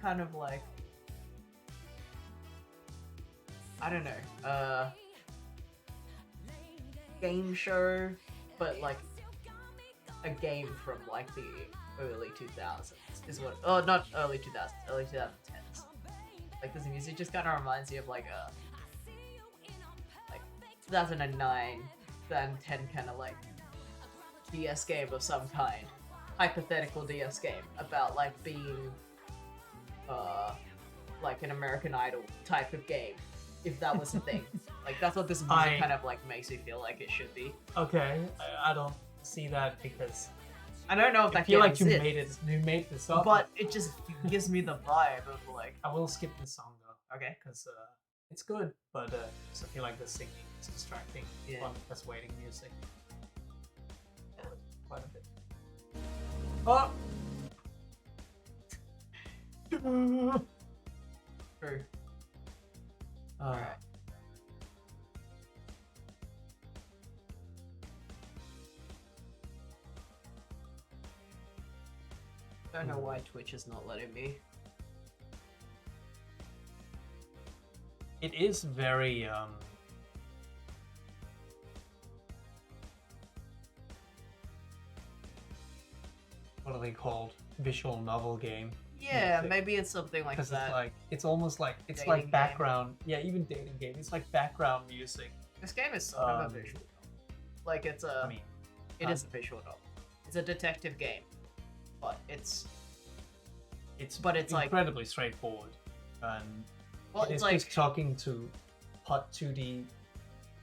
kind of like, I don't know, game show, but like a game from like the early 2000s is what, oh, not early 2000s, early 2010s. Like this music just kind of reminds you of like a, like 2009, 2010 kind of like DS game of some kind, hypothetical DS game about like being like an American Idol type of game, if that was a thing. Like that's what this music kind of like makes me feel like it should be. Okay, I don't see that because I don't know if I that feel game like you exists, made this up. but it just gives me the vibe of like, I will skip this song though. okay, Because it's good, but just I feel like the singing is distracting. Yeah. On that's waiting music. Quite a bit. Oh. true. Alright. Don't know why Twitch is not letting me. It is very what are they called? Visual novel game. Yeah, maybe it's something like Because that. it's like it's almost like it's Dating like game. background. Yeah, even dating game. It's like background music. This game is sort of a visual novel. Like it's a, I mean, it is a visual novel. It's a detective game, but it's like incredibly straightforward, and well, it's it's like just talking to hot 2D.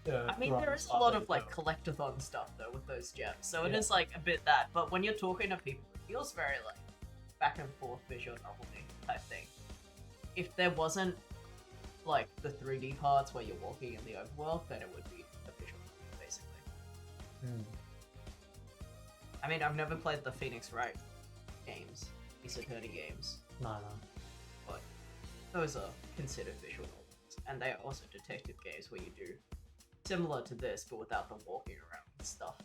I mean, there is a lot of like collectathon stuff though with those gems, so it is like a bit that. But when you're talking to people, it feels very like back and forth visual novelty type thing. If there wasn't like the 3D parts where you're walking in the overworld, then it would be a visual novel basically. I mean, I've never played the Phoenix Wright games, Ace Attorney games, No. but those are considered visual novels, and they are also detective games where you do similar to this, but without the walking around and stuff.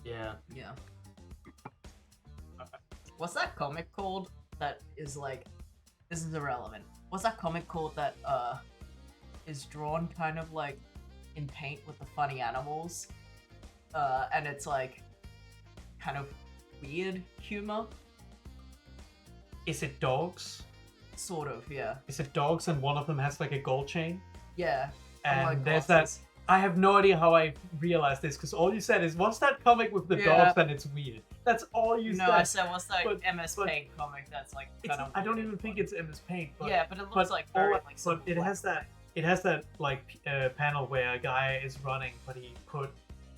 Yeah. Yeah. What's that comic called that is like, this is irrelevant. What's that comic called that is drawn kind of like in paint with the funny animals? And it's like kind of weird humor? Is it dogs? Sort of, yeah. Is it dogs and one of them has like a gold chain? Yeah. And there's that. I have no idea how I realized this because all you said is, "What's that comic with the dogs?" Then it's weird. That's all you said. No, I said, what's that But- MS but Paint comic that's like It's, kind of. I don't even think it's MS Paint. But, Yeah, but it looks like very like. but it has that. It has that like panel where a guy is running, but he put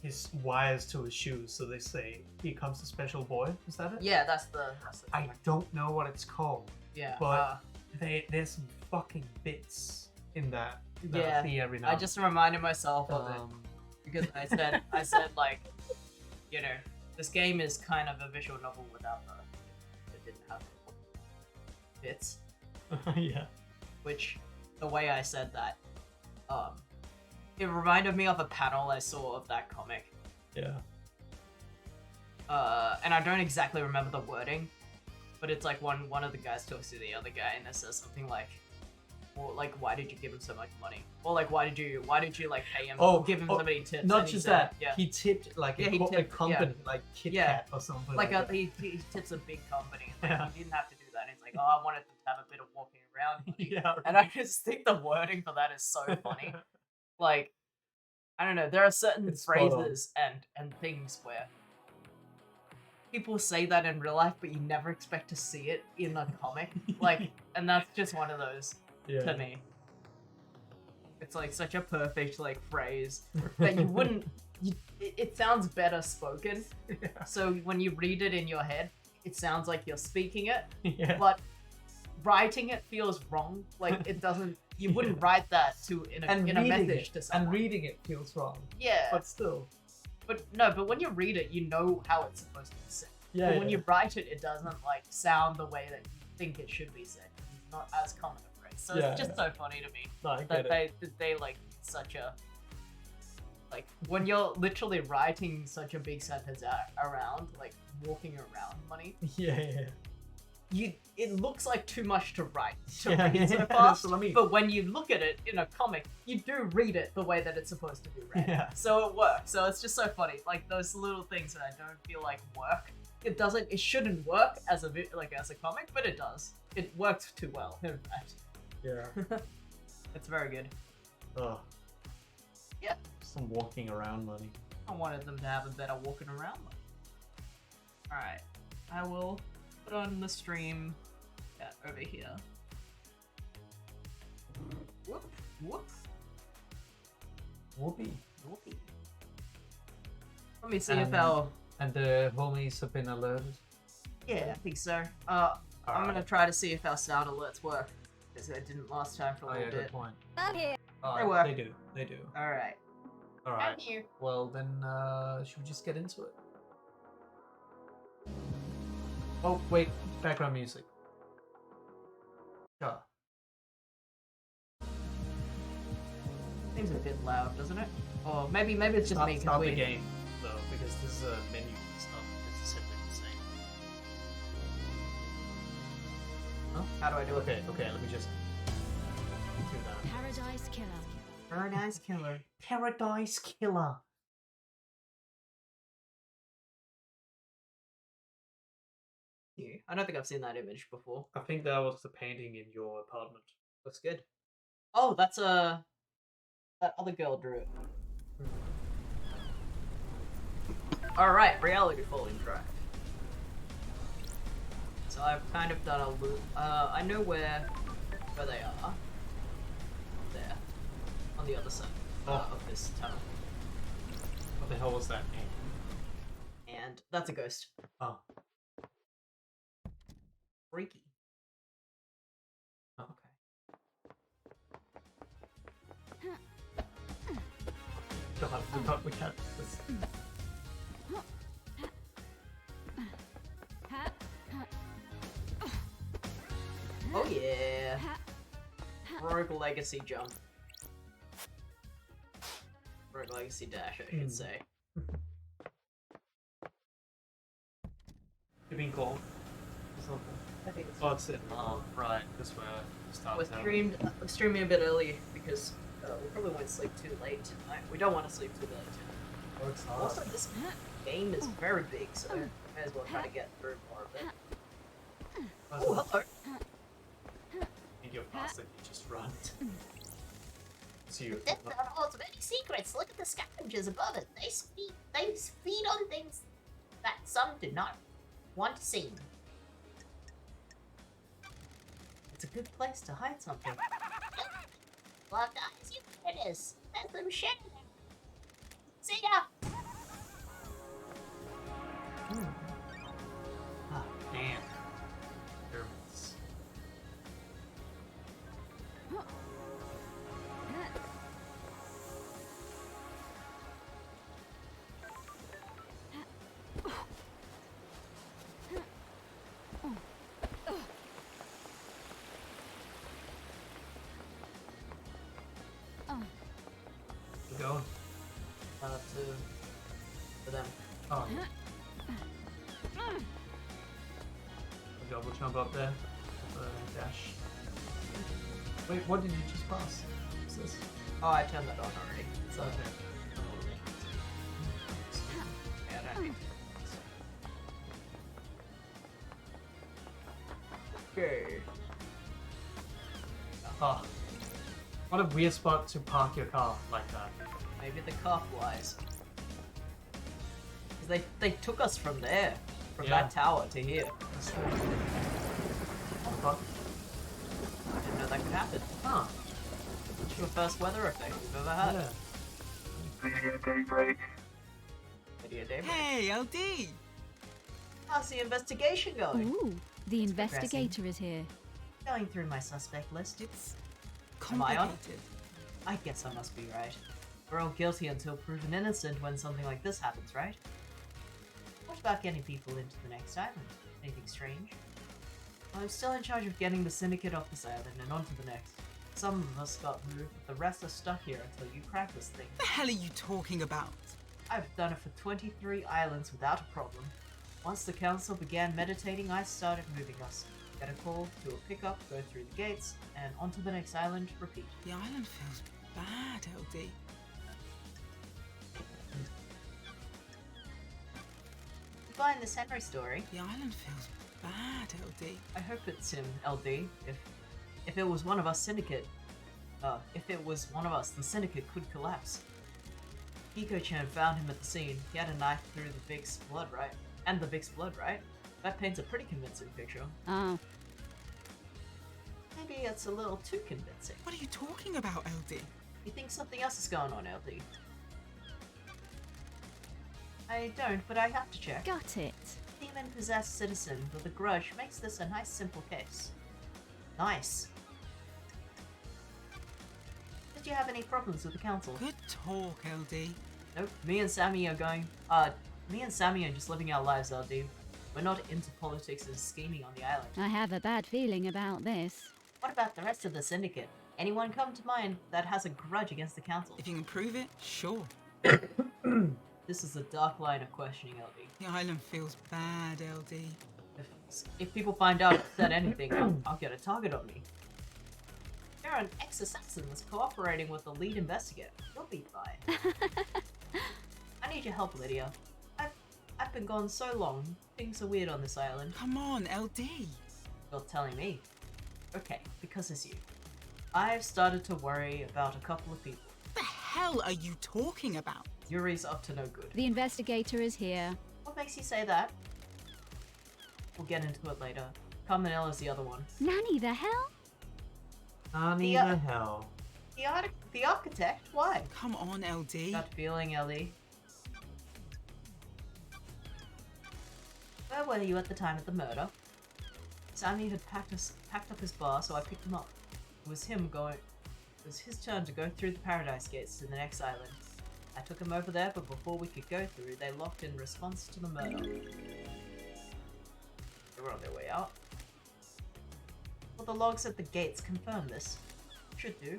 his wires to his shoes, so they say he becomes a special boy. Is that it? Yeah, that's the. I comic. don't know what it's called. Yeah. but there's some fucking bits in that. That Yeah, I see every now. I just reminded myself of it because I said like, you know, this game is kind of a visual novel without the. It didn't have bits, yeah. which the way I said that, it reminded me of a panel I saw of that comic. Yeah. And I don't exactly remember the wording, but it's like one of the guys talks to the other guy and it says something like, or like, why did you give him so much money? Or like, why did you like pay him? Oh, give him so many tips? Not And he just said, that. yeah. He tipped like Yeah, he a tipped, company, like Kit Kat or something. Like that. he tips a big company. Like, Yeah. He didn't have to do that. He's like, oh, I wanted to have a bit of walking around money. Yeah. And I just think the wording for that is so funny. Like, I don't know. There are certain It's spot on. phrases and things where people say that in real life, but you never expect to see it in a comic. Like, and that's just one of those to me. It's like such a perfect like phrase that you wouldn't. It sounds better spoken. Yeah. So when you read it in your head, it sounds like you're speaking it, Yeah. but writing it feels wrong. Like it doesn't. You wouldn't write that in a message to someone. And reading it feels wrong. Yeah. But still. But when you read it, you know how it's supposed to be said. Yeah. But when you write it, it doesn't like sound the way that you think it should be said. It's not as common a phrase. So Yeah, it's just so funny to me No, I get that it. they like such a like when you're literally writing such a big sentence around like walking around money. Yeah. it looks like too much to write to Yeah, read so yeah, fast. that's what I mean. But when you look at it in a comic, you do read it the way that it's supposed to be read. Yeah. So it works. So it's just so funny. Like those little things that I don't feel like work. It shouldn't work as a as a comic, but it does. It works too well, in fact. Yeah. It's very good. Oh. Yeah. Some walking around money. I wanted them to have a better walking around one. Alright. I will put on the stream over here. Whoop, whoop. Whoopee. Whoopee. Let me see if our... And the homies have been alerted. Yeah, I think so. I'm gonna try to see if our sound alerts work. Because they didn't last time for a little bit. Good point. I'm here. They work. They do. They do. Alright. Alright. I'm here. Well, then, should we just get into it? Oh, wait. Background music. Sure. Seems a bit loud, doesn't it? Or maybe it's just me. 'Cause Start we... the game, though, because this is a menu and stuff. It's simply the same. Huh? How do I do it? Okay, let me just do that. Paradise Killer. Paradise Killer. Paradise Killer. I don't think I've seen that image before. I think that was the painting in your apartment. Looks good. Oh, that's that other girl drew it. Alright, reality falling drive. So I've kind of done a loop. I know where they are. There. On the other side of this tunnel. What the hell was that? And that's a ghost. Oh. Freaky. Oh, okay. God, we can't. Oh yeah. Rogue Legacy jump. Rogue Legacy dash, I should say. You mean gold? I think it's Oh, it's it. Oh, right. That's where it starts. We're streaming a bit early because we probably won't sleep too late tonight. We don't want to sleep too late. Works hard. Also, this game is very big, so may as well try to get through more of it. Oh, hello! And you're faster, you just run. So you. This zone holds many secrets. Look at the scavengers above it. They feed on things that some do not want to see. It's a good place to hide something. Well, guys, you hear this? There's some shit in there. See ya! Ah, damn. Pyramids. Keep going. For them. Oh. Double jump up there. Dash. Wait, what did you just pass? What's this? Oh, I turned that on already. So, Okay. yeah, I don't need to. Okay. Oh. What a weird spot to park your car like that. Maybe the car flies. 'Cause they took us from there. From that tower to here. That's true. Oh, fuck. I didn't know that could happen. Huh. It's the first weather effect we've ever had. Yeah. Video daybreak. Hey, LD! How's the investigation going? Ooh, the It's investigator is here. Going through my suspect list. It's Complicated. Am I on? I guess I must be right. We're all guilty until proven innocent when something like this happens, right? What about getting people into the next island? Anything strange? Well, I'm still in charge of getting the syndicate off this island and onto the next. Some of us got moved, but the rest are stuck here until you crack this thing. What the hell are you talking about? I've done it for 23 islands without a problem. Once the council began meditating, I started moving us. Get a call, do a pickup, go through the gates, and onto the next island, repeat. The island feels bad, LD. You find this Henry story? The island feels bad, LD. I hope it's him, LD. If it was one of us, the syndicate could collapse. Hiko-chan found him at the scene. He had a knife through the Vic's blood, right? And the Vic's blood, right? That paints a pretty convincing picture. Oh. Maybe it's a little too convincing. What are you talking about, LD? You think something else is going on, LD? I don't, but I have to check. Got it. Demon-possessed citizen with a grudge makes this a nice, simple case. Nice. Did you have any problems with the council? Good talk, LD. Nope. Me and Sammy are just living our lives, LD. We're not into politics and scheming on the island. I have a bad feeling about this. What about the rest of the syndicate? Anyone come to mind that has a grudge against the council? If you can prove it, sure. This is a dark line of questioning, LD. The island feels bad, LD. If people find out I've said anything, I'll get a target on me. You're an ex-assassin that's cooperating with the lead investigator. You'll be fine. I need your help, Lydia. I've been gone so long. Things are weird on this island. Come on, LD. You're telling me. Okay, because it's you. I've started to worry about a couple of people. What the hell are you talking about? Yuri's up to no good. The investigator is here. What makes you say that? We'll get into it later. Carmanilla's the other one. Nanny, the hell? Nani The, the hell? The architect? Why? Come on, LD. Gut feeling, Ellie. Where were you at the time of the murder? Sammy had packed up his bar, so I picked him up. It was his turn to go through the Paradise Gates to the next island. I took him over there, but before we could go through, they locked in response to the murder. They were on their way out. Well, the logs at the gates confirm this. Should do.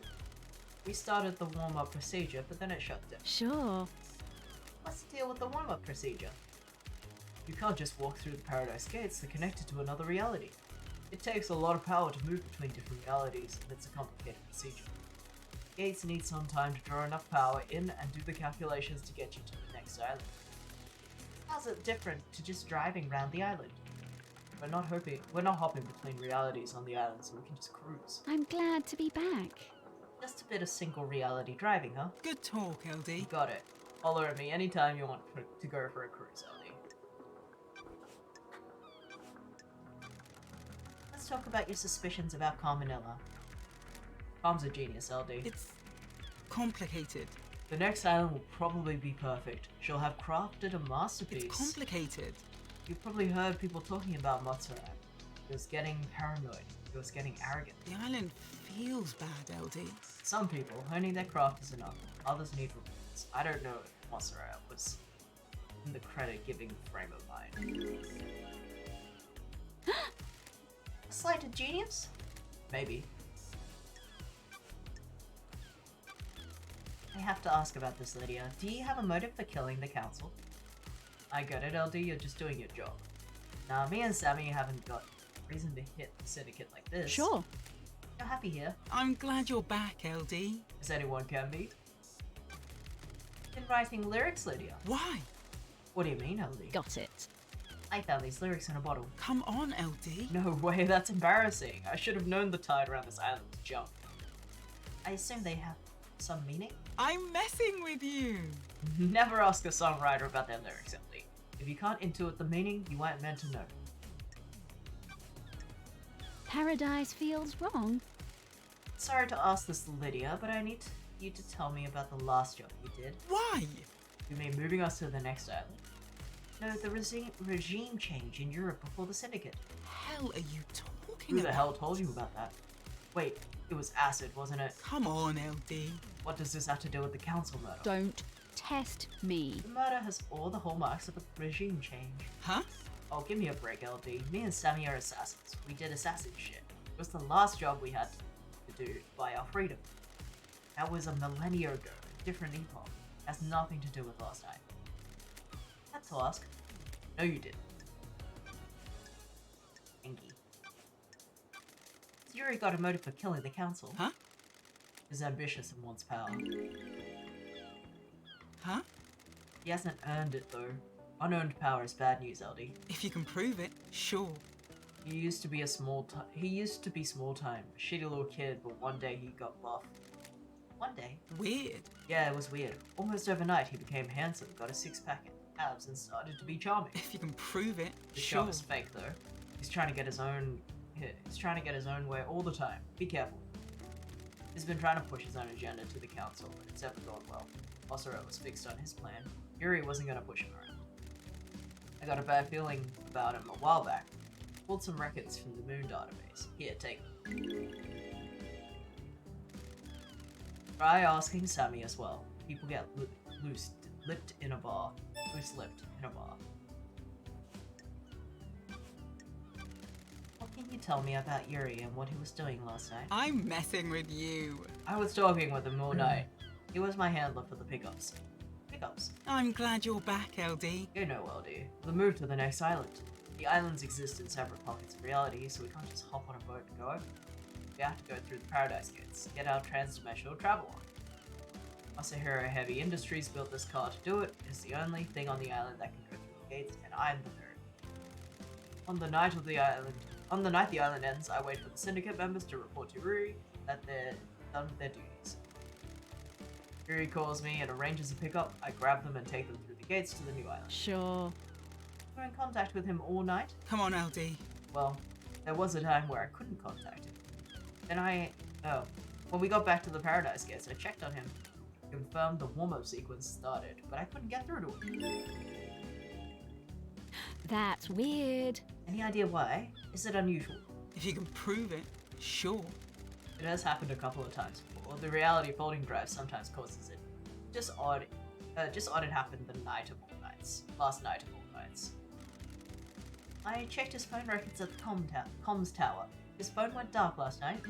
We started the warm-up procedure, but then it shut down. Sure. What's the deal with the warm-up procedure? You can't just walk through the Paradise Gates, they're connected to another reality. It takes a lot of power to move between different realities, and it's a complicated procedure. Gates need some time to draw enough power in and do the calculations to get you to the next island. How's it different to just driving around the island? We're not hopping between realities on the island, so we can just cruise. I'm glad to be back. Just a bit of single reality driving, huh? Good talk, LD. Got it. Holler at me anytime you want to go for a cruise, LD. Let's talk about your suspicions about Carmanilla. Calm's a genius, LD. It's complicated. The next island will probably be perfect. She'll have crafted a masterpiece. It's complicated. You've probably heard people talking about Montserrat. He was getting paranoid. He was getting arrogant. The island feels bad, LD. Some people, honing their craft is enough. Others need rewards. I don't know if Montserrat was in the credit-giving frame of mind. A slighted genius? Maybe. I have to ask about this, Lydia. Do you have a motive for killing the council? I get it, LD, you're just doing your job. Nah, me and Sammy haven't got reason to hit the syndicate like this. Sure. You're happy here, I'm glad you're back, LD. as anyone can be. Been writing lyrics, Lydia. Why? What do you mean, LD? Got it. I found these lyrics in a bottle. Come on, LD. No way, that's embarrassing. I should have known the tide around this island to jump. I assume they have some meaning? I'm messing with you. Never ask a songwriter about their lyrics, LD. If you can't intuit the meaning, you weren't meant to know. Paradise feels wrong. Sorry to ask this, Lydia, but I need you to tell me about the last job you did. Why? You mean moving us to the next island? No, the regime change in Europe before the syndicate. Hell are you talking Who the about? hell told you about that? Wait, it was acid, wasn't it? Come on, LD. What does this have to do with the council murder? Don't test me. The murder has all the hallmarks of a regime change. Huh? Oh, give me a break, LD. Me and Sammy are assassins. We did assassin shit. It was the last job we had to do by our freedom. That was a millennia ago, a different epoch. Has nothing to do with last night. Had to ask. No, you didn't. Yuri got a motive for killing the council. Huh? He's ambitious and wants power. Huh? He hasn't earned it though. Unearned power is bad news, LD. If you can prove it, sure. He used to be small time, a shitty little kid, but one day he got buff. One day? Weird. Yeah, it was weird. Almost overnight, he became handsome, got a six-pack and abs, and started to be charming. If you can prove it, The sure. charm is fake, though. He's trying to get his own. He's trying to get his own way all the time. Be careful. He's been trying to push his own agenda to the council, but it's never gone well. Osoro was fixed on his plan. Yuri wasn't going to push him around. I got a bad feeling about him a while back. Pulled some records from the Moon database. Here, take them. Try asking Sammy as well. People get loose-lipped in a bar. Loose-lipped in a bar. What can you tell me about Yuri and what he was doing last night? I'm messing with you. I was talking with him all night. He was my handler for the pickups. Pickups? I'm glad you're back, LD. You know, LD. The move to the next island. The islands exist in separate pockets of reality, so we can't just hop on a boat and go over. We have to go through the Paradise Gates, get our transdimensional travel on. Masahiro Heavy Industries built this car to do it. It's the only thing on the island that can go through the gates, and I'm the third. On the night the island ends, I wait for the syndicate members to report to Ruri that they're done with their duties. Ruri calls me and arranges a pickup. I grab them and take them through the gates to the new island. Sure. We're in contact with him all night. Come on, LD. Well, there was a time where I couldn't contact him. Then when we got back to the Paradise Gates, I checked on him. Confirmed the warm-up sequence started, but I couldn't get through to him. That's weird. Any idea why? Is it unusual? If you can prove it, sure. It has happened a couple of times before. The reality folding drive sometimes causes it. Just odd it happened the night of all nights. Last night of all nights. I checked his phone records at the comms tower. His phone went dark last night.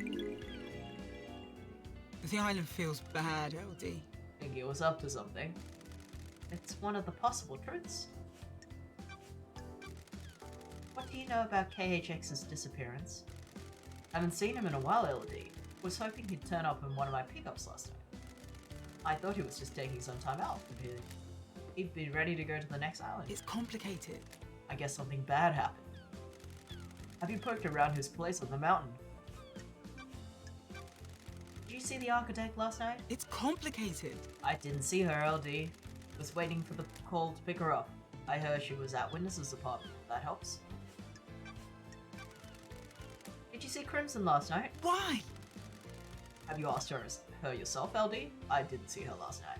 The island feels bad, LD. Think he was up to something. It's one of the possible truths. What do you know about KHX's disappearance? Haven't seen him in a while, LD. Was hoping he'd turn up in one of my pickups last night. I thought he was just taking some time out. He'd be ready to go to the next island. It's complicated. I guess something bad happened. Have you poked around his place on the mountain? Did you see the architect last night? It's complicated. I didn't see her, LD. Was waiting for the call to pick her up. I heard she was at Witness's apartment. That helps. Did you see Crimson last night? Why? Have you asked her yourself, LD? I didn't see her last night.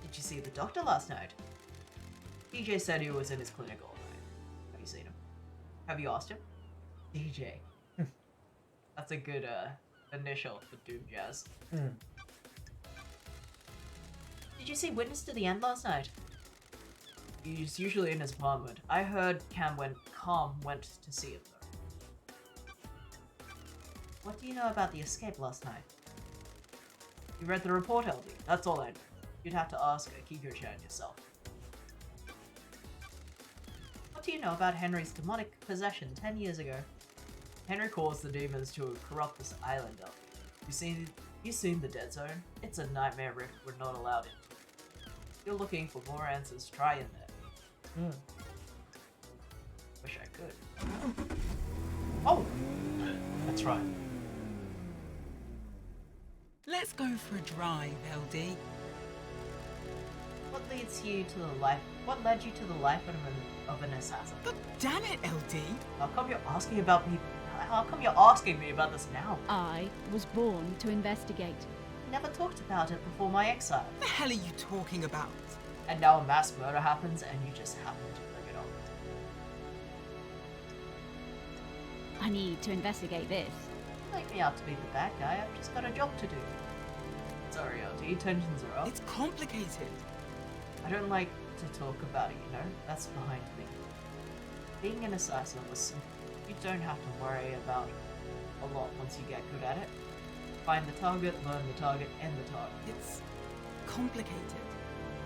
Did you see the doctor last night? DJ said he was in his clinic all night. Have you seen him? Have you asked him? DJ. That's a good initial for Doom Jazz. Did you see Witness to the End last night? He's usually in his apartment. I heard Calm went to see him though. What do you know about the escape last night? You read the report, LD. That's all I know. You'd have to ask Akiko-chan yourself. What do you know about Henry's demonic possession 10 years ago? Henry caused the demons to corrupt this island up. You seen the Dead Zone? It's a nightmare rift we're not allowed in. If you're looking for more answers, try in there. Wish I could. Oh! That's right. Let's go for a drive, LD. What leads you to the life? What led you to the life of an assassin? God damn it, LD. How come you're asking about me? How come you're asking me about this now? I was born to investigate. We never talked about it before my exile. What the hell are you talking about? And now a mass murder happens and you just happen to bring it up. I need to investigate this. Don't make me out to be the bad guy, I've just got a job to do. Sorry, LD, tensions are up. It's complicated. I don't like to talk about it, you know? That's behind me. Being an assassin was simple. You don't have to worry about a lot once you get good at it. Find the target, learn the target, end the target. It's complicated.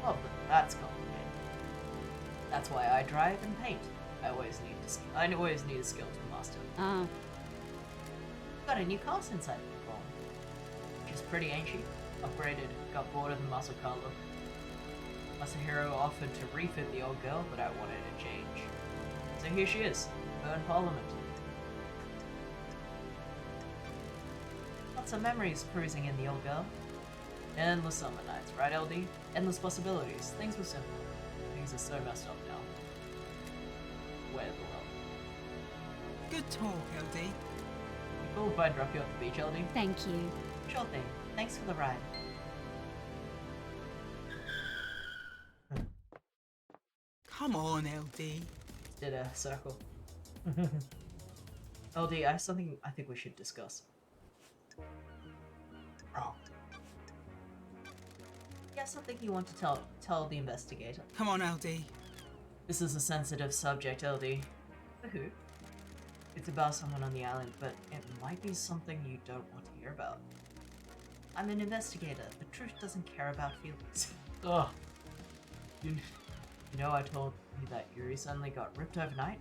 Oh, but that's complicated. That's why I drive and paint. I always need a skill to master. Ah, Got a new car since I've been born. Which is pretty ancient. Upgraded, got bored of the muscle car look. Masahiro offered to refit the old girl, but I wanted a change. So here she is, her in Parliament. Lots of memories cruising in the old girl. Endless summer nights, right LD? Endless possibilities. Things were simple. Things are so messed up now. Where the world? Good talk, LD. Cool if I drop you off the beach, LD? thank you. Sure thing. Thanks for the ride. Come on, LD. Did a circle. LD, I have something I think we should discuss. Oh. You have something you want to tell the investigator. Come on, LD. This is a sensitive subject, LD. For who? It's about someone on the island, but it might be something you don't want to hear about. I'm an investigator. The truth doesn't care about feelings. Oh. You know, I told you that Yuri suddenly got ripped overnight?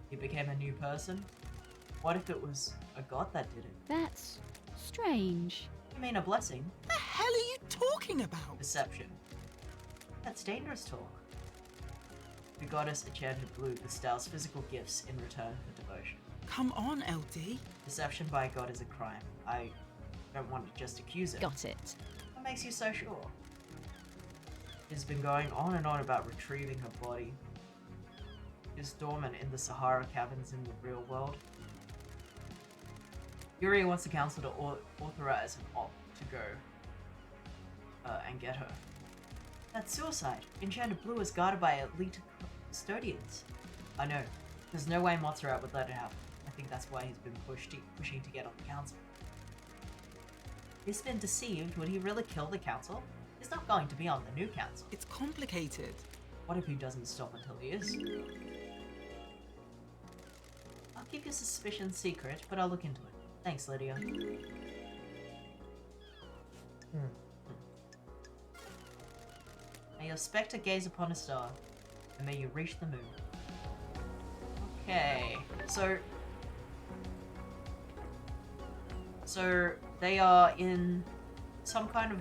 He became a new person? What if it was a god that did it? That's strange. You mean a blessing? What the hell are you talking about? Deception. That's dangerous talk. The goddess enchanted blue bestows physical gifts in return for devotion. Come on, LD. Deception by a god is a crime. I don't want to just accuse it. Got it. What makes you so sure? She's been going on and on about retrieving her body. She's dormant in the Sahara caverns in the real world. Yuri wants the council to authorize an op to go and get her. That's suicide. Enchanted Blue is guarded by elite custodians. I know. There's no way Montserrat would let it happen. I think that's why he's been pushing to get on the council. He's been deceived. Would he really kill the council? He's not going to be on the new council. It's complicated. What if he doesn't stop until he is? I'll keep your suspicions secret, but I'll look into it. Thanks, Lydia. May your spectre gaze upon a star, and may you reach the moon. Okay, so they are in some kind of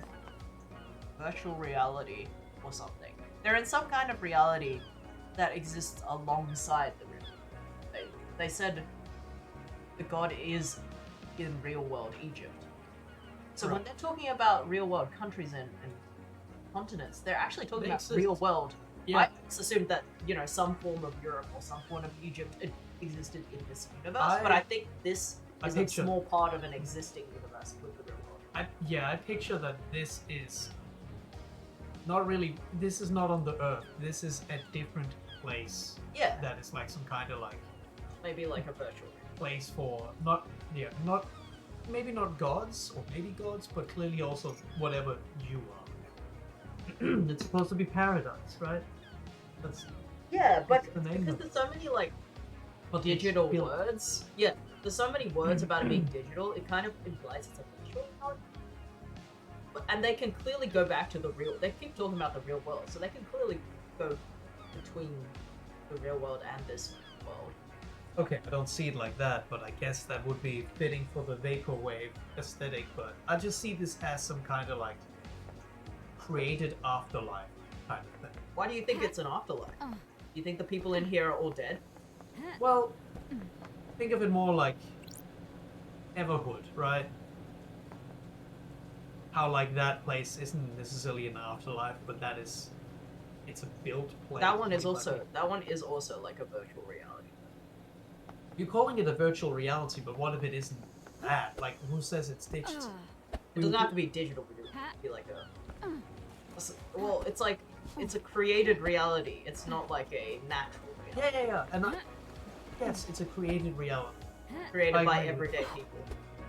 virtual reality or something. They're in some kind of reality that exists alongside the real. They said the god is in real world Egypt. So when they're talking about real world countries and continents, they're actually talking about real world. Yeah. I just assumed that, you know, some form of Europe or some form of Egypt existed in this universe, but I think this is a small part of an existing universe with the real world. I picture that this is not really. This is not on the Earth. This is a different place. Yeah. That is like some kind of like Maybe like a virtual. place for maybe not gods or maybe gods, but clearly also whatever you are. It's supposed to be paradise, right? That's Yeah, but the name because of there's so many like but digital it's built- words. Yeah, there's so many words about it being digital. It kind of implies it's a virtual world. And they can clearly go back to the real. They keep talking about the real world, so they can clearly go between the real world and this world. Okay, I don't see it like that, but I guess that would be fitting for the vaporwave aesthetic. But I just see this as some kind of like created afterlife kind of thing. Why do you think it's an afterlife? Do you think the people in here are all dead? Well, think of it more like Everhood, right? How like that place isn't necessarily an afterlife, but it's a built place. That one is like- also like a virtual reality. You're calling it a virtual reality, but what if it isn't that? Like, who says it's digital? It doesn't have to be digital. It could be like a. Well, it's like it's a created reality. It's not like a natural reality. Yeah. And yes, it's a created reality. Created I by agree. everyday people,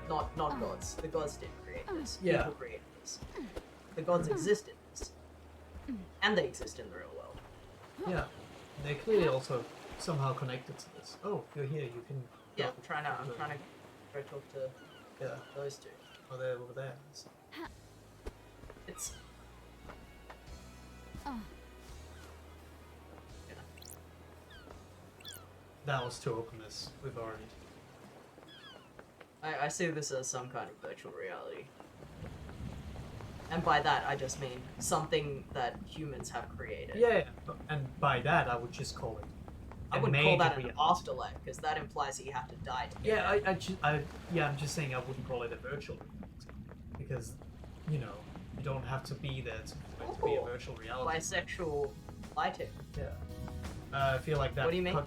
not gods. The gods didn't create this. Yeah. People created this. The gods exist in this, and they exist in the real world. Yeah, they clearly also somehow connected to this. Oh, you're here. You can. Yeah, I'm trying to go talk to Yeah. those two. Oh, they're over there. It's that was to open this. We've already. I see this as some kind of virtual reality. And by that, I just mean something that humans have created. Yeah, and by that, I would just call it. I a wouldn't call major that an reality. afterlife, because that implies that you have to die to get Yeah, it. I'm just saying I wouldn't call it a virtual reality because, you don't have to be there for it to be a Ooh. virtual reality. Bisexual lighting. Yeah. I feel like that. What do you mean?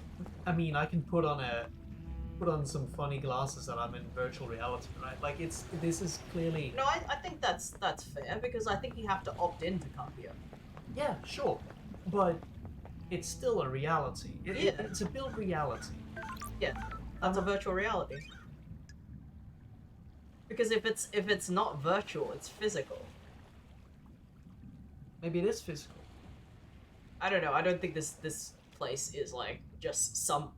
I mean, I can put on some funny glasses that I'm in virtual reality, right? Like this is clearly. No, I think that's fair, because I think you have to opt in to come here. Yeah, sure, but it's still a reality. Yeah. It's a built reality. Yeah, that's a virtual reality. Because if it's not virtual, it's physical. Maybe it is physical. I don't know. I don't think this place is like just some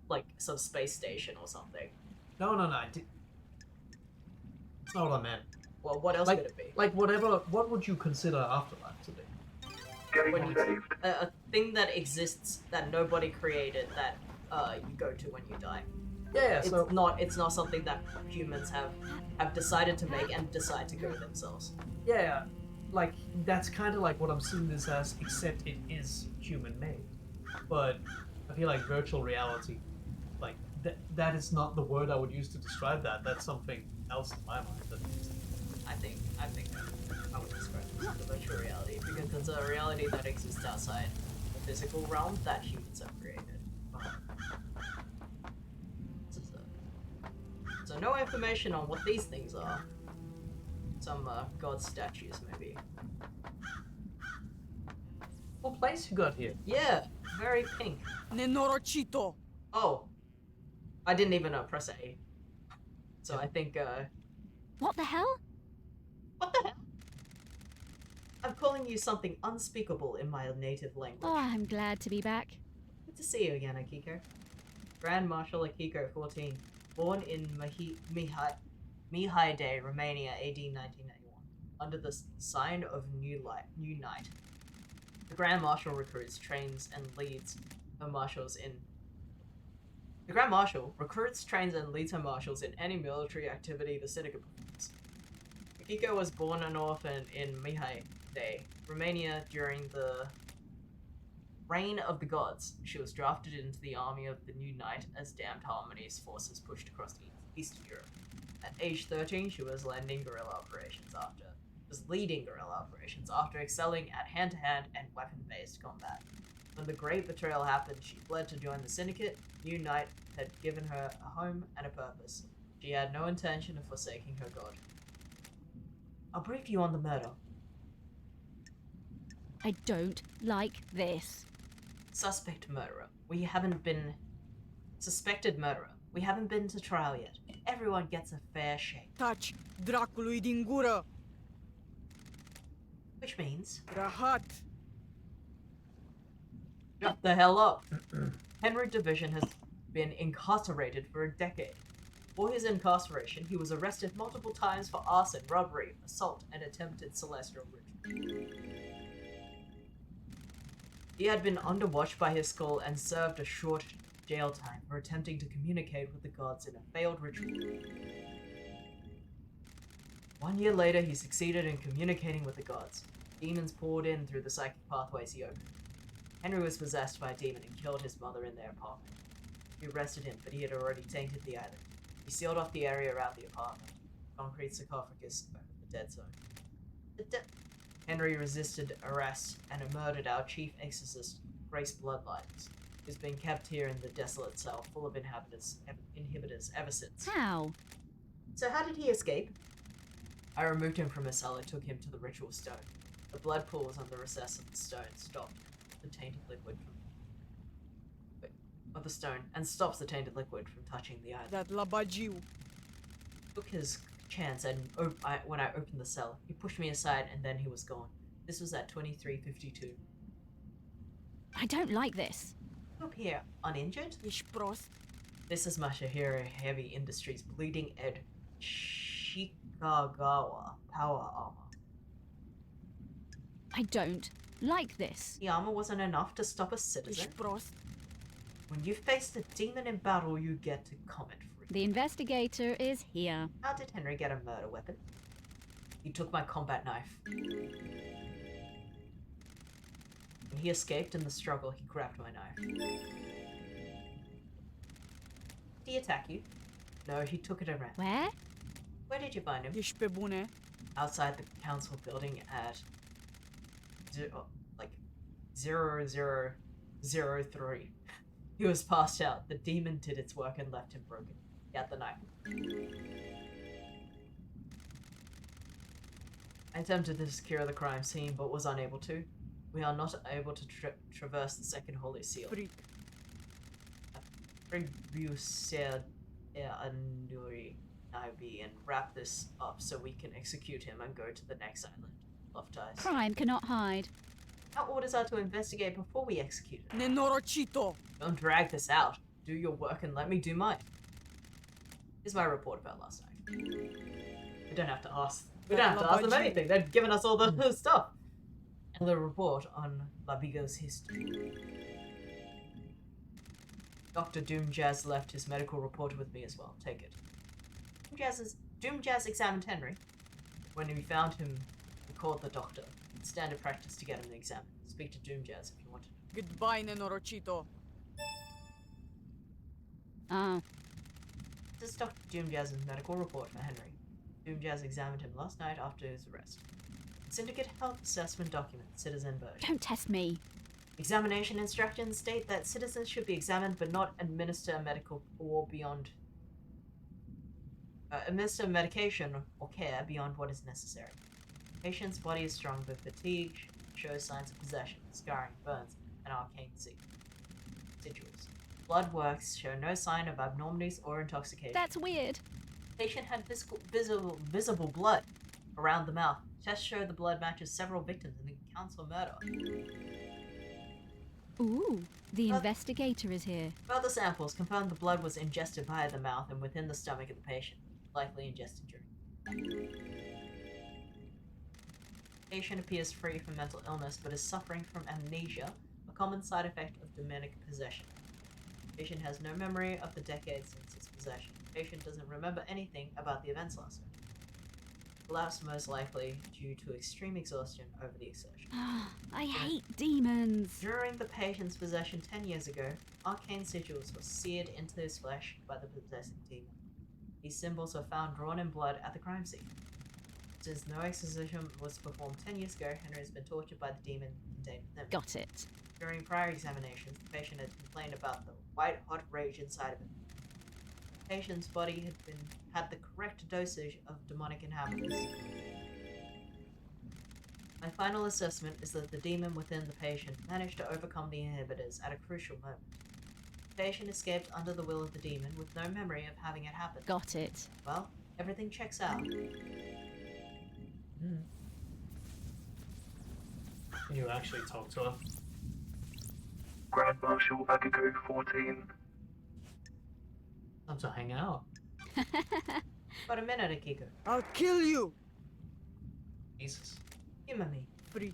space station or something. No. That's not what I meant. Well, what else Like, could it be? like what would you consider afterlife to be? When you, a thing that exists that nobody created that you go to when you die. Yeah, It's so not something that humans have decided to make and decide to go themselves. yeah, like that's kind of like what I'm seeing this as, except it is human made. But I feel like virtual reality, like that is not the word I would use to describe that. That's something else in my mind. I think I would describe it as a virtual reality because it's a reality that exists outside the physical realm that humans have created. So no information on what these things are. Some god statues, maybe. What place you got here? Yeah, very pink. Nenorochito. Oh, I didn't even press A. So I think, What the hell? what the hell? I'm calling you something unspeakable in my native language. Oh, I'm glad to be back. Good to see you again, Akiko. Grand Marshal Akiko, 14. Born in Mihai Day, Romania, AD 1991. Under the sign of New Night. The Grand Marshal recruits, trains, and leads her marshals in... The Grand Marshal recruits, trains, and leads her marshals in any military activity the syndicate performs. Akiko was born an orphan in Mihai Day, Romania during the reign of the gods. She was drafted into the army of the New Night as Damned Harmony's forces pushed across Eastern Europe. At age 13, she was leading guerrilla operations after excelling at hand-to-hand and weapon-based combat. When the Great Betrayal happened, she fled to join the Syndicate. New Night had given her a home and a purpose. She had no intention of forsaking her god. I'll brief you on the murder. I don't like this. Suspected murderer. We haven't been to trial yet. Everyone gets a fair shake. Taci, dracului din gură. Which means, Rahat. shut the hell up. Henry Division has been incarcerated for a decade. For his incarceration, he was arrested multiple times for arson, robbery, assault, and attempted celestial ritual. He had been under watch by his skull and served a short jail time for attempting to communicate with the gods in a failed ritual. 1 year later, he succeeded in communicating with the gods. Demons poured in through the psychic pathways he opened. Henry was possessed by a demon and killed his mother in their apartment. We arrested him, but he had already tainted the island. He sealed off the area around the apartment. Concrete sarcophagus over the dead zone. Henry resisted arrest and murdered our chief exorcist, Grace Bloodlines, who's been kept here in the desolate cell full of inhibitors ever since. How? So how did he escape? I removed him from his cell and took him to the ritual stone. The blood pools on the recess of the stone stopped the tainted liquid of the stone and stops the tainted liquid from touching the island. Dat la bagiu. Took his chance, and when I opened the cell, he pushed me aside and then he was gone. This was at 23:52. I don't like this. Up here, uninjured? Ești prost? This is Masahiro Heavy Industries Bleeding Ed Shikagawa power armor. I don't like this. The armor wasn't enough to stop a citizen. Ești prost? When you face a demon in battle, you get to comment free. The investigator is here. How did Henry get a murder weapon? He took my combat knife. When he escaped in the struggle, he grabbed my knife. Did he attack you? No, he took it around. Where? Where did you find him? Ești pe bune? Outside the council building at 0003. He was passed out. The demon did its work and left him broken. He had the knife. I attempted to secure the crime scene, but was unable to. We are not able to traverse the second holy seal. Fric. And wrap this up so we can execute him and go to the next island. Love ties. Crime cannot hide. Our orders are to investigate before we execute him. Nenorocito! Don't drag this out. Do your work and let me do mine. Here's my report about last night. We don't have to ask. We don't have to ask them anything. They've given us all the stuff. And the report on Labigo's history. Dr. Doomjazz left his medical report with me as well. Take it. Doomjazz examined Henry. When we found him, we called the doctor. It's standard practice to get him examined. Speak to Doomjazz if you want to. Goodbye, Nenorocito. Ah, This is Dr. Doomjazz's medical report for Henry. Doomjazz examined him last night after his arrest. Syndicate Health Assessment Document, Citizen version. don't test me. Examination instructions state that citizens should be examined but not administer medical or beyond administer medication or care beyond what is necessary. Patient's body is strong but fatigued, shows signs of possession, scarring, burns, and arcane sigils. Blood works show no sign of abnormalities or intoxication. That's weird. Patient had visible blood around the mouth. Tests show the blood matches several victims in the council murder. Ooh, the But- investigator is here. Further samples confirmed the blood was ingested via the mouth and within the stomach of the patient, likely ingested during. Patient appears free from mental illness but is suffering from amnesia, a common side effect of demonic possession. Patient has no memory of the decades since its possession. Patient doesn't remember anything about the events last night. Collapse most likely due to extreme exhaustion over the exertion. I hate demons. During the patient's possession 10 years ago, arcane sigils were seared into his flesh by the possessing demon. These symbols were found drawn in blood at the crime scene. Since no exorcism was performed 10 years ago, Henry has been tortured by the demon contained within him. Got it. During prior examinations, the patient had complained about the white-hot rage inside of him. The patient's body had the correct dosage of demonic inhabitants. My final assessment is that the demon within the patient managed to overcome the inhibitors at a crucial moment. The patient escaped under the will of the demon with no memory of having it happen. Got it. Well, everything checks out. Can you actually talk to her? Grand Marshal Agago 14. Time to hang out. But a minute, Akiko. I'll kill you! Jesus. Humor me. Freak.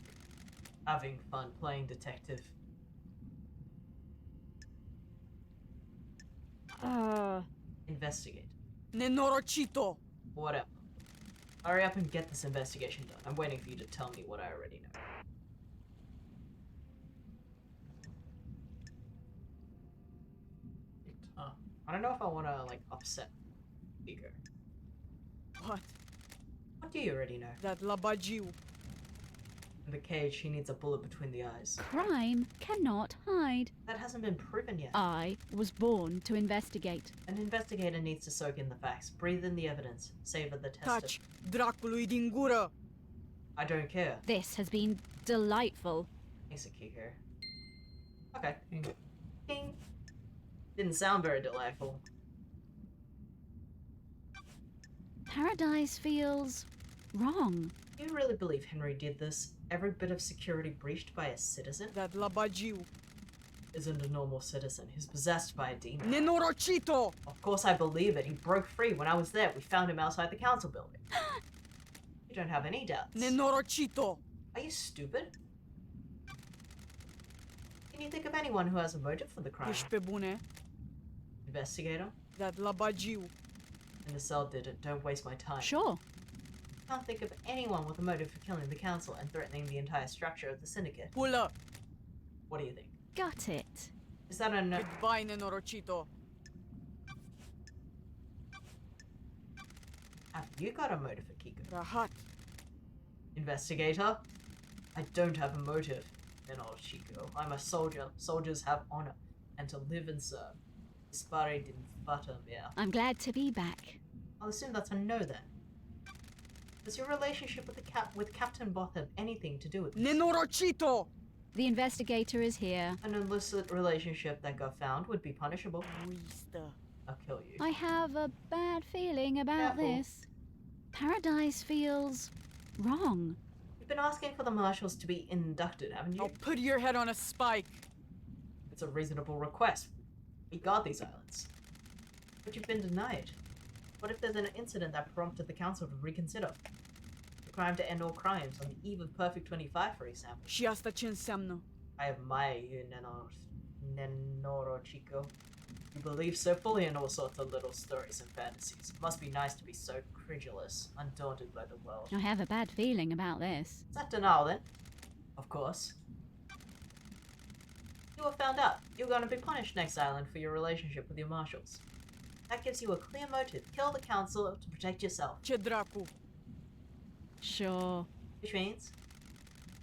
Having fun playing detective. Investigate. Nenorocito! Whatever. Hurry up and get this investigation done. I'm waiting for you to tell me what I already know. I don't know if I want to, like, upset Ego. What? What do you already know? That labagiu. In the cage, he needs a bullet between the eyes. Crime cannot hide. That hasn't been proven yet. I was born to investigate. An investigator needs to soak in the facts, breathe in the evidence, savor the test. Taci, dracului din gură! I don't care. This has been delightful. Thanks, Akiko. Okay. Ding. Didn't sound very delightful. Paradise feels wrong. Do you really believe Henry did this? Every bit of security breached by a citizen? That labagiu. Isn't a normal citizen. He's possessed by a demon. Nenorocito! Of course I believe it. He broke free when I was there. We found him outside the council building. You don't have any doubts. Nenorocito! Are you stupid? Can you think of anyone who has a motive for the crime? Ești pe bune? Investigator? Dat la bagiu. And the cell did it. Don't waste my time. Sure. Can't think of anyone with a motive for killing the council and threatening the entire structure of the syndicate. Pulă! What do you think? Got it. Is that a no? Goodbye, nenorocito. Have you got a motive for Kiko? Rahat. Investigator? I don't have a motive. Then old Chico. I'm a soldier. Soldiers have honor. And to live and serve. Dispare d'infata mea. I'm glad to be back. I'll assume that's a no then. Does your relationship with Captain Both have anything to do with this? Nenorocito! The investigator is here. An illicit relationship that got found would be punishable. Uistă. I'll kill you. I have a bad feeling about Careful. this. Paradise feels wrong. You've been asking for the marshals to be inducted, haven't you? I'll put your head on a spike. It's a reasonable request. We guard these islands. But you've been denied. What if there's an incident that prompted the council to reconsider? The crime to end all crimes on the eve of Perfect 25, for example. Și asta ce înseamnă? I admire you, Nenoro Chico. You believe so fully in all sorts of little stories and fantasies. It must be nice to be so credulous, undaunted by the world. I have a bad feeling about this. Is that denial then? Of course. You were found out. You're going to be punished next island for your relationship with your marshals. That gives you a clear motive. Kill the council to protect yourself. Ce dracu? Sure. Which means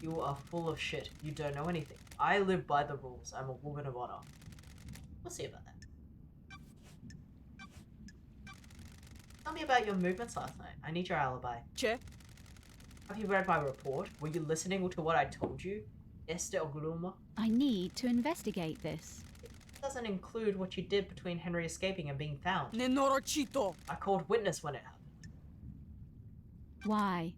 you are full of shit. You don't know anything. I live by the rules. I'm a woman of honor. We'll see about that. Tell me about your movements last night. I need your alibi. Ce? Have you read my report? Were you listening to what I told you? Este Oguluma? I need to investigate this. It doesn't include what you did between Henry escaping and being found. Nenorocito! I called witness when it happened. Why?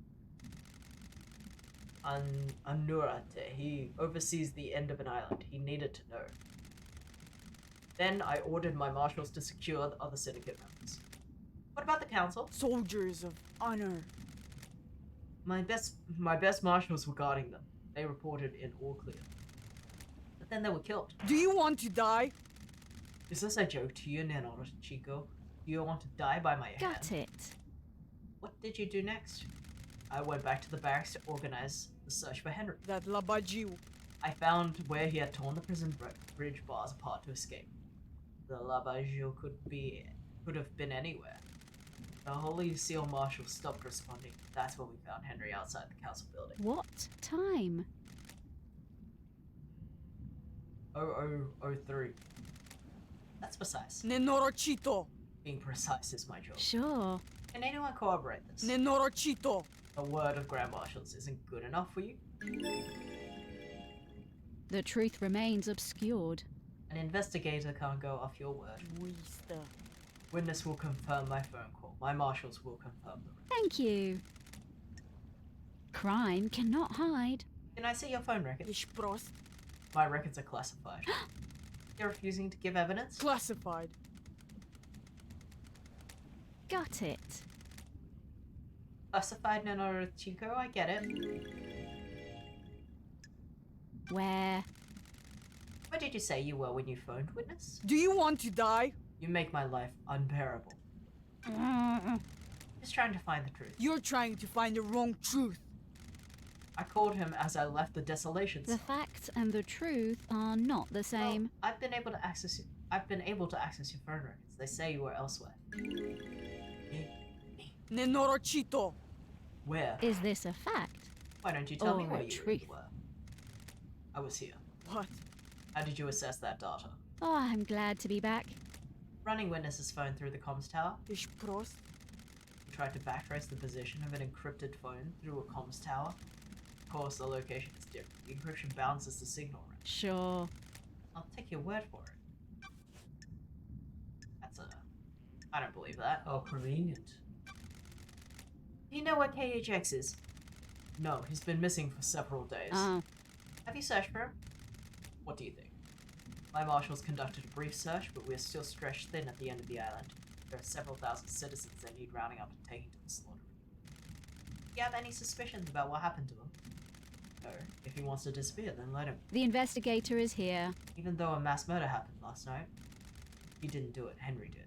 Anurate. He oversees the end of an island. He needed to know. Then I ordered my marshals to secure the other syndicate members. What about the council? Soldiers of honor. My best marshals were guarding them. They reported in all clear. But then they were killed. Do you want to die? Is this a joke to you, Nenoro Chico? Do you want to die by my hand? Got it. What did you do next? I went back to the barracks to organize the search for Henry. Dat la bagiu. I found where he had torn the prison bridge bars apart to escape. The Labajou could have been anywhere. The Holy Seal Marshal stopped responding. That's when we found Henry outside the council building. What time? 0003. That's precise. Nenorocito! Being precise is my job. Sure. Can anyone corroborate this? Nenorocito! A word of Grand Marshals isn't good enough for you? The truth remains obscured. An investigator can't go off your word. Uistă. Witness will confirm my phone call. My marshals will confirm the rest. Thank you. Crime cannot hide. Can I see your phone records? Ești prost? My records are classified. You're refusing to give evidence? Classified. Got it. Classified, Nenoro Chico, I get it. Where? Where did you say you were when you phoned, witness? Do you want to die? You make my life unbearable. Just trying to find the truth. You're trying to find the wrong truth. I called him as I left the desolations. The facts and the truth are not the same. Well, I've been able to access your phone records. They say you were elsewhere. Nenorocito! Where? Is this a fact? Why don't you tell me or where a you truth? really were? I was here. What? How did you assess that data? Oh, I'm glad to be back. Running witness's phone through the comms tower. Ești prost? We tried to backtrace the position of an encrypted phone through a comms tower. Of course, the location is different. The encryption bounces the signal range. Sure. I'll take your word for it. I don't believe that. How convenient. Do you know where KHX is? No, he's been missing for several days. Oh, Have you searched for him? What do you think? My marshals conducted a brief search, but we're still stretched thin at the end of the island. There are several thousand citizens that need rounding up and taking to the slaughter. Do you have any suspicions about what happened to him? No, if he wants to disappear, then let him. The investigator is here. Even though a mass murder happened last night, he didn't do it, Henry did.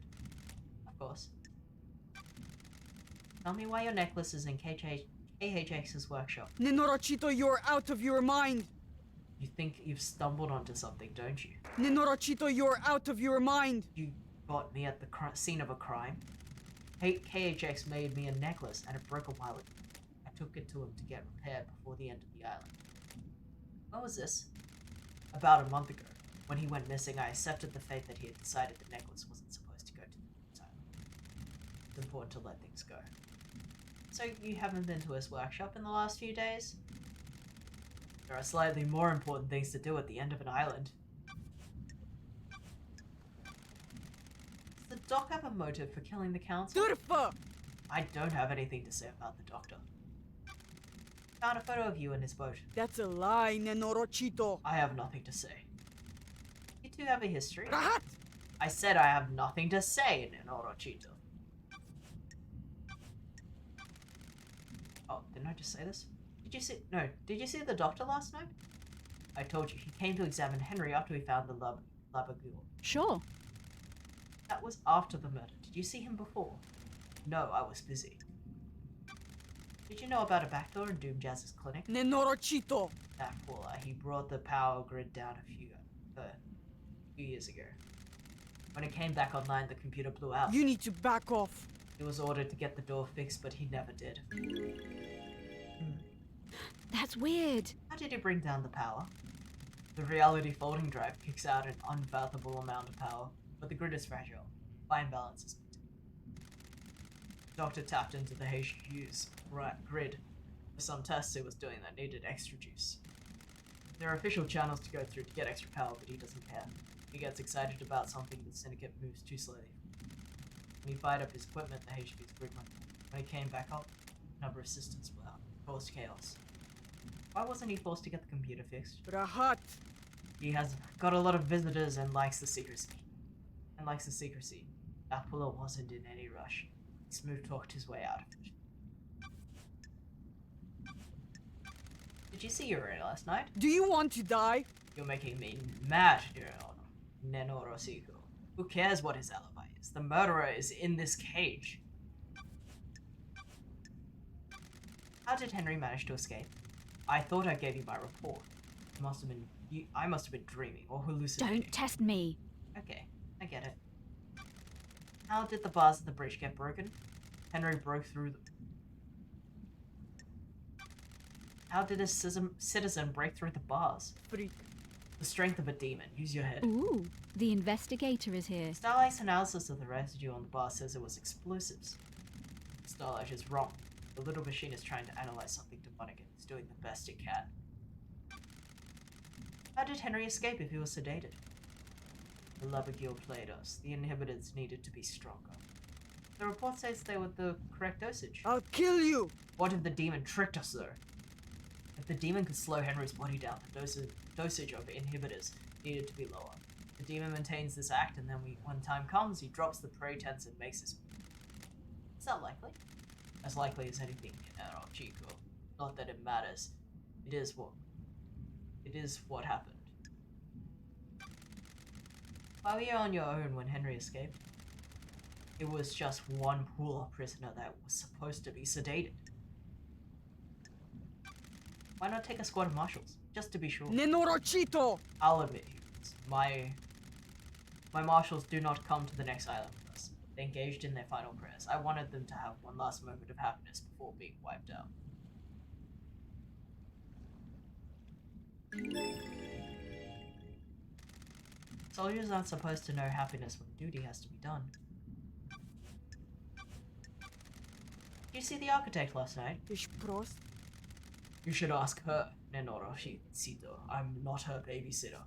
Of course. Tell me why your necklace is in KHX's workshop. Nenorachito, you're out of your mind. You think you've stumbled onto something, don't you? Nenorachito, you're out of your mind. You got me at the scene of a crime. KHX made me a necklace and it broke a while ago. I took it to him to get repaired before the end of the island. When was this? About a month ago. When he went missing, I accepted the fate that he had decided the necklace wasn't supposed to go to the island. It's important to let things go. So you haven't been to his workshop in the last few days? There are slightly more important things to do at the end of an island. Does the doc have a motive for killing the council? Turfa! I don't have anything to say about the doctor. Found a photo of you in his boat. That's a lie, Nenorachito. I have nothing to say. You two have a history. Rahat! I said I have nothing to say in Orochito. Oh, didn't I just say this? Did you see the doctor last night? I told you, he came to examine Henry after we found the Labagul. Sure. That was after the murder. Did you see him before? No, I was busy. Did you know about a backdoor in Doom Jazz's clinic? Nenorachito. That fool, he brought the power grid down a few years ago. When it came back online, the computer blew out. You need to back off. He was ordered to get the door fixed, but he never did. That's weird. How did he bring down the power? The reality folding drive kicks out an unfathomable amount of power, but the grid is fragile. Fine balance is maintained. The doctor tapped into the HQ's grid for some tests he was doing that needed extra juice. There are official channels to go through to get extra power, but he doesn't care. He gets excited about something the syndicate moves too slowly. When he fired up his equipment, the HQ's grid went. When he came back up, a number of systems were out, caused chaos. Why wasn't he forced to get the computer fixed? Rahat. He has got a lot of visitors and likes the secrecy. That puller wasn't in any rush. He smooth talked his way out of it. Did you see Uri last night? Do you want to die? You're making me mad, Nenorosico. Who cares what his alibi is? The murderer is in this cage. How did Henry manage to escape? I thought I gave you my report. I must have been dreaming or hallucinating. Don't test me. Okay, I get it. How did the bars of the bridge get broken? Henry broke through them. How did a citizen break through the bars? Freak. The strength of a demon. Use your head. Ooh, the investigator is here. Starlight's analysis of the residue on the bar says it was explosives. Starlight is wrong. The little machine is trying to analyze something demonic and it's doing the best it can. How did Henry escape if he was sedated? The Labagil played us. The inhibitors needed to be stronger. The report says they were the correct dosage. I'll kill you. What if the demon tricked us though? If the demon could slow Henry's body down, the dosage of inhibitors needed to be lower. The demon maintains this act and then when time comes, he drops the pretense and makes his move. Is that likely? As likely as anything in Chico. Not that it matters. It is what happened. Why were you on your own when Henry escaped? It was just one pool prisoner that was supposed to be sedated. Why not take a squad of marshals? Just to be sure. Nenorachito. I'll admit, my marshals do not come to the next island with us. They engaged in their final prayers. I wanted them to have one last moment of happiness before being wiped out. Soldiers aren't supposed to know happiness when duty has to be done. Did you see the architect last night? Ești prost? You should ask her, Nenoroshito. I'm not her babysitter.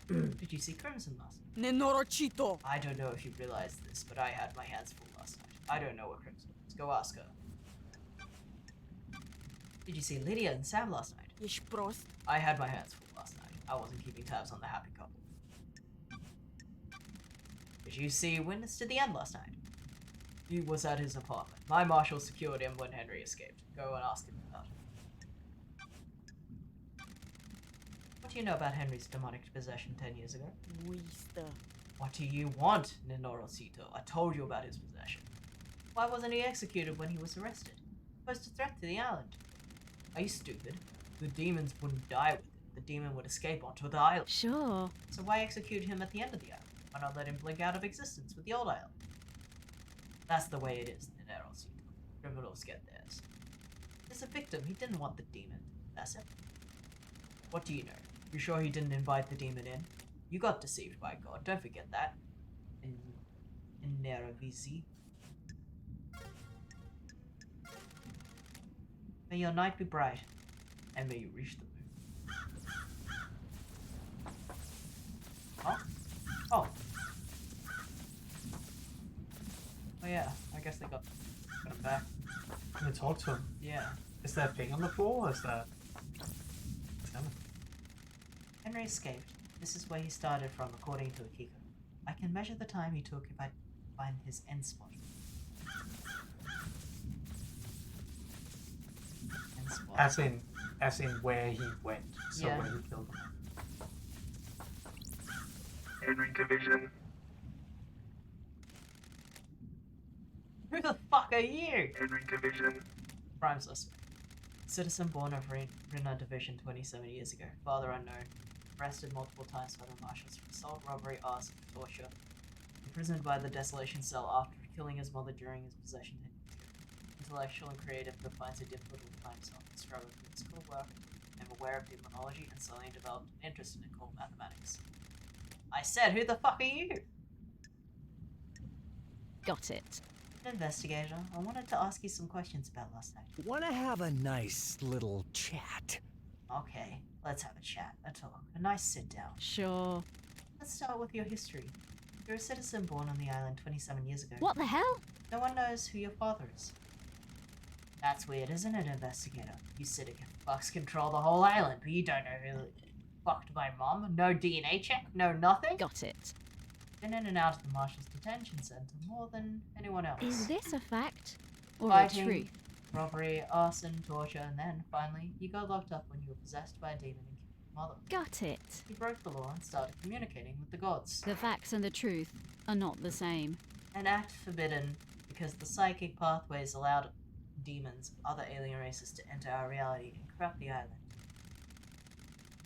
Did you see Crimson last night? Nenorachito. I don't know if you realized this, but I had my hands full last night. I don't know what Crimson is. Go ask her. Did you see Lydia and Sam last night? Ești prost? I had my hands full last night. I wasn't keeping tabs on the happy couple. Did you see Witness to the End last night? He was at his apartment. My marshal secured him when Henry escaped. Go and ask him about it. do you know about Henry's demonic possession 10 years ago? Wista. What do you want, Nenorosito? I told you about his possession. Why wasn't he executed when he was arrested? Posed a threat to the island. Are you stupid? The demons wouldn't die with it. The demon would escape onto the island. Sure. So why execute him at the end of the island? Why not let him blink out of existence with the old island? That's the way it is, Nenorosito. Criminals get theirs. As a victim, he didn't want the demon. That's it. What do you know? You sure he didn't invite the demon in? You got deceived by God, don't forget that. In Neravizi. May your night be bright, and may you reach the moon. Oh? Oh. Oh yeah, I guess they got him back. Can we talk to him? Yeah. Is that thing on the floor, or is that... Tell me. Henry escaped. This is where he started from, according to Akiko. I can measure the time he took if I find his end spot. End spot. As in where he went. So Yeah. where he killed him. Henry Division. Who the fuck are you? Henry Division. Prime suspect. Citizen born of Rina Division 27 years ago. Father unknown. Arrested multiple times by the marshals for assault, robbery, arson, torture. Imprisoned by the desolation cell after killing his mother during his possession. Intellectual and creative, but finds it difficult to find himself in struggle with schoolwork. And aware of demonology and suddenly developed an interest in occult mathematics. I said, who the fuck are you? Got it. Investigator, I wanted to ask you some questions about last night. Wanna have a nice little chat? Okay, let's have a chat, a talk, a nice sit down. Sure. Let's start with your history. You're a citizen born on the island 27 years ago. What the hell? No one knows who your father is. That's weird, isn't it, investigator? You Citic fucks control the whole island, but you don't know who fucked my mom? No DNA check? No nothing? Got it. Been in and out of the Marshal's detention center more than anyone else. Is this a fact? Or Fighting, a truth? robbery, arson, torture, and then, finally, you got locked up when you were possessed by a demon and killed your mother. Got it. You broke the law and started communicating with the gods. The facts and the truth are not the same. An act forbidden because the psychic pathways allowed demons, other alien races to enter our reality and corrupt the island.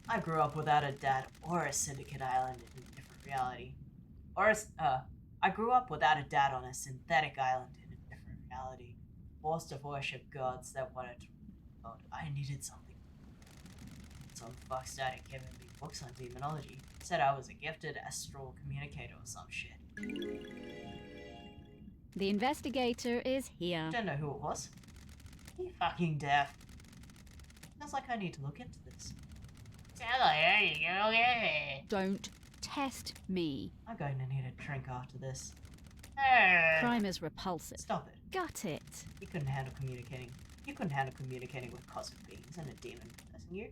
I grew up without a dad or a syndicate island in a different reality. I grew up without a dad on a synthetic island in a different reality. Forced to worship gods that wanted to God. I needed something. Some fuck started giving me books on demonology. Said I was a gifted astral communicator or some shit. The investigator is here. Don't know who it was. You fucking deaf. Sounds like I need to look into this. Don't test me. I'm going to need a drink after this. Crime is repulsive. Stop it. Got it. You couldn't handle communicating. You couldn't handle communicating with cosmic beings and a demon possessing you.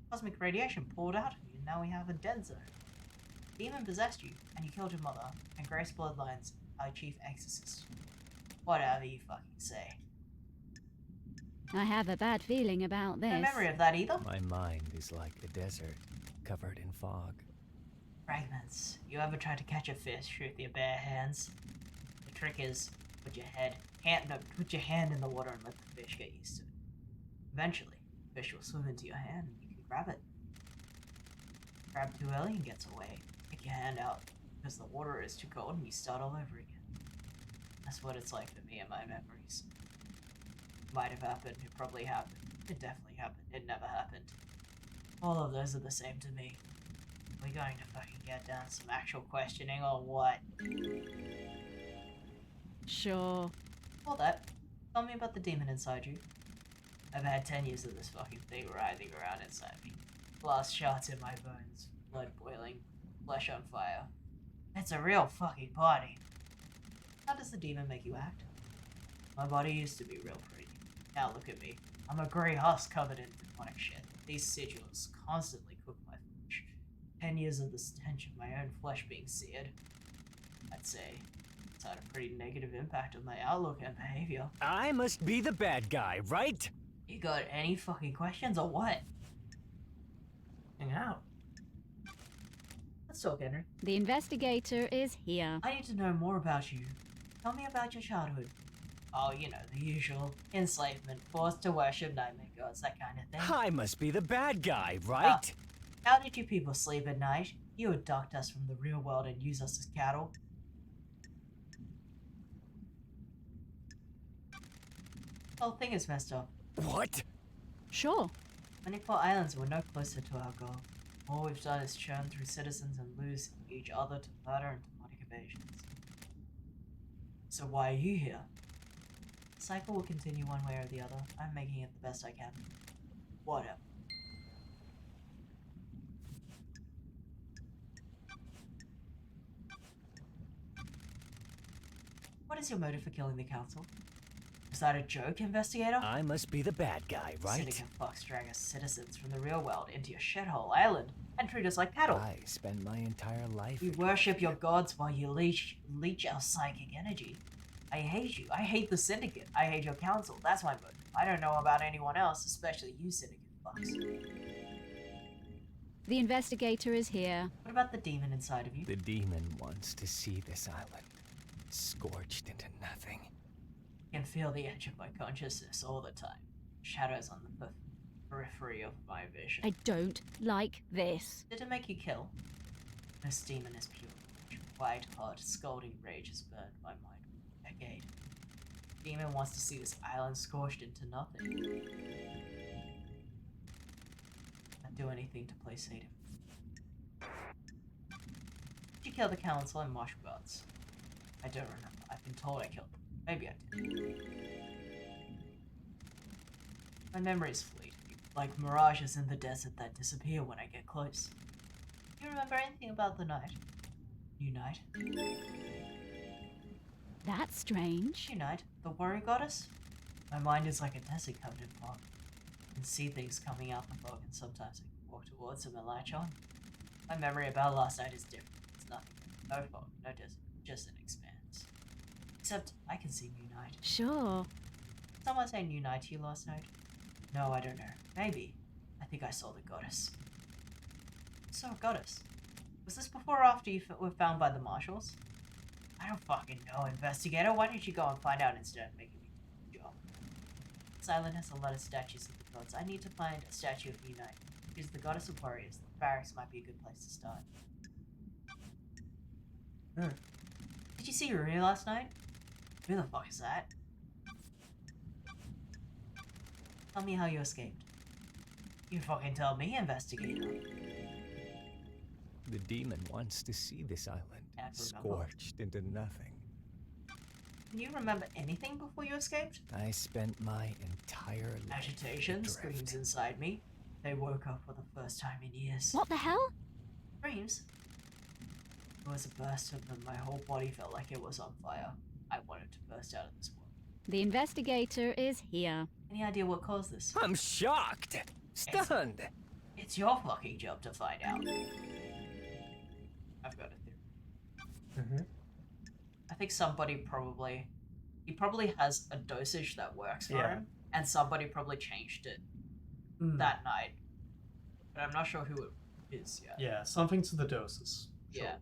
Cosmic radiation poured out of you, and now we have a dead zone. Demon possessed you, and you killed your mother, and Grace Bloodlines, our chief exorcist. Whatever you fucking say. I have a bad feeling about this. No memory of that either. My mind is like a desert, covered in fog. Fragments. You ever tried to catch a fish with your bare hands? The trick is, put your hand in the water and let the fish get used to it. Eventually, the fish will swim into your hand and you can grab it. Grab too early and gets away. Take your hand out because the water is too cold and you start all over again. That's what it's like for me and my memories. Might have happened, it probably happened, it definitely happened, it never happened. All of those are the same to me. We're going to fucking get down some actual questioning or what? Sure. All that. Tell me about the demon inside you. I've had 10 years of this fucking thing writhing around inside me. Glass shards in my bones, blood boiling, flesh on fire. It's a real fucking party. How does the demon make you act? My body used to be real pretty. Now look at me. I'm a grey husk covered in demonic shit. These sigils constantly cook my flesh. 10 years of the stench of my own flesh being seared. I'd say it's had a pretty negative impact on my outlook and behavior. I must be the bad guy, right? You got any fucking questions or what? Hang out. talk, Henry. The investigator is here. I need to know more about you. Tell me about your childhood. Oh, you know, the usual. Enslavement, forced to worship nightmare gods, that kind of thing. I must be the bad guy, right? How did you people sleep at night? You abduct us from the real world and use us as cattle. The whole thing is messed up. What? Sure. 24 islands were no closer to our goal. All we've done is churn through citizens and lose each other to murder and demonic evasions. So why are you here? The cycle will continue one way or the other. I'm making it the best I can. Whatever. What is your motive for killing the council? Is that a joke, investigator? I must be the bad guy, right? Syndicate fucks drag us citizens from the real world into your shithole island and treat us like cattle. I spend my entire life. We worship your gods while you leech our psychic energy. I hate you. I hate the Syndicate. I hate your council. That's my motive. I don't know about anyone else, especially you Syndicate fucks. The investigator is here. What about the demon inside of you? The demon wants to see this island scorched into nothing. I can feel the edge of my consciousness all the time. Shadows on the periphery of my vision. I don't like this. Did it make you kill? This demon is pure. White-hot, scalding rage has burned my mind for a decade. The demon wants to see this island scorched into nothing. I'd do anything to placate him. Did you kill the council and martial guards? I don't remember. I've been told I killed them. Maybe I did. My memories fleet, like mirages in the desert that disappear when I get close. Do you remember anything about the night? New Night? That's strange. New Night? The worry goddess? My mind is like a desert covered in fog. I can see things coming out the fog and sometimes I can walk towards them and latch on. My memory about last night is different. It's nothing. No fog, no desert, just an expanse. Except I can see New Night. Sure. Did someone say New Night to you last night? No, I don't know. Maybe. I think I saw the goddess. Saw a goddess. Was this before or after you were found by the marshals? I don't fucking know, investigator. Why don't you go and find out instead of making me do your job? This island has a lot of statues of the gods. I need to find a statue of New Night. She's the goddess of warriors. The barracks might be a good place to start. Did you see Rui last night? Who the fuck is that? Tell me how you escaped. You fucking tell me, investigator. The demon wants to see this island Can't remember. scorched into nothing. Can you remember anything before you escaped? I spent my entire life Agitation adrift. screams inside me. They woke up for the first time in years. What the hell? Screams? It was a burst of them. My whole body felt like it was on fire. I wanted to burst out of this world. The investigator is here. Any idea what caused this? I'm shocked! Stunned! It's your fucking job to find out. I've got a theory. I think somebody he probably has a dosage that works for him, and somebody probably changed it that night. But I'm not sure who it is yet. Yeah, something to the doses. Yeah.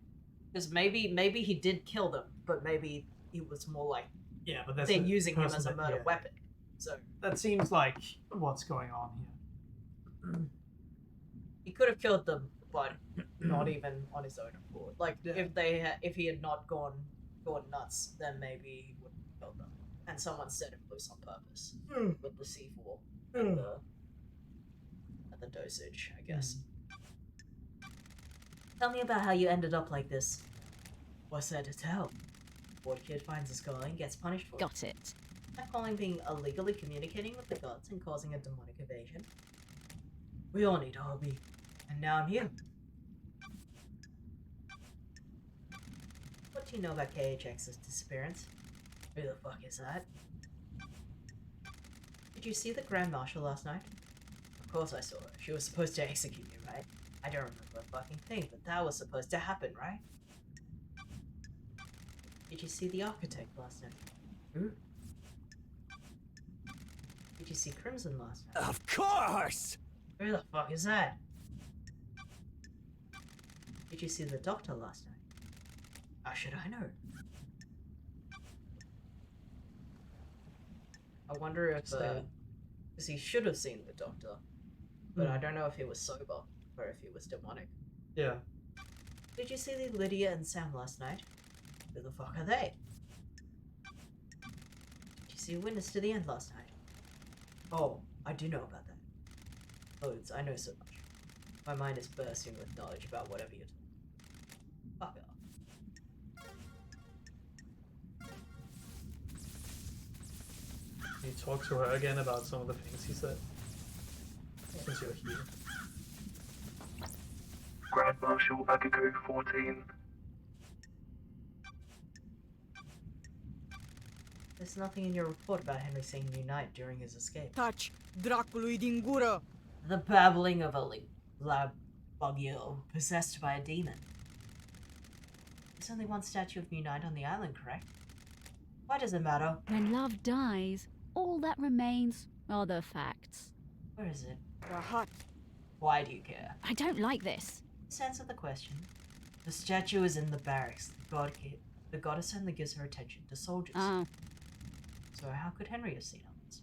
Because maybe he did kill them, but maybe it was more like Yeah, but that's they're the using him person as a that- murder yeah. weapon. So That seems like what's going on here. he could have killed them, but not even on his own accord. Like Yeah. if he had not gone nuts, then maybe he wouldn't have killed them. And someone set him loose on purpose with the C4 and the dosage, I guess. Tell me about how you ended up like this. What's there to tell? Bored kid finds his calling, gets punished for it. Got it. That calling being illegally communicating with the gods and causing a demonic evasion. We all need a hobby. And now I'm here. What do you know about KHX's disappearance? Who the fuck is that? Did you see the Grand Marshal last night? Of course I saw her. She was supposed to execute you, right? I don't remember a fucking thing, but that was supposed to happen, right? Did you see the Architect last night? Who? Did you see Crimson last night? Of course! Who the fuck is that? Did you see the doctor last night? How should I know? I wonder if, because he should have seen the doctor, but I don't know if he was sober or if he was demonic. Yeah. Did you see Lydia and Sam last night? Who the fuck are they? Did you see Witness to the End last night? Oh, I do know about that. Loads, I know so much. My mind is bursting with knowledge about whatever you're talking about. Fuck off. Can you talk to her again about some of the things he said? Since you're here. Grand Marshal Agaku 14. There's nothing in your report about Henry saying unite during his escape. Taci, dracului din gură! The babbling of a Labugio possessed by a demon. There's only one statue of Unite on the island, correct? Why does it matter? When love dies, all that remains are the facts. Where is it? Rahat! Why do you care? I don't like this. Let's answer the question. The statue is in the barracks. The goddess only gives her attention to soldiers. Oh, So how could Henry have seen others?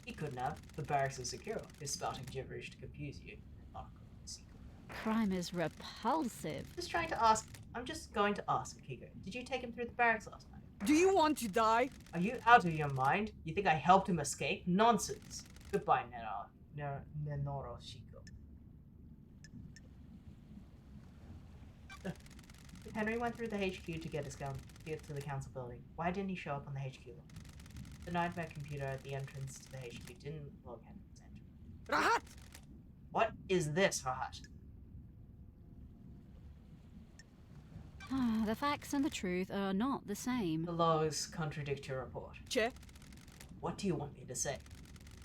He couldn't have. The barracks are secure. He's spouting gibberish to confuse you. Not a secret. crime is repulsive. I'm just going to ask, Akiko. Did you take him through the barracks last night? Do you want to die? Are you out of your mind? You think I helped him escape? Nonsense. Goodbye, Nenoro Shiko. If Henry went through the HQ to get to the council building, why didn't he show up on the HQ? The nightmare computer at the entrance to the HQ didn't log Henry's entry. Rahat! What is this, Rahat? The facts and the truth are not the same. The logs contradict your report. Ce? What do you want me to say?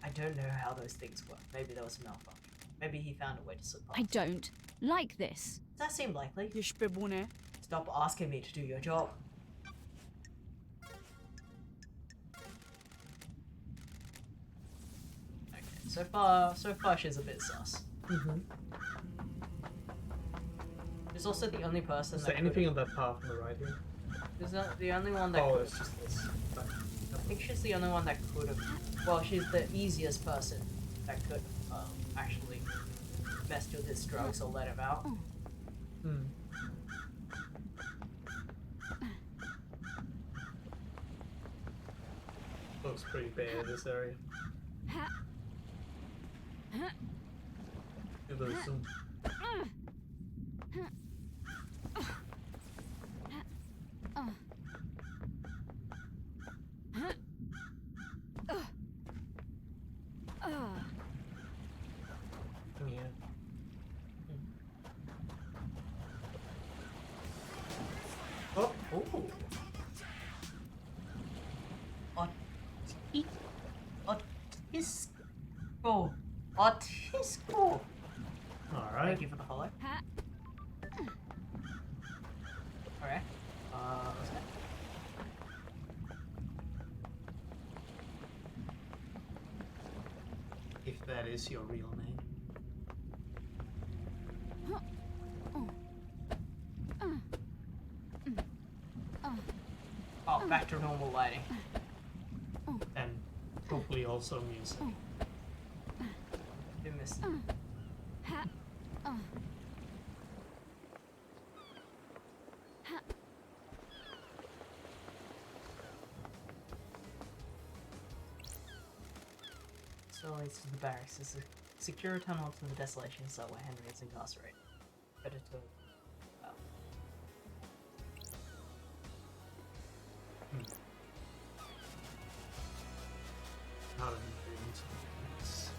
I don't know how those things work. Maybe there was a malfunction. Maybe he found a way to slip I past. don't like this. Does that seem likely? Ești pe bune? Stop asking me to do your job. Okay, so far she's a bit sus. Mm-hmm. She's also the only person Is that there anything on that path on the right here? She's not the only one that Oh, could it's just this. I think she's the only one that could have. Well, she's the easiest person that could actually messed with his drugs or let him out. Hmm. Looks pretty bad, this area. There's some... Yeah. Oh! Ooh. Autisco. Alright. Thank you for the follow. Alright. What's that? If that is your real name. Oh, back to normal lighting. And hopefully also music. You missed it. So leads to the barracks. It's a secure tunnel to the desolation cell where Henry is incarcerated. Better to... How did he get into this?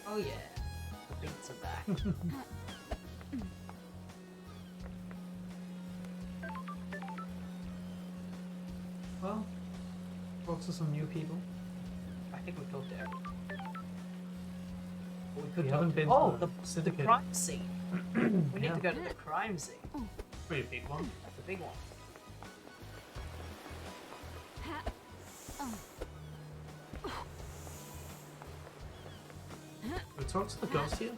Oh yeah, the beats are back. Well, talk to some new people. I think we talked to everyone. But we We could haven't talk been to... Oh, to the Syndicate. crime scene. We need Yeah. to go to the crime scene. Pretty big one. That's a big one. We talked to the ghost here?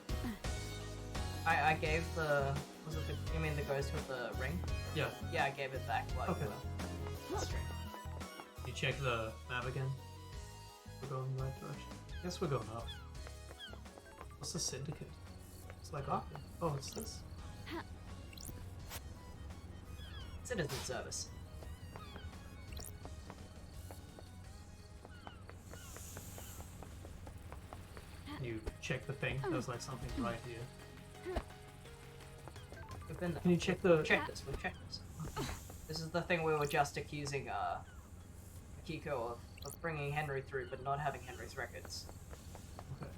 I gave the... Was it the... You mean the ghost with the ring? Yeah. Yeah, I gave it back while Okay. you were streaming. You check the map again? We're going in the right direction. I guess we're going up. What's the syndicate? It's like up. Oh, it's this. Citizen service. You check the thing. There's like something right here. We've been there. Can you check the? Check this. We've checked this. This is the thing we were just accusing Akiko of bringing Henry through, but not having Henry's records. Okay.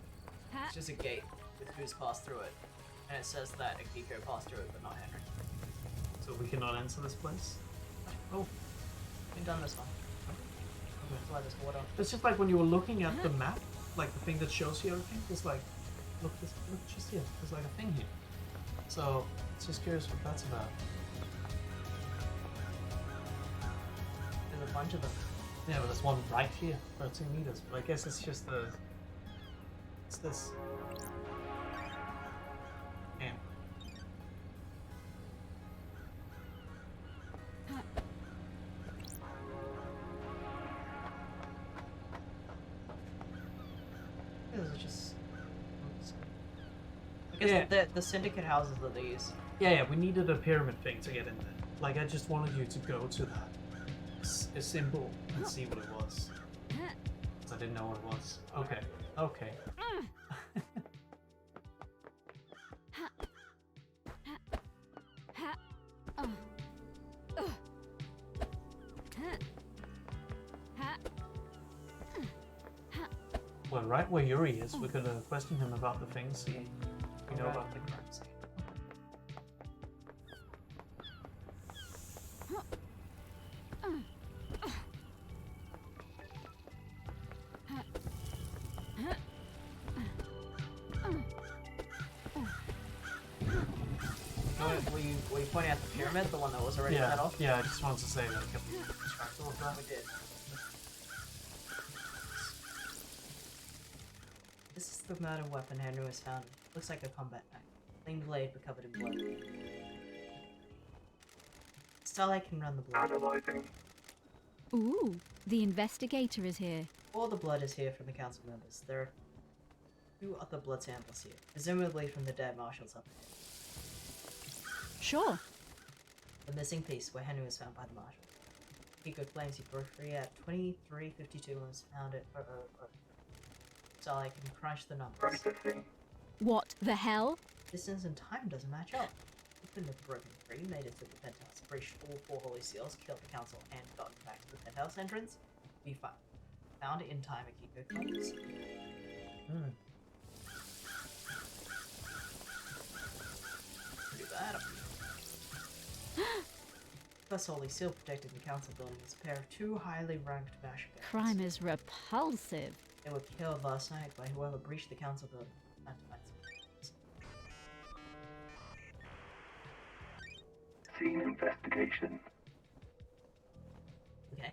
It's just a gate with who's passed through it, and it says that Akiko passed through it, but not Henry. So we cannot enter this place. Oh, We've done this one. That's why there's water. it's just like when you were looking at the map, like the thing that shows you everything. It's like, look just here. There's like a thing here. So it's just curious what that's about. There's a bunch of them. Yeah, but there's one right here, 13 meters. But I guess it's just the. It's this. Damn. This is just. I guess Yeah. the syndicate houses are these. Yeah, we needed a pyramid thing to get in there. Like, I just wanted you to go to that a symbol and see what it was. 'Cause I didn't know what it was. Okay, okay. Well, right where Yuri is, we're gonna question him about the things, see if we know about the crime scene. Were you pointing at the pyramid, the one that was already cut off? Yeah, I just wanted to say that. I kept distracted with that. We did. This is the murder weapon Henry was found. Looks like a combat knife. Clean blade but covered in blood. Starlight can run the blood. Analyzing. Ooh, the investigator is here. All the blood is here from the council members. There are 2 other blood samples here, presumably from the dead marshals up there. Sure. The missing piece where Henry was found by the marshal. Pico claims he broke free at 23:52 and was found at Starlight can crunch the numbers. Processing. What the hell? Distance and time doesn't match up. He couldn't have broken free, made it to the penthouse, breached all 4 holy seals, killed the council, and gotten back to the penthouse entrance. Be fine. Found in time Akiko claims. Pretty bad. First holy seal protecting the council building is a pair of 2 highly ranked mash guards. Crime is repulsive. They were killed last night by whoever breached the council building. Scene investigation. Okay.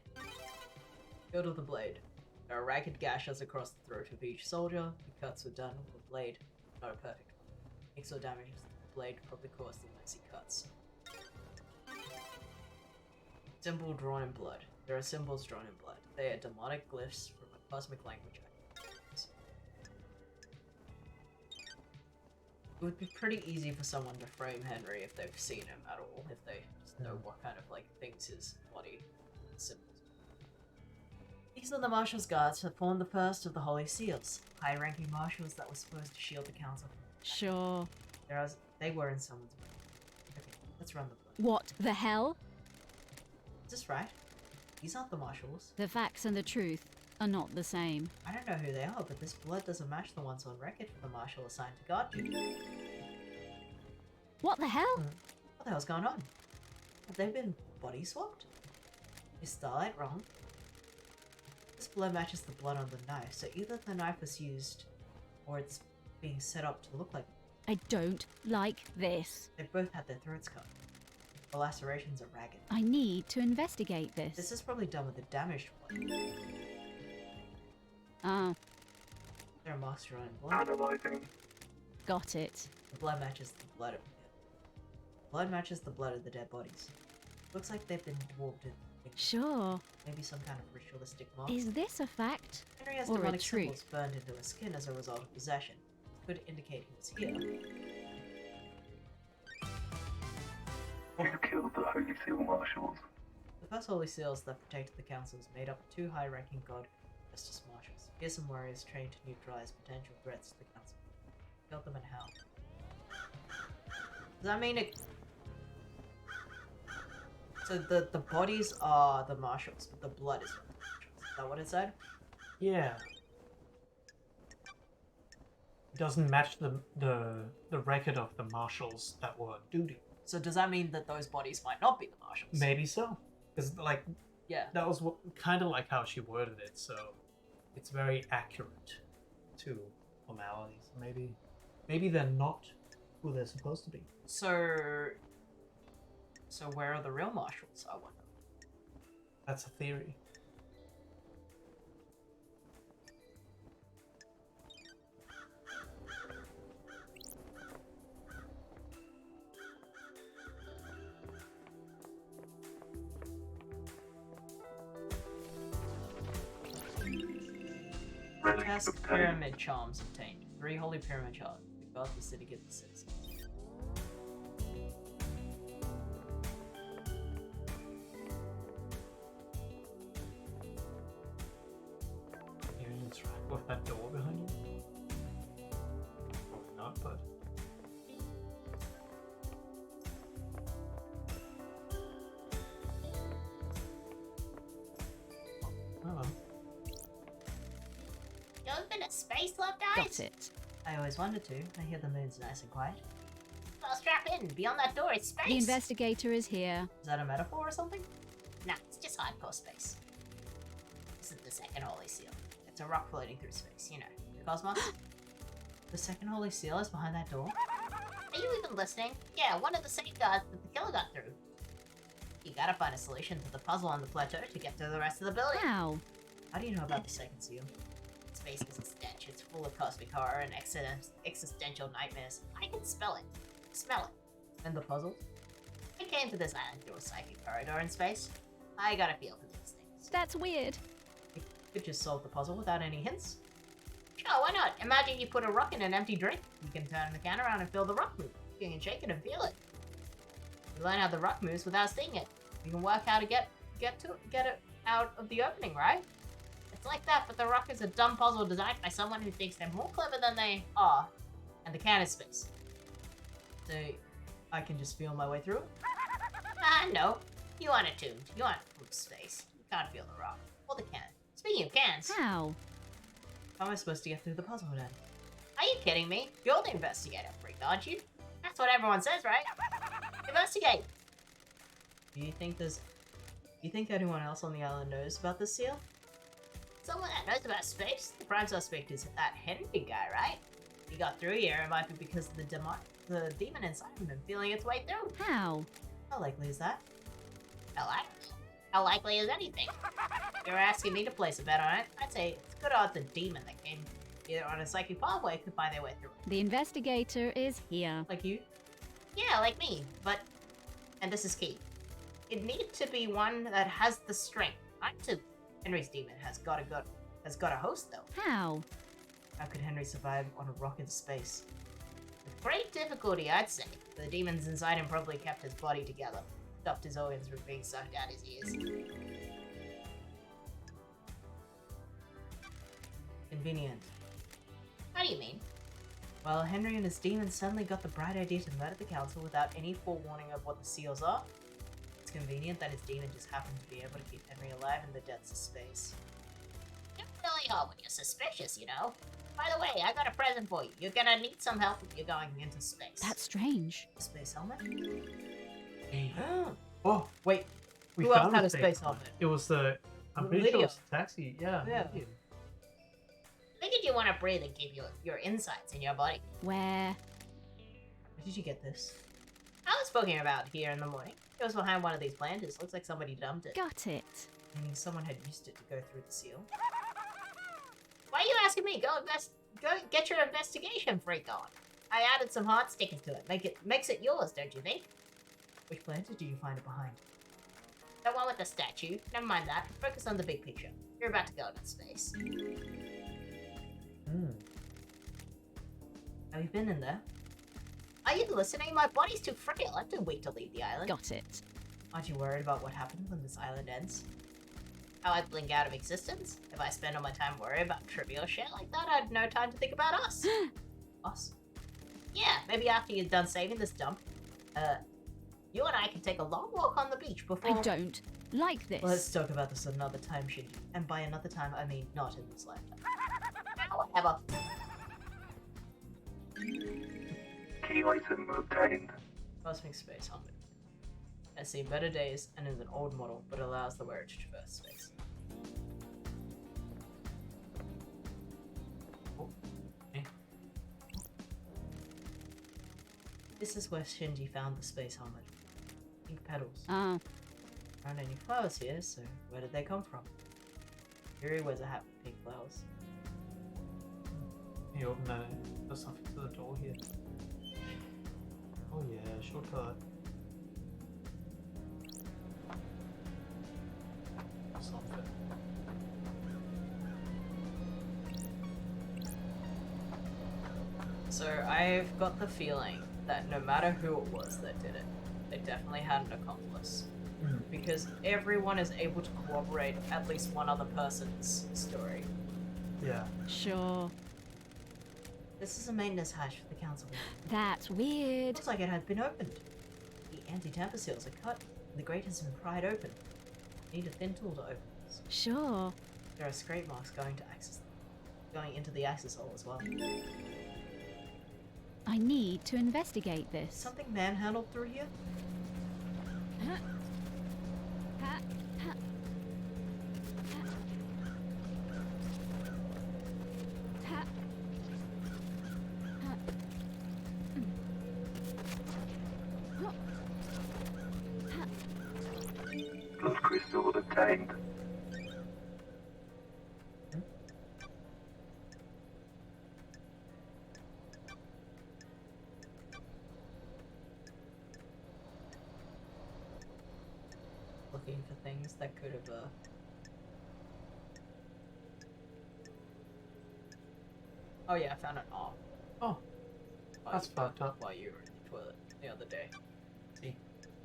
Go to the blade. There are ragged gashes across the throat of each soldier. The cuts were done with a blade, not a perfect one. Mix or damage to the blade probably caused the messy cuts. Symbol drawn in blood. There are symbols drawn in blood. They are demonic glyphs from a cosmic language. It would be pretty easy for someone to frame Henry if they've seen him at all, if they just know what kind of like things his body symbols. These are the Marshal's guards that formed the first of the Holy Seals, high-ranking marshals that were supposed to shield the council. Sure. They were in someone's blood. Okay, let's run the blood. What the hell? Is this right? These aren't the marshals. The facts and the truth are not the same. I don't know who they are, but this blood doesn't match the ones on record for the marshal assigned to guard duty. What the hell? What the hell's going on? Have they been body swapped? Is Starlight wrong? This blood matches the blood on the knife, so either the knife was used, or it's being set up to look like. I don't like this. They both had their throats cut. The lacerations are ragged. I need to investigate This this. is probably done with a damaged blood. Ah, There are marks drawn in blood. Analyzing. Got it. The blood matches the blood of blood matches the blood of the dead bodies. Looks like they've been warped in. Sure. Maybe some kind of ritualistic mark. Is this a fact? Henry has or a demonic truth? symbols burned into his skin as a result of possession. Could indicate he was here. You killed the Holy Seal Marshals. The first holy seals that protected the council was made up of 2 high-ranking god justice marshals. Fearsome warriors trained to neutralize potential threats to the council. Killed them and how? Does that mean it? So the bodies are the marshals, but the blood is not the marshals. Is that what it said? Yeah. It doesn't match the record of the marshals that were duty. So does that mean that those bodies might not be the marshals? Maybe so. Because, like, Yeah. that was what kind of like how she worded it, so it's very accurate to formalities. Maybe they're not who they're supposed to be. So where are the real marshals, I wonder? That's a theory. Cast pyramid charms obtained. 3 holy pyramid charms. The god the city get the citizens. You interact with that door behind you? Probably not, but I don't know. You ever been to space, love Got guys? it. I always wanted to. I hear the moon's nice and quiet. Well, strap in. Beyond that door, it's space. The investigator is here. Is that a metaphor or something? Nah, it's just hardcore space. This is the second holy seal. It's a rock floating through space, you know. The cosmos? The second holy seal is behind that door? Are you even listening? Yeah, one of the safeguards that the killer got through. You gotta find a solution to the puzzle on the plateau to get to the rest of the building. How? How do you know about the second seal? Space is a stench. It's full of cosmic horror and existential nightmares. I can smell it. Smell it. And the puzzle? I came to this island through a psychic corridor in space. I got a feel for these things. That's weird. You could just solve the puzzle without any hints. Sure, why not? Imagine you put a rock in an empty drink. You can turn the can around and feel the rock move. You can shake it and feel it. You learn how the rock moves without seeing it. You can work how to get it out of the opening, right? It's like that, but the rock is a dumb puzzle designed by someone who thinks they're more clever than they are, and the can is space. So I can just feel my way through it? No. You aren't attuned. You aren't from space. You can't feel the rock. Or the can. Speaking of cans, How? How am I supposed to get through the puzzle then? are you kidding me? You're the investigator freak, aren't you? That's what everyone says, right? Investigate! Do you think anyone else on the island knows about this seal? Someone that knows about space? The prime suspect is that Henry guy, right? He got through here, it might be because of the demon inside him and feeling its way through. How? How likely is that? Hell, I don't know. How likely is anything? If you're asking me to place a bet on it, I'd say it's good odds a demon that came either on a psychic pathway could find their way through it. The investigator is here. Like you? Yeah, like me, but... And this is key. It needs to be one that has the strength, not to... Henry's demon has got a host, though. How? How could Henry survive on a rock in space? With great difficulty, I'd say. The demons inside him probably kept his body together. Stopped his organs from being sucked out his ears. Convenient. How do you mean? Well, Henry and his demons suddenly got the bright idea to murder the council without any forewarning of what the seals are. It's convenient that his demon just happened to be able to keep Henry alive in the depths of space. You're really hard when you're suspicious, you know? By the way, I got a present for you. You're gonna need some help if you're going into space. That's strange. A space helmet? Oh, Wait, we who else found had the a space helmet? It was the. I'm pretty sure Lydia. it was the taxi. Yeah. Yeah. Lydia. Figured you want to breathe and keep your insides in your body. Where? Where did you get this? I was poking about here in the morning. It was behind one of these planters. Looks like somebody dumped it. Got it. Meaning someone had used it to go through the seal. Why are you asking me? go get your investigation freak on. I added some heart stickers to it. Makes it yours, don't you think? Which planet did you find it behind? The one with the statue. Never mind that. Focus on the big picture. You're about to go into space. Hmm. Have you been in there? Are you listening? My body's too frail. I'm too weak to leave the island. Got it. Aren't you worried about what happens when this island ends? How I blink out of existence? If I spend all my time worrying about trivial shit like that, I'd no time to think about us. Us? Yeah, maybe after you're done saving this dump, you and I can take a long walk on the beach before. I don't like this. Let's talk about this another time, Shinji. And by another time, I mean not in this lifetime. Whatever. Key item obtained. Cosmic Space Helmet. Has seen better days and is an old model, but allows the wearer to traverse space. Oh, okay. This is where Shinji found the space helmet. Pink petals. Oh, Aren't any flowers here, so where did they come from? Yuri wears a hat with pink flowers. Can you open there's something to the door here? Oh yeah, shortcut. Something. So I've got the feeling that no matter who it was that did it, they definitely had an accomplice. Because everyone is able to corroborate at least one other person's story. Yeah. sure. This is a maintenance hatch for the council. That's weird. Looks like it has been opened. The anti-tamper seals are cut, and the grate has been pried open. Need a thin tool to open this. Sure. There are scrape marks going into the access hole as well. I need to investigate this. Something manhandled through here? Huh? Ha, ha. Ha. Ha. Oh. Ha. Blood crystal obtained. Looking for things that could have, Oh yeah, I found an arm. Oh, that's fucked up. While you were in the toilet the other day. See.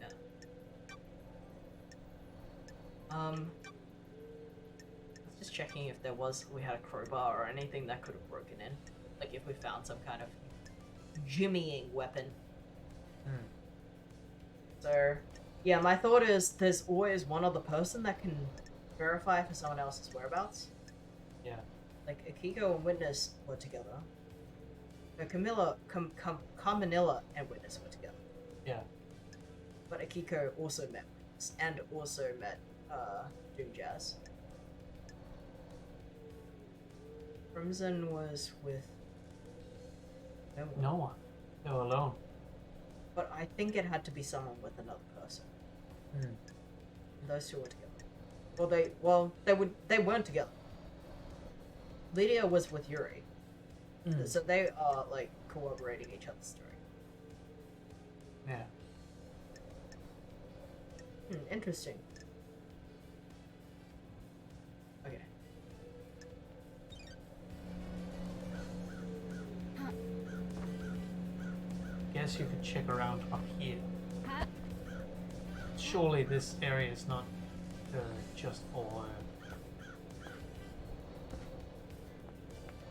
Yeah. Just checking if we had a crowbar or anything that could have broken in. Like if we found some kind of jimmying weapon. So, yeah, my thought is there's always one other person that can verify for someone else's whereabouts. Yeah. Like, Akiko and Witness were together. Caminilla and Witness were together. Yeah. But Akiko also met Witness and also met Doom Jazz. Crimson was with No one. They were alone. But I think it had to be someone with another person. Those two were together. They weren't together. Lydia was with Yuri. So they are like corroborating each other's story. Yeah. Interesting. Okay. Guess you could check around up here. Ha. Surely this area is not just for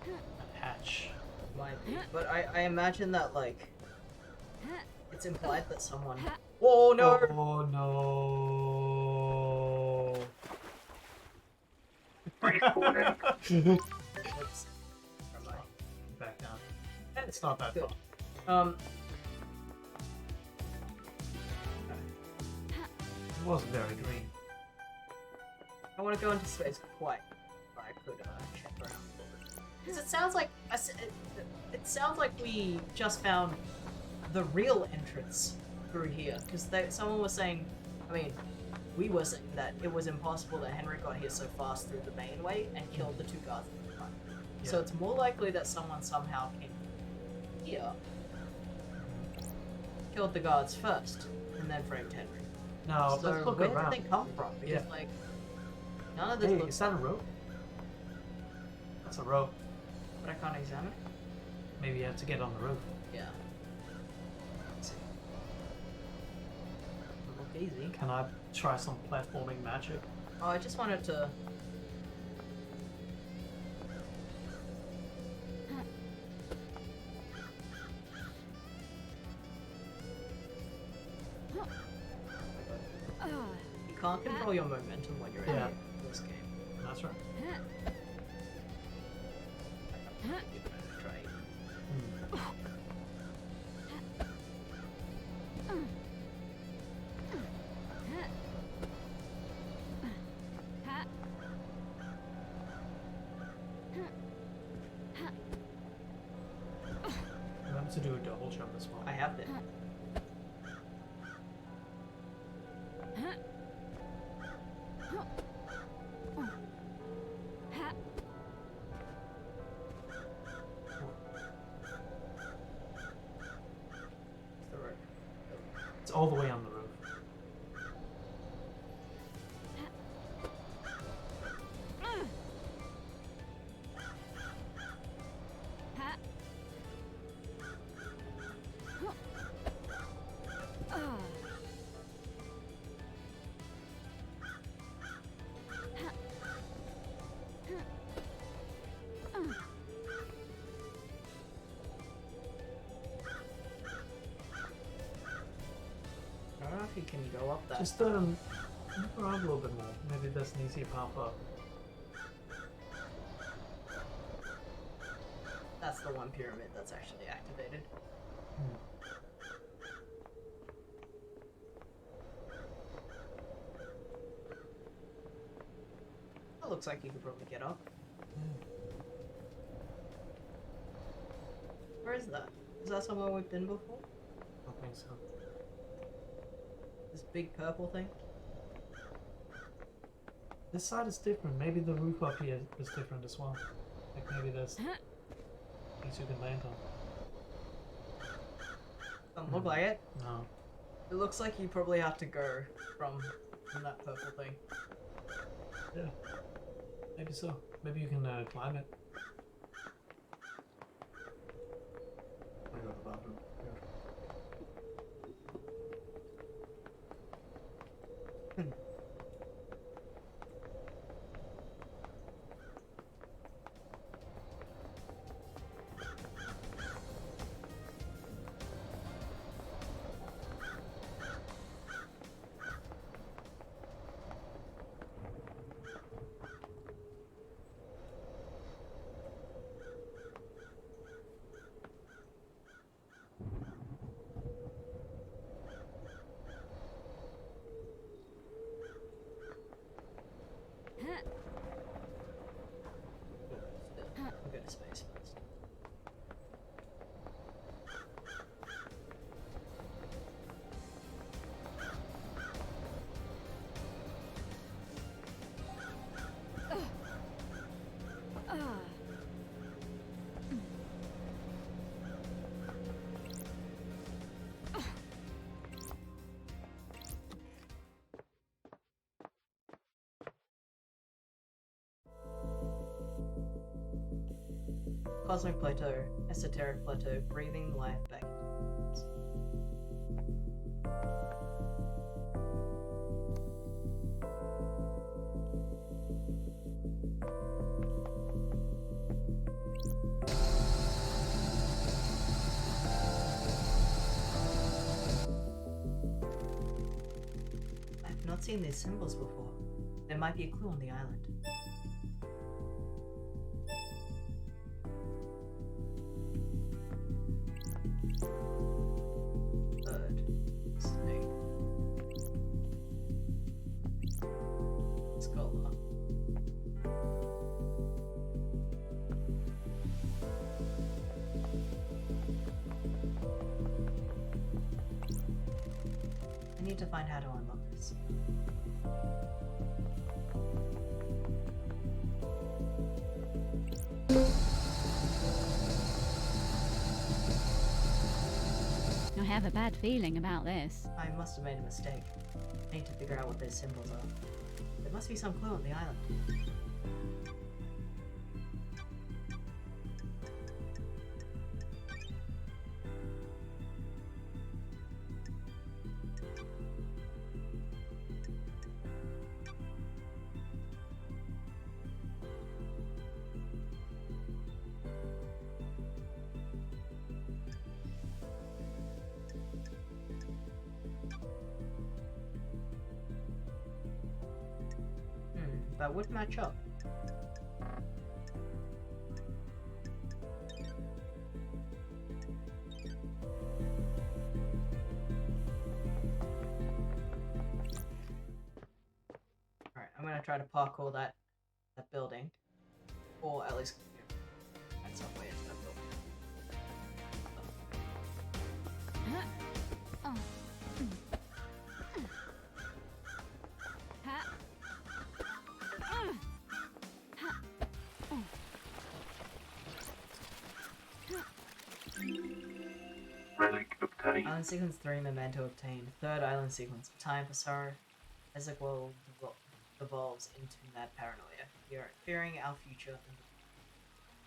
a hatch. Might be. But I imagine that like Ha. it's implied that someone. Ha. Oh no! Oh no! Respawning. Oops. Never mind. Back down. It's not that Good. far. It wasn't very green. I want to go into space quite. If I could check around. Because it sounds like it sounds like we just found the real entrance through here. Because someone was saying, I mean, we were saying that it was impossible that Henry got here so fast through the main way and killed the two guards in the front. So Yeah. it's more likely that someone somehow came here, killed the guards first, and then framed Henry. Now, So let's look where around. did they come from? Because Yeah. like none of this Hey, looks is that a rope? That's a rope. but I can't examine it. Maybe you have to get on the roof. Yeah. Let's see. Look easy. Can I try some platforming magic? Oh, I just wanted to. Ah, You can't control your momentum when you're Yeah. in this game. That's right. Try. Hmm. Remember to do a double jump as well. I have it. The rope. It's all the way on the roof. I don't know if you can go up that. Just move around a little bit more. Maybe there's an easier path up. That's the one pyramid that's actually activated. That looks like you could probably get up. Where is that? Is that somewhere we've been before? I think so. This big purple thing? This side is different. Maybe the roof up here is different as well. Like maybe there's things you can land on. Doesn't look like it. No. It looks like you probably have to go from that purple thing. Yeah. Maybe so. Maybe you can climb it. I go to the bathroom. We'll go to space first. Cosmic plateau, esoteric plateau, breathing life back. I've not seen these symbols before. There might be a clue on the island. Bird. Snake. Scholar. I need to find how to unlock this. I have a bad feeling about this. I must have made a mistake. I need to figure out what those symbols are. There must be some clue on the island. That would match up. Alright, I'm gonna try to parkour that building. Or at least find some way into that building. Relic obtained. Island sequence 3 memento obtained. Third island sequence. Time for sorrow. As the world evolves into mad paranoia. We are fearing our future.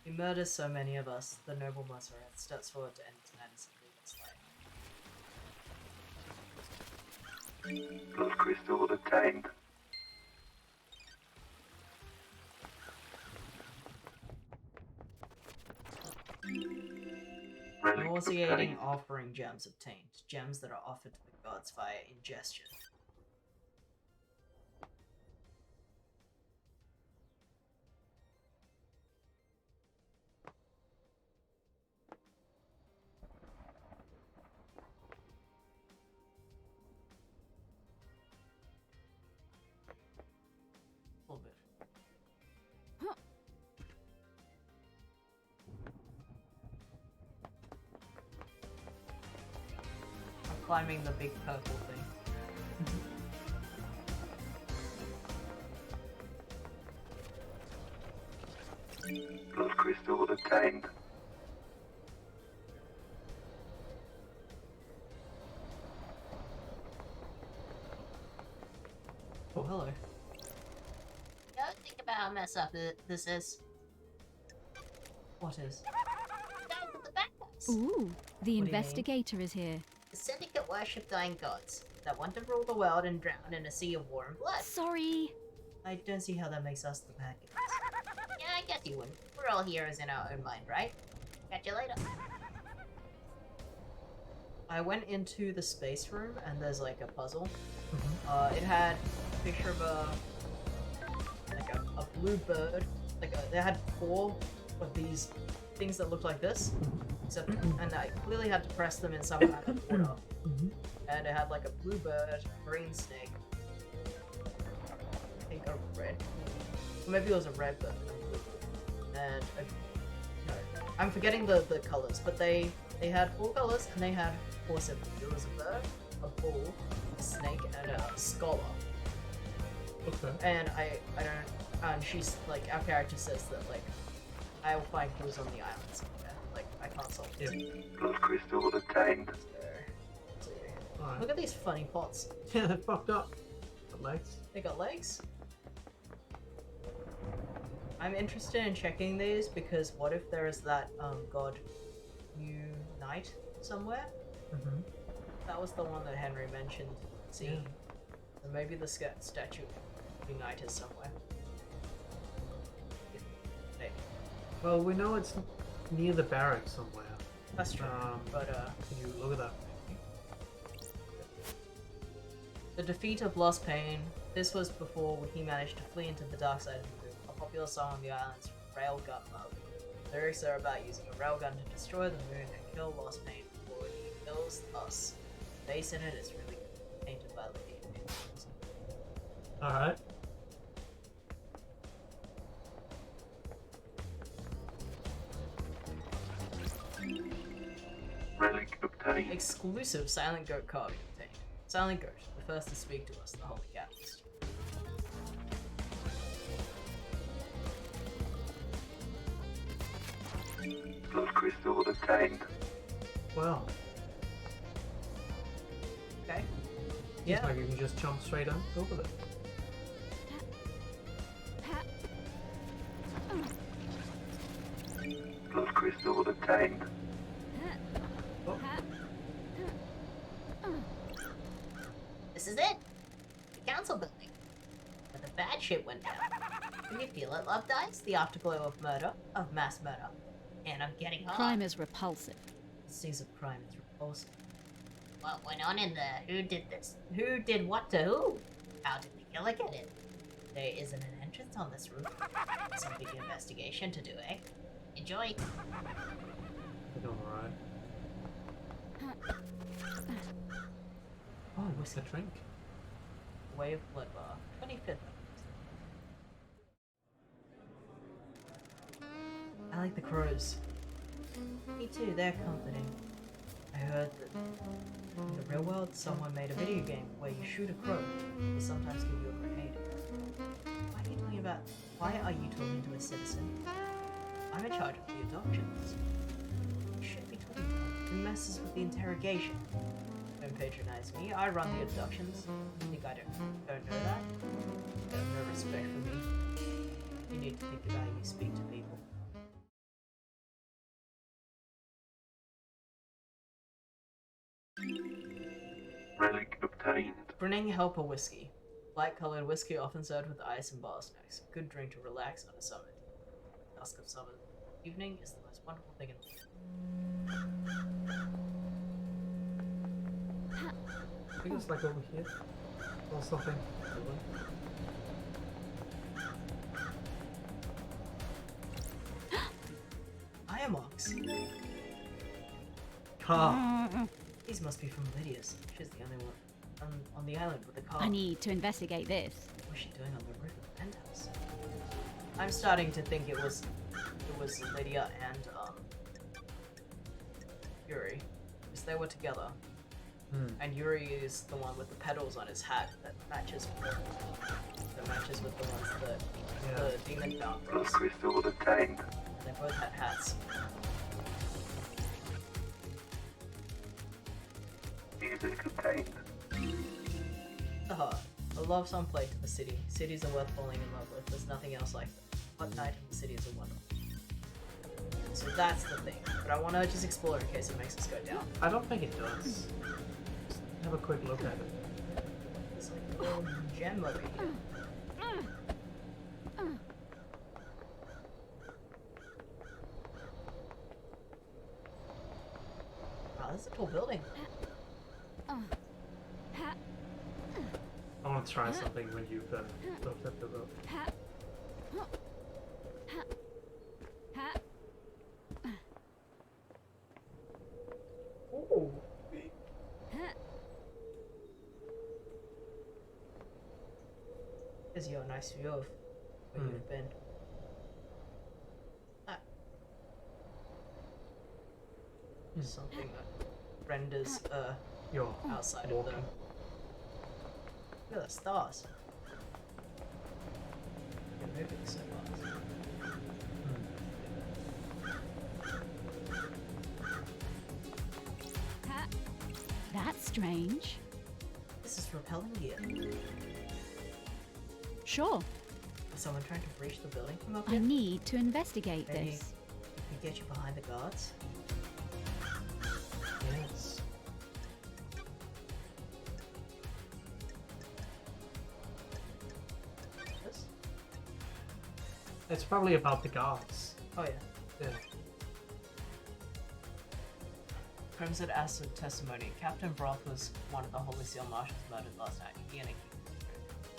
He murders so many of us. The noble Mosseret steps forward to end his madness and lead us life. Blood crystal obtained. Relic Nauseating obtained. offering gems obtained. Gems that are offered to the gods via ingestion. A little bit. I'm climbing the big purple thing. Blood crystal obtained. Oh, hello. Don't think about how messed up this is. What is? Guys with the bad guys. Ooh, the mean? investigator is here. The Syndicate worship dying gods that want to rule the world and drown in a sea of war and blood. Sorry. I don't see how that makes us the bad guys. Yeah, I guess you wouldn't. We're all heroes in our own mind, right? Catch you later. I went into the space room and there's like a puzzle. It had a picture of a blue bird. They had 4 of these things that looked like this. Except, and I clearly had to press them in some kind of order. And it had like a blue bird, green snake, I think a red, or maybe it was a red bird, and no, I'm forgetting the colors, but they had 4 colors and they had 4 symbols. There was a bird, a bull, a snake, and a scholar. Okay. And I don't, and she's like, our character says that like, I will find clues on the island somewhere. Like, I can't solve it. Blood crystal obtained. So, Alright. look at these funny pots. Yeah, they're fucked up. The legs. They got legs. I'm interested in checking these because what if there is that god Unite somewhere? That was the one that Henry mentioned seeing. Yeah. So maybe the statue of Unite is somewhere. Hey, Well, we know it's near the barracks somewhere. that's true. But Can you look at that? the defeat of Lost Pain. This was before he managed to flee into the dark side of the moon. A popular song on the island's railgun love. The lyrics are about using a railgun to destroy the moon and kill Lost Pain before he kills us. The face in it is really good, painted by Lady. Alright. Relic obtained. Exclusive Silent Goat carving obtained. Silent Goat, the first to speak to us, the Holy Catalyst. Blood crystal obtained. Well. It's like you can just jump straight over it. Blood crystal obtained. Oh, This is it. The council building. Where the bad shit went down. Can you feel it, Love Dice? The afterglow of murder, of mass murder. And I'm getting hard. Crime is repulsive. The seas of crime is repulsive. What went on in there? Who did this? Who did what to who? How did the killer get in? There isn't an entrance on this roof. Some big investigation to do, eh? Enjoy. we're doing alright. Oh, what's the drink? Way of Blood Bar. 25th. I like the crows. Me too, they're comforting. I heard that in the real world, someone made a video game where you shoot a crow. They sometimes give you a grenade. Why are you talking to a citizen? I'm in charge of the adoptions. You should be talking to him. Who messes with the interrogation? Don't patronize me. I run the abductions. You think I don't know that? You have no respect for me. You need to think about how you speak to people. Relic obtained. Brunning Helper Whiskey. Light-colored whiskey often served with ice and bar snacks. Good drink to relax on a summer. Dusk of summer evening is the most wonderful thing in the world. I think it's like over here. Or something. Iron marks. Car. These must be from Lydia's. She's the only one on the island with a car. I need to investigate this. What's she doing on the roof of the penthouse? I'm starting to think it was Lydia and Yuri, because they were together. And Yuri is the one with the petals on his hat that matches with the ones that the demon found. Blood crystal obtained. They both had hats. Music obtained. A love song played to the city. Cities are worth falling in love with. There's nothing else like that. What night in the city is a wonder. So that's the thing. But I want to just explore in case it makes us go down. I don't think it does. Just have a quick look at it. There's like a little gem over here. Wow, this is a tall building. I want to try something when you've looked at the rope. Ooh. Gives you a nice view of where you've been. Something that renders You're outside walking. of the. Look at the stars. You're moving so fast. That's strange. This is repelling gear. Sure, Is someone trying to breach the building from up I here? need to investigate Maybe this. we get you behind the guards. Yes. This? It's probably about the guards. Oh yeah. Yeah. Crimson Acid testimony. Captain Broth was one of the Holy Seal Marshals murdered last night. He and a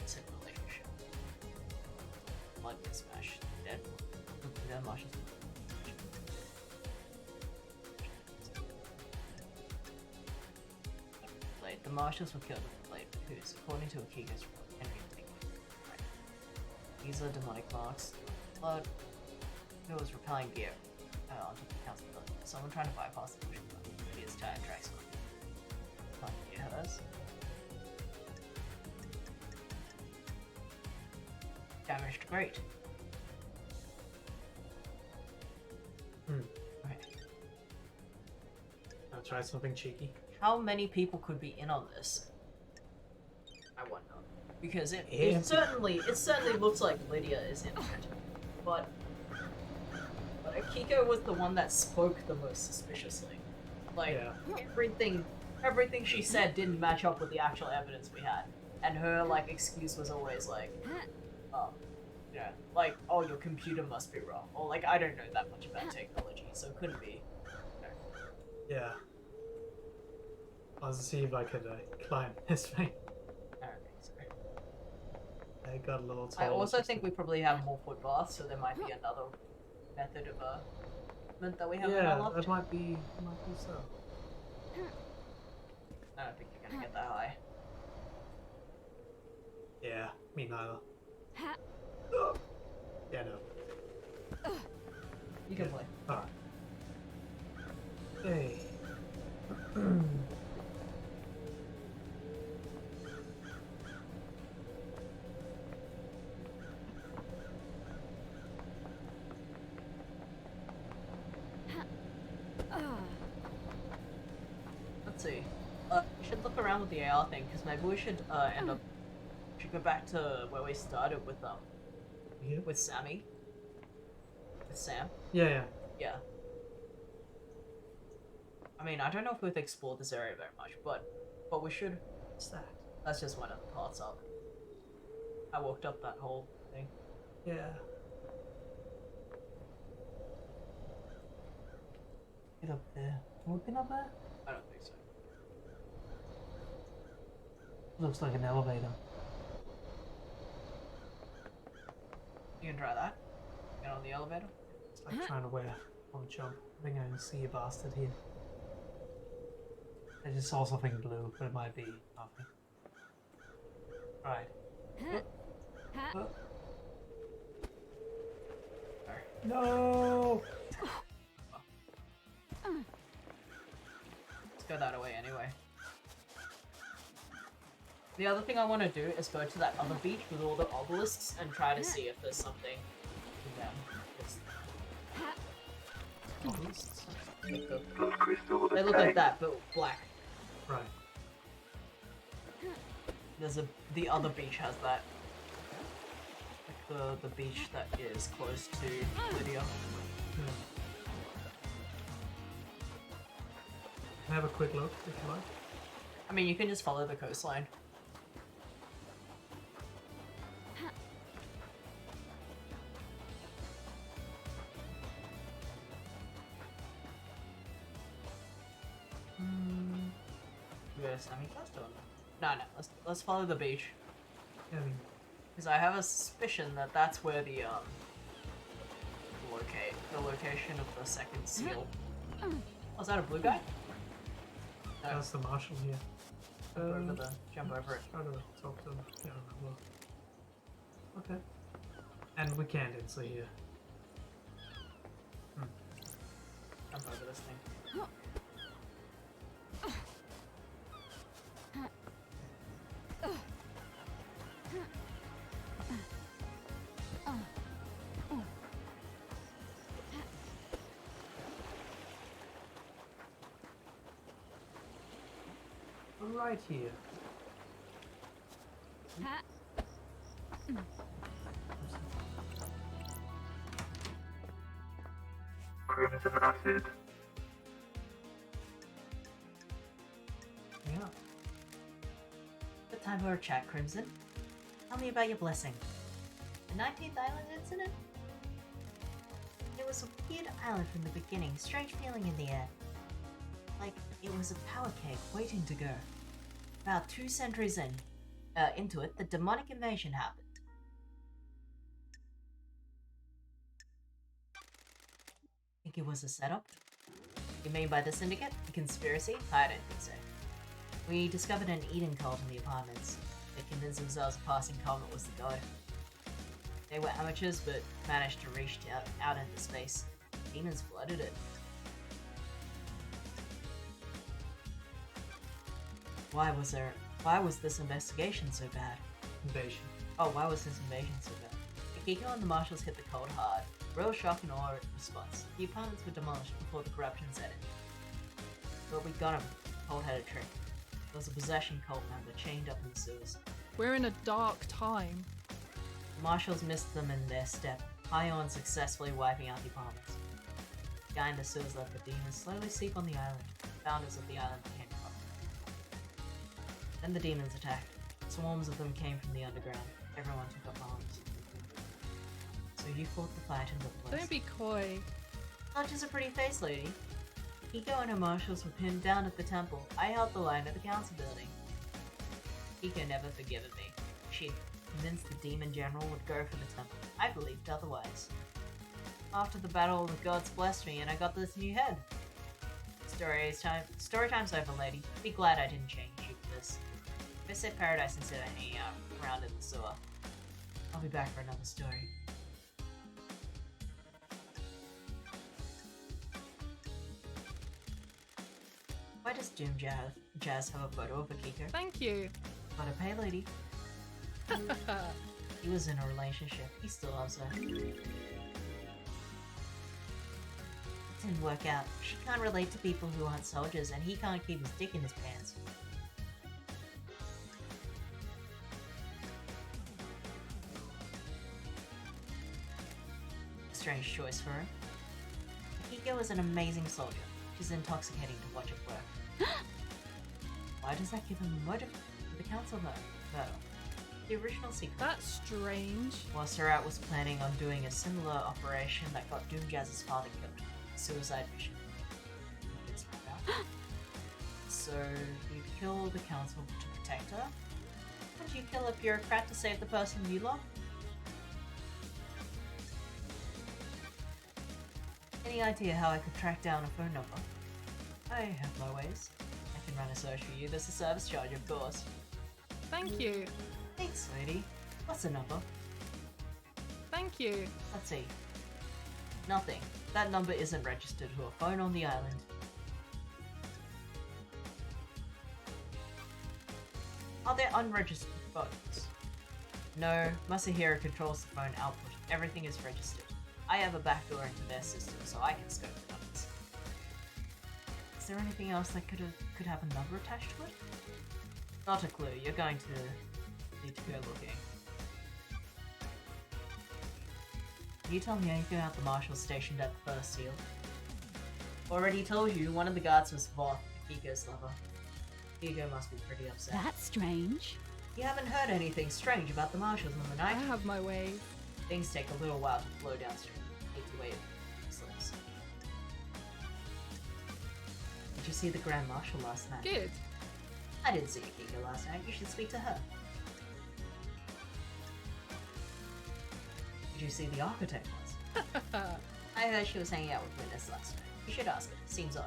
it's a relationship. Blood gets smashed. Dead. Dead Marshals. Blade. The Marshals were killed with the blade, whose, according to Akiga's report, Henry had taken. These are demonic marks. Blood. It was repelling gear onto the council building. Someone trying to bypass the push button. It is giant tracks on. Can't hear hers. Damaged grate. Okay. I'll try something cheeky. How many people could be in on this? wonder. Because Yeah. it certainly looks like Lydia is in it. But Akiko was the one that spoke the most suspiciously. Like, Yeah. everything she said didn't match up with the actual evidence we had. And her, like, excuse was always like, yeah, like, oh, your computer must be wrong. Or, like, I don't know that much about technology, so it couldn't be. Yeah. Let's see if I could climb this thing. I don't think so. I got a little tall. I also think we probably have more foot baths, so there might be another method of movement that we have in our Yeah, loft. that might be so. I don't think you're gonna get that high. Yeah, me neither. Yeah, no. You can play. Alright. Hey. Let's see. We should look around with the AR thing, because maybe we should we should go back to where we started with Here? with Sammy. With Sam. Yeah. Yeah. I mean, I don't know if we've explored this area very much, but we should. What's that? That's just one of the parts up. I walked up that whole thing. Yeah. Get up there. Have we been up there? I don't think so. Looks like an elevator. You can try that. Get on the elevator. It's like trying to wear on a jump. I think I can see a bastard here. I just saw something blue, but it might be nothing. Right. No! Let's go that way anyway. The other thing I want to do is go to that other beach with all the obelisks and try to see if there's something in them. Obelisks? Those crystals They look like that, but black. Right. The other beach has that. Like the beach that is close to Lydia. Yeah. Can I have a quick look, if you like? I mean, you can just follow the coastline. Yes, I mean, no, let's follow the beach. Yeah, I mean, Because I have a suspicion that that's where the location of the second seal. Oh, is that a blue guy? No, that's the marshal here. jump over it. Try to talk to him. Yeah, well. Okay. And we can't enter here. Jump over this thing. Right here. crimson acid. Yeah. Good time for a chat, Crimson. Tell me about your blessing. The 19th Island incident? It was a weird island from the beginning, strange feeling in the air. Like it was a power keg waiting to go. About 2 centuries into it, the demonic invasion happened. Think it was a setup? You mean by the syndicate? The conspiracy? I don't think so. We discovered an Eden cult in the apartments. They convinced themselves a passing comet was the god. They were amateurs, but managed to reach out into space. Demons flooded it. Why was this investigation so bad? Invasion. Oh, why was this invasion so bad? Akiko and the marshals hit the cult hard. Royal shock and awe response. The apartments were demolished before the corruption set in. But we got him. The cult had a trick. There was a possession cult member chained up in the sewers. We're in a dark time. The marshals missed them in their step, high on successfully wiping out the opponents. The guy in the sewers let the demons slowly seep on the island. The founders of the island became corrupt. Then the demons attacked. Swarms of them came from the underground. Everyone took up arms. So you fought the fight and looked Don't be coy. Not just a pretty face, lady. Kiko and her marshals were pinned down at the temple. I held the line at the council building. Kiko never forgiven me. She'd convinced the demon general would go for the temple. I believed otherwise. After the battle, the gods blessed me and I got this new head. Story time's over, lady. Be glad I didn't change you for this. Visit paradise instead of hanging out around in the sewer. I'll be back for another story. Why does Doom Jazz have a photo of Akiko? Thank you. Gotta pay, lady. He was in a relationship. He still loves her. It didn't work out. She can't relate to people who aren't soldiers, and he can't keep his dick in his pants. Strange choice for her. Akiko is an amazing soldier. She's intoxicating to watch at work. Why does that give him a motive for the council though? The original secret. That's strange. While Surat was planning on doing a similar operation that got Doomjazz's father killed. A suicide mission. So you kill the council to protect her? Would you kill a bureaucrat to save the person you love? Any idea how I could track down a phone number? I have my ways. I can run a search for you. There's a service charge, of course. Thank you. Thanks, lady. What's the number? Thank you. Let's see. Nothing. That number isn't registered to a phone on the island. Are there unregistered phones? No, Masahiro controls the phone output. Everything is registered. I have a backdoor into their system, so I can scope the numbers. Is there anything else that could have a number attached to it? Not a clue. You're going to need to go looking. Can you tell me anything about the marshal stationed at the first seal? Already told you, one of the guards was Voth, Kiko's lover. Kiko must be pretty upset. That's strange. You haven't heard anything strange about the marshals on the I night? have my ways. Things take a little while to flow downstream. Need to wait. Slips. Did you see the Grand Marshal last night? Good. I didn't see Akiko last night. You should speak to her. Did you see the architect last night? I heard she was hanging out with witness last night. You should ask her. Seems odd.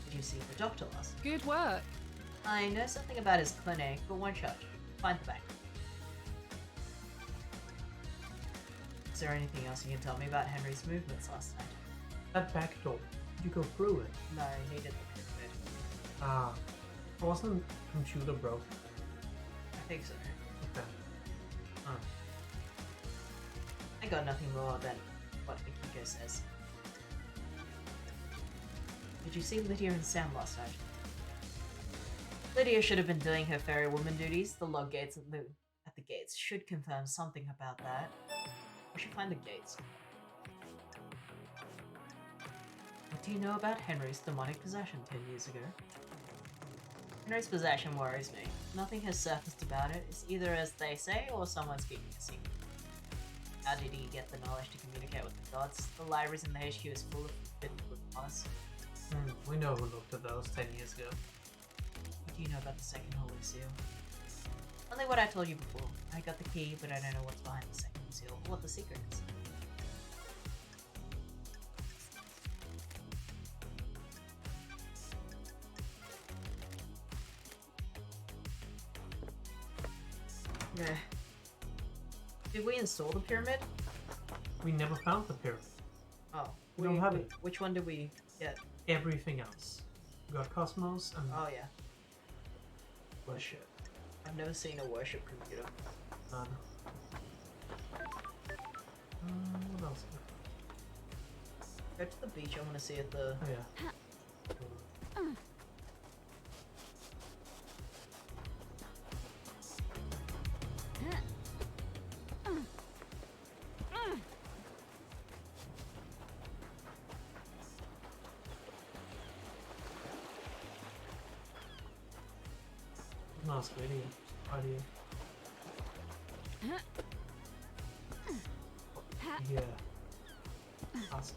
Did you see the doctor last night? Good work. I know something about his clinic, but one shot. Find the bank. Is there anything else you can tell me about Henry's movements last night? That back door. Did you go through it? No, he needed the pyramid. Ah. Wasn't computer broken? I think so. Okay. Ah. I got nothing more than what Akiko says. Did you see Lydia and Sam last night? Lydia should have been doing her fairy woman duties. The log gates at the gates should confirm something about that. We should find the gates. What do you know about Henry's demonic possession 10 years ago? Henry's possession worries me. Nothing has surfaced about it. It's either as they say or someone's keeping a secret. How did he get the knowledge to communicate with the gods? The libraries in the HQ is full of forbidden bookmarks. We know who looked at those 10 years ago. What do you know about the second holy seal? Only what I told you before. I got the key, but I don't know what's behind the second seal, what the secret is. Yeah. Did we install the pyramid? We never found the pyramid. Oh, We don't have it. Which one did we get? Everything else. We got Cosmos and Oh yeah. worship. I've never seen a worship computer. None. What else? Go to the beach. I want to see if the. Oh yeah. Nice video. Idea. Yeah. Awesome.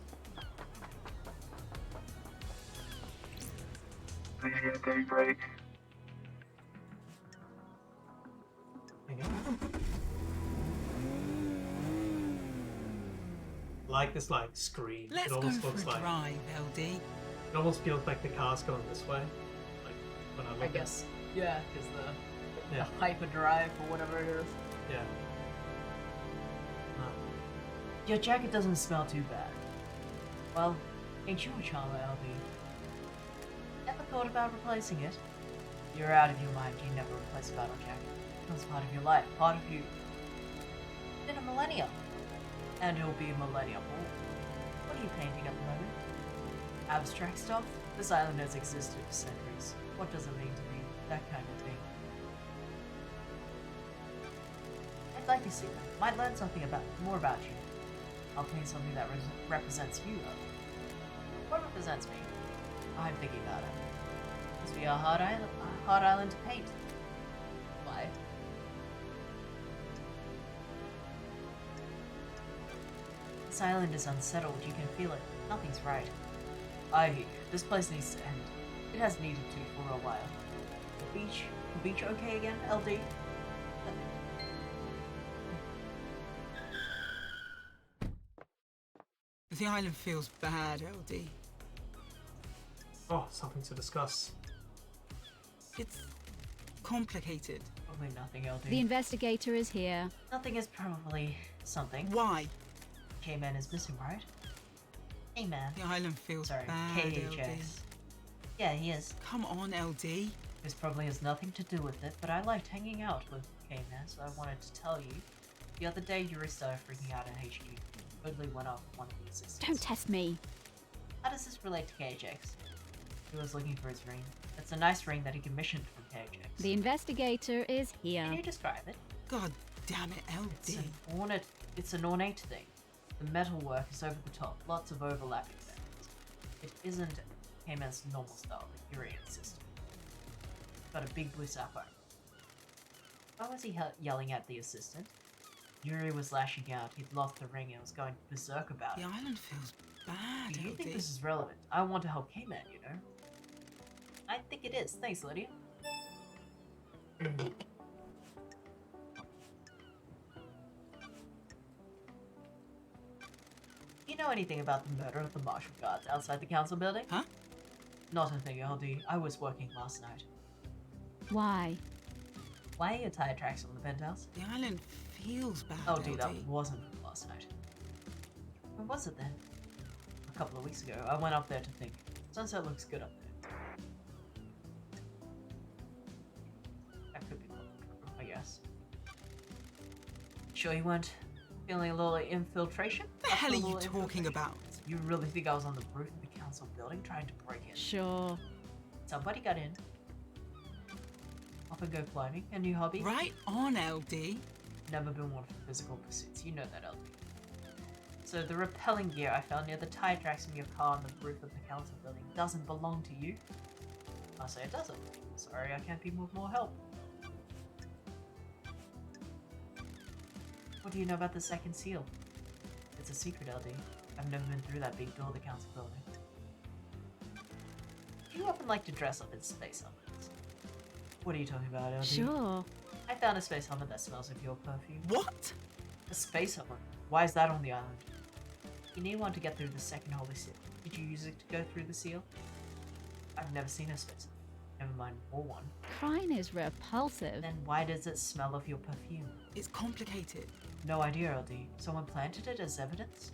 Please get a day break. Hang on. Like this like screen. Let's it go almost for looks a like drive, LD. it almost feels like the car's going this way. Like when I look I at guess. Yeah, because the Yeah. hyperdrive or whatever it is. Yeah. Your jacket doesn't smell too bad. Well, ain't you a charmer, LB? Ever thought about replacing it? You're out of your mind. You never replace a battle jacket. It becomes part of your life, part of you. Been a millennium. And it'll be a millennium more. What are you painting at the moment? Abstract stuff? This island has existed for centuries. What does it mean to me? That kind of thing. I'd like to see that. Might learn something more about you. I'll paint something that represents you. What represents me? I'm thinking about it. Must be a hard island to paint. Why? This island is unsettled. You can feel it. Nothing's right. I hear you. This place needs to end. It has needed to for a while. The beach okay again, LD? The island feels bad, LD. Oh, something to discuss. It's complicated. Probably nothing, LD. The investigator is here. Nothing is probably something. Why? K-Man is missing, right? K-Man. The island feels Sorry, bad, LD. KHX. Yeah, he is. Come on, LD. This probably has nothing to do with it, but I liked hanging out with K-Man, so I wanted to tell you. The other day, Yuri started freaking out in HQ. Totally went off one of the assistants. Don't test me. How does this relate to KHX? He was looking for his ring. It's a nice ring that he commissioned from KHX. The investigator is here. Can you describe it? God damn it, It's LD. it's an ornate thing. The metal work is over the top, lots of overlapping things. It isn't K-Man's normal style that Yuri insisted. Got a big blue sapphire. Why was he yelling at the assistant? Yuri was lashing out. He'd lost the ring and was going berserk about The it. island feels bad, Do you LD. think this is relevant? I want to help K-Man, you know? I think it is. Thanks, Lydia. You know anything about the murder of the martial guards outside the council building? Huh? Not a thing, LD. I was working last night. Why? Why are your tire tracks on the penthouse? The island feels bad, Oh, dude, that LD. wasn't last night. When was it then? A couple of weeks ago. I went up there to think. Sunset looks good up there. That could be true, I guess. Sure you weren't feeling a little infiltration? What the hell are A you little talking infiltration? about? You really think I was on the roof of the council building trying to break in? Sure. Somebody got in. Off and go climbing. A new hobby. Right on, LD. Never been one for physical pursuits. You know that, LD. So the repelling gear I found near the tire tracks from your car on the roof of the council building doesn't belong to you. I say it doesn't. Sorry, I can't be of more help. What do you know about the second seal? It's a secret, LD. I've never been through that big door of the council building. Do you often like to dress up in space helmets? What are you talking about, LD? Sure. I found a space helmet that smells of your perfume. What? A space helmet? Why is that on the island? You need one to get through the second holy seal. Did you use it to go through the seal? I've never seen a space helmet. Never mind, more one. Crime is repulsive. Then why does it smell of your perfume? It's complicated. No idea, LD. Someone planted it as evidence?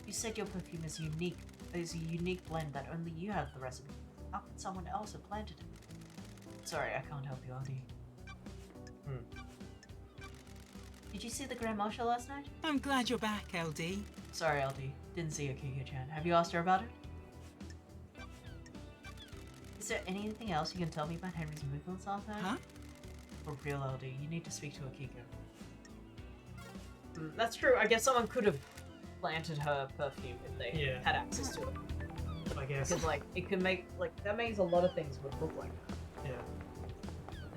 You said your perfume is unique. Is a unique blend that only you have the recipe. How could someone else have planted it? Sorry, I can't help you, LD. Did you see the Grand Marshal last night? I'm glad you're back, LD. Sorry, LD. Didn't see Akiko-chan. Have you asked her about it? Is there anything else you can tell me about Henry's movements last night? Huh? For real, LD, you need to speak to Akiko. That's true. I guess someone could have planted her perfume if they Yeah. had access to it. I guess. Because, like, it could make, like, that means a lot of things would look like that. Yeah.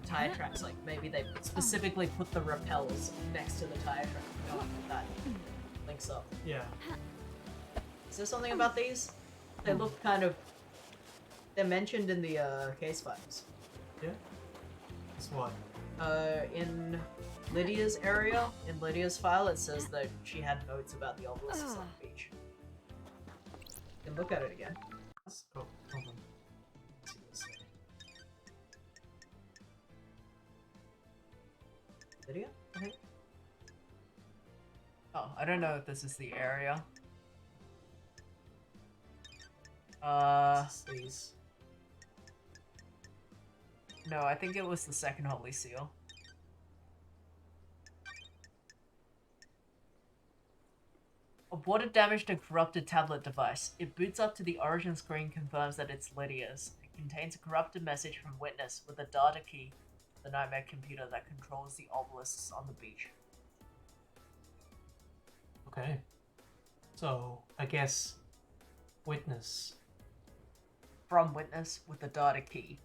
The tire tracks, like maybe they specifically put the repels next to the tire track. You know, like that links up. Yeah. Is there something about these? They look kind of. They're mentioned in the case files. Yeah. It's what? In Lydia's area, in Lydia's file, it says that she had notes about the obelisks on the beach. You can look at it again. Oh, hold on. Let's see what it says. Lydia, I think. Oh, I don't know if this is the area. These. No, I think it was the second Holy Seal. Aborted damaged a corrupted tablet device. It boots up to the origin screen, confirms that it's Lydia's. It contains a corrupted message from Witness with a data key, the nightmare computer that controls the obelisks on the beach. Okay. So, I guess Witness. From Witness with the data key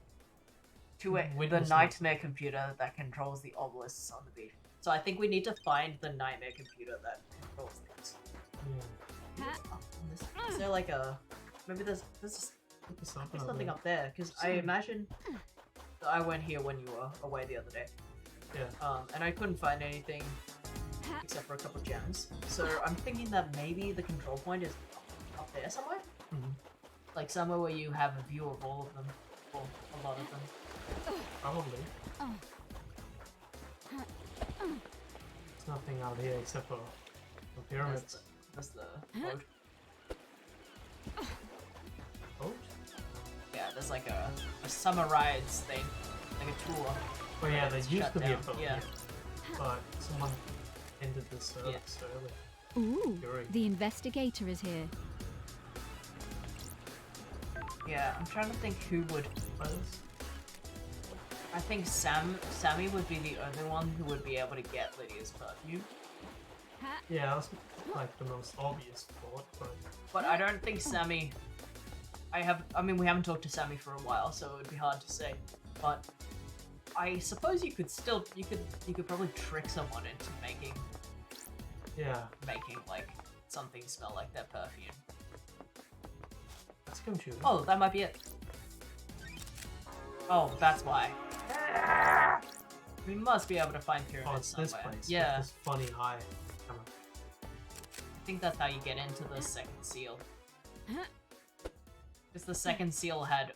to it, the Witness nightmare computer that controls the obelisks on the beach. So I think we need to find the nightmare computer that controls things. Yeah. Is there like a... Maybe there's something up there, because I imagine I went here when you were away the other day. Yeah. And I couldn't find anything except for a couple gems. So I'm thinking that maybe the control point is up there somewhere? Mhm. Like somewhere where you have a view of all of them, or a lot of them. Probably. There's nothing out here except for the pyramids. That's the road. Oh? Yeah, there's like a summer rides thing, like a tour. Oh yeah, there It's used shut to be a down, boat yeah. here. But someone ended the service early. Ooh, Fury. the investigator is here. Yeah, I'm trying to think who would. I think Sammy would be the only one who would be able to get Lydia's perfume. Yeah, that's like the most obvious thought, But I don't think Sammy. I mean, we haven't talked to Sammy for a while, so it would be hard to say. But I suppose you could probably trick someone into making like something smell like their perfume. Let's go shoot. Oh, that might be it. Oh, that's why. We must be able to find pyramids Oh, it's somewhere. this place. Yeah, With this funny high camera. I think that's how you get into the second seal. Because the second seal had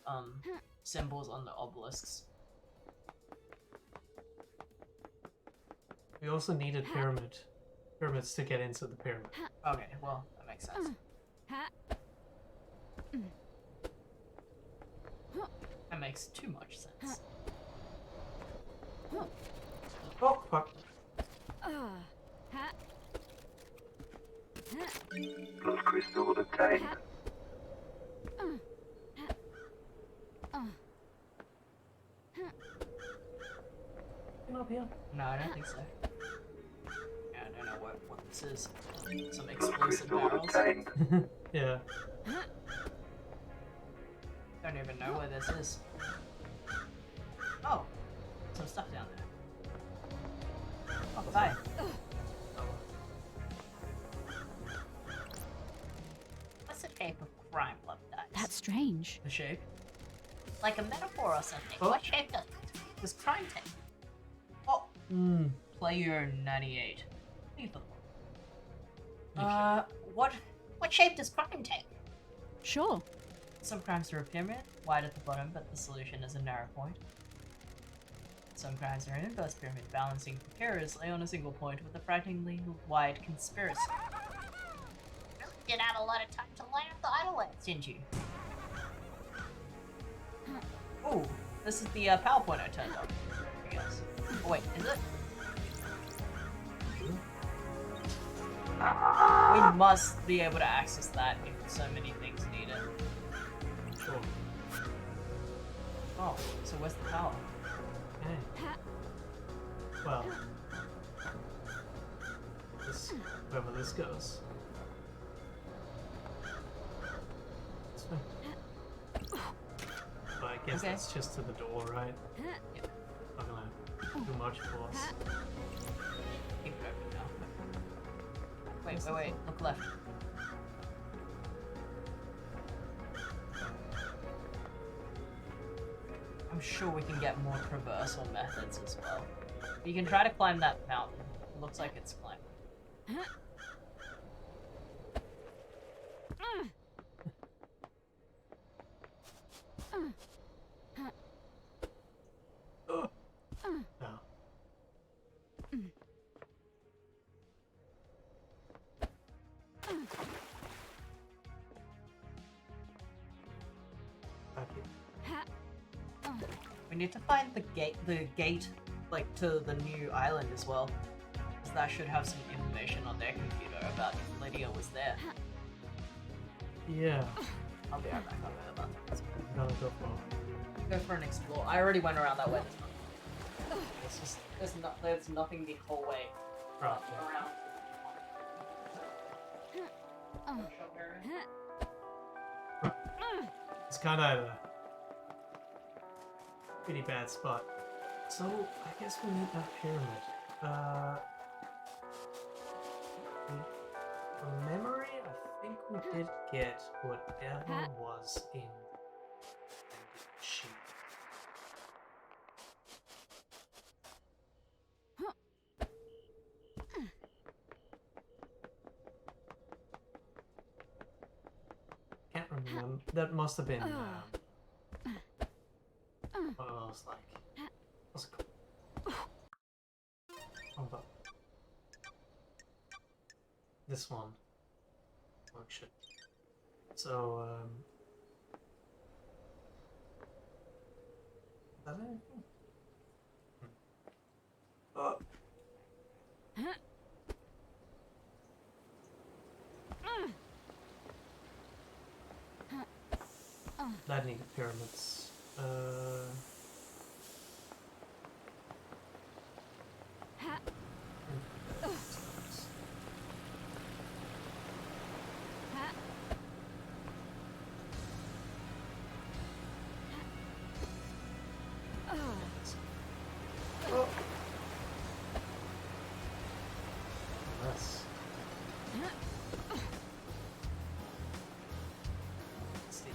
symbols on the obelisks. We also needed pyramids to get into the pyramid. Okay, well, that makes sense. That makes too much sense. Oh, fuck. Those crystals obtained. Up here. No, I don't think so. Yeah, I don't know what this is. Some explosive Crystals barrels. obtained. Yeah. Don't even know where this is. Oh, some stuff down there. Oh, fine. What's the shape of crime love dice? That's strange. The shape? Like a metaphor or something. Oh. What shape does crime take? Oh, Hmm. player 98. Lethal. What shape does crime take? Sure. Some crimes are a pyramid, wide at the bottom, but the solution is a narrow point. Some crimes are an inverse pyramid, balancing precariously on a single point with a frighteningly wide conspiracy. Really did have a lot of time to line up the idolets, didn't you? Ooh, this is the PowerPoint I turned on, I guess. Oh wait, is it? We must be able to access that if so many things need it. Sure. Oh, so where's the power? Okay. Well. Wherever this goes. This way. But I guess Okay. that's just to the door, right? Not gonna do much for us. Keep it open now. Wait. Look left. I'm sure we can get more traversal methods as well. You can try to climb that mountain. It looks like it's climbing. No. Okay. We need to find the gate, like, to the new island as well. Because that should have some information on their computer about if Lydia was there. Yeah. I'll be right back. I'll go about that. I'm gonna go for Go for an explore. I already went around that way. It's just there's nothing the whole way right. around. It's kind of a pretty bad spot. So I guess we need that pyramid. From memory, I think we did get whatever was in the sheet. Can't remember. That must have been one of those, like, what's it called? Hold up. This one. Oh shit. So, is that anything? Oh. That needed pyramids. Yes. Let's see.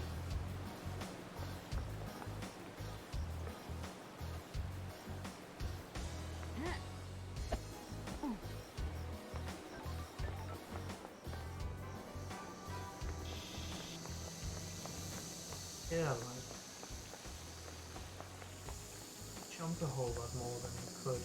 Yeah, like, jumped a whole lot more than you could.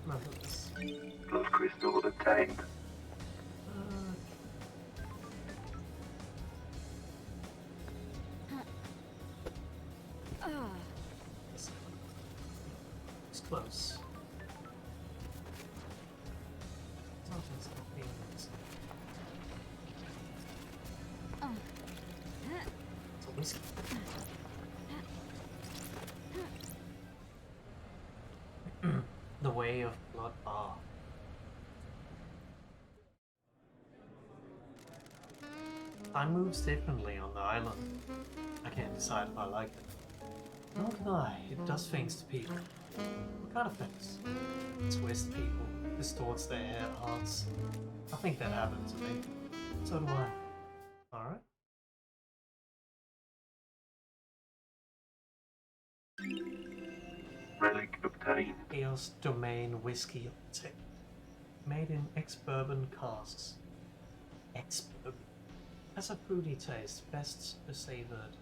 Methods. Blood crystal obtained. It's close. It's not just being it's a whiskey. The way of blood bar. Time moves differently on the island. I can't decide if I like it. Nor can I. It does things to people. What kind of things? It twists people, distorts their hearts. I think that happened to me. So do I. Alright. Relic obtained. Chaos Domain Whiskey Tip. Made in ex-bourbon casks. Ex-bourbon. Has a fruity taste, best savoured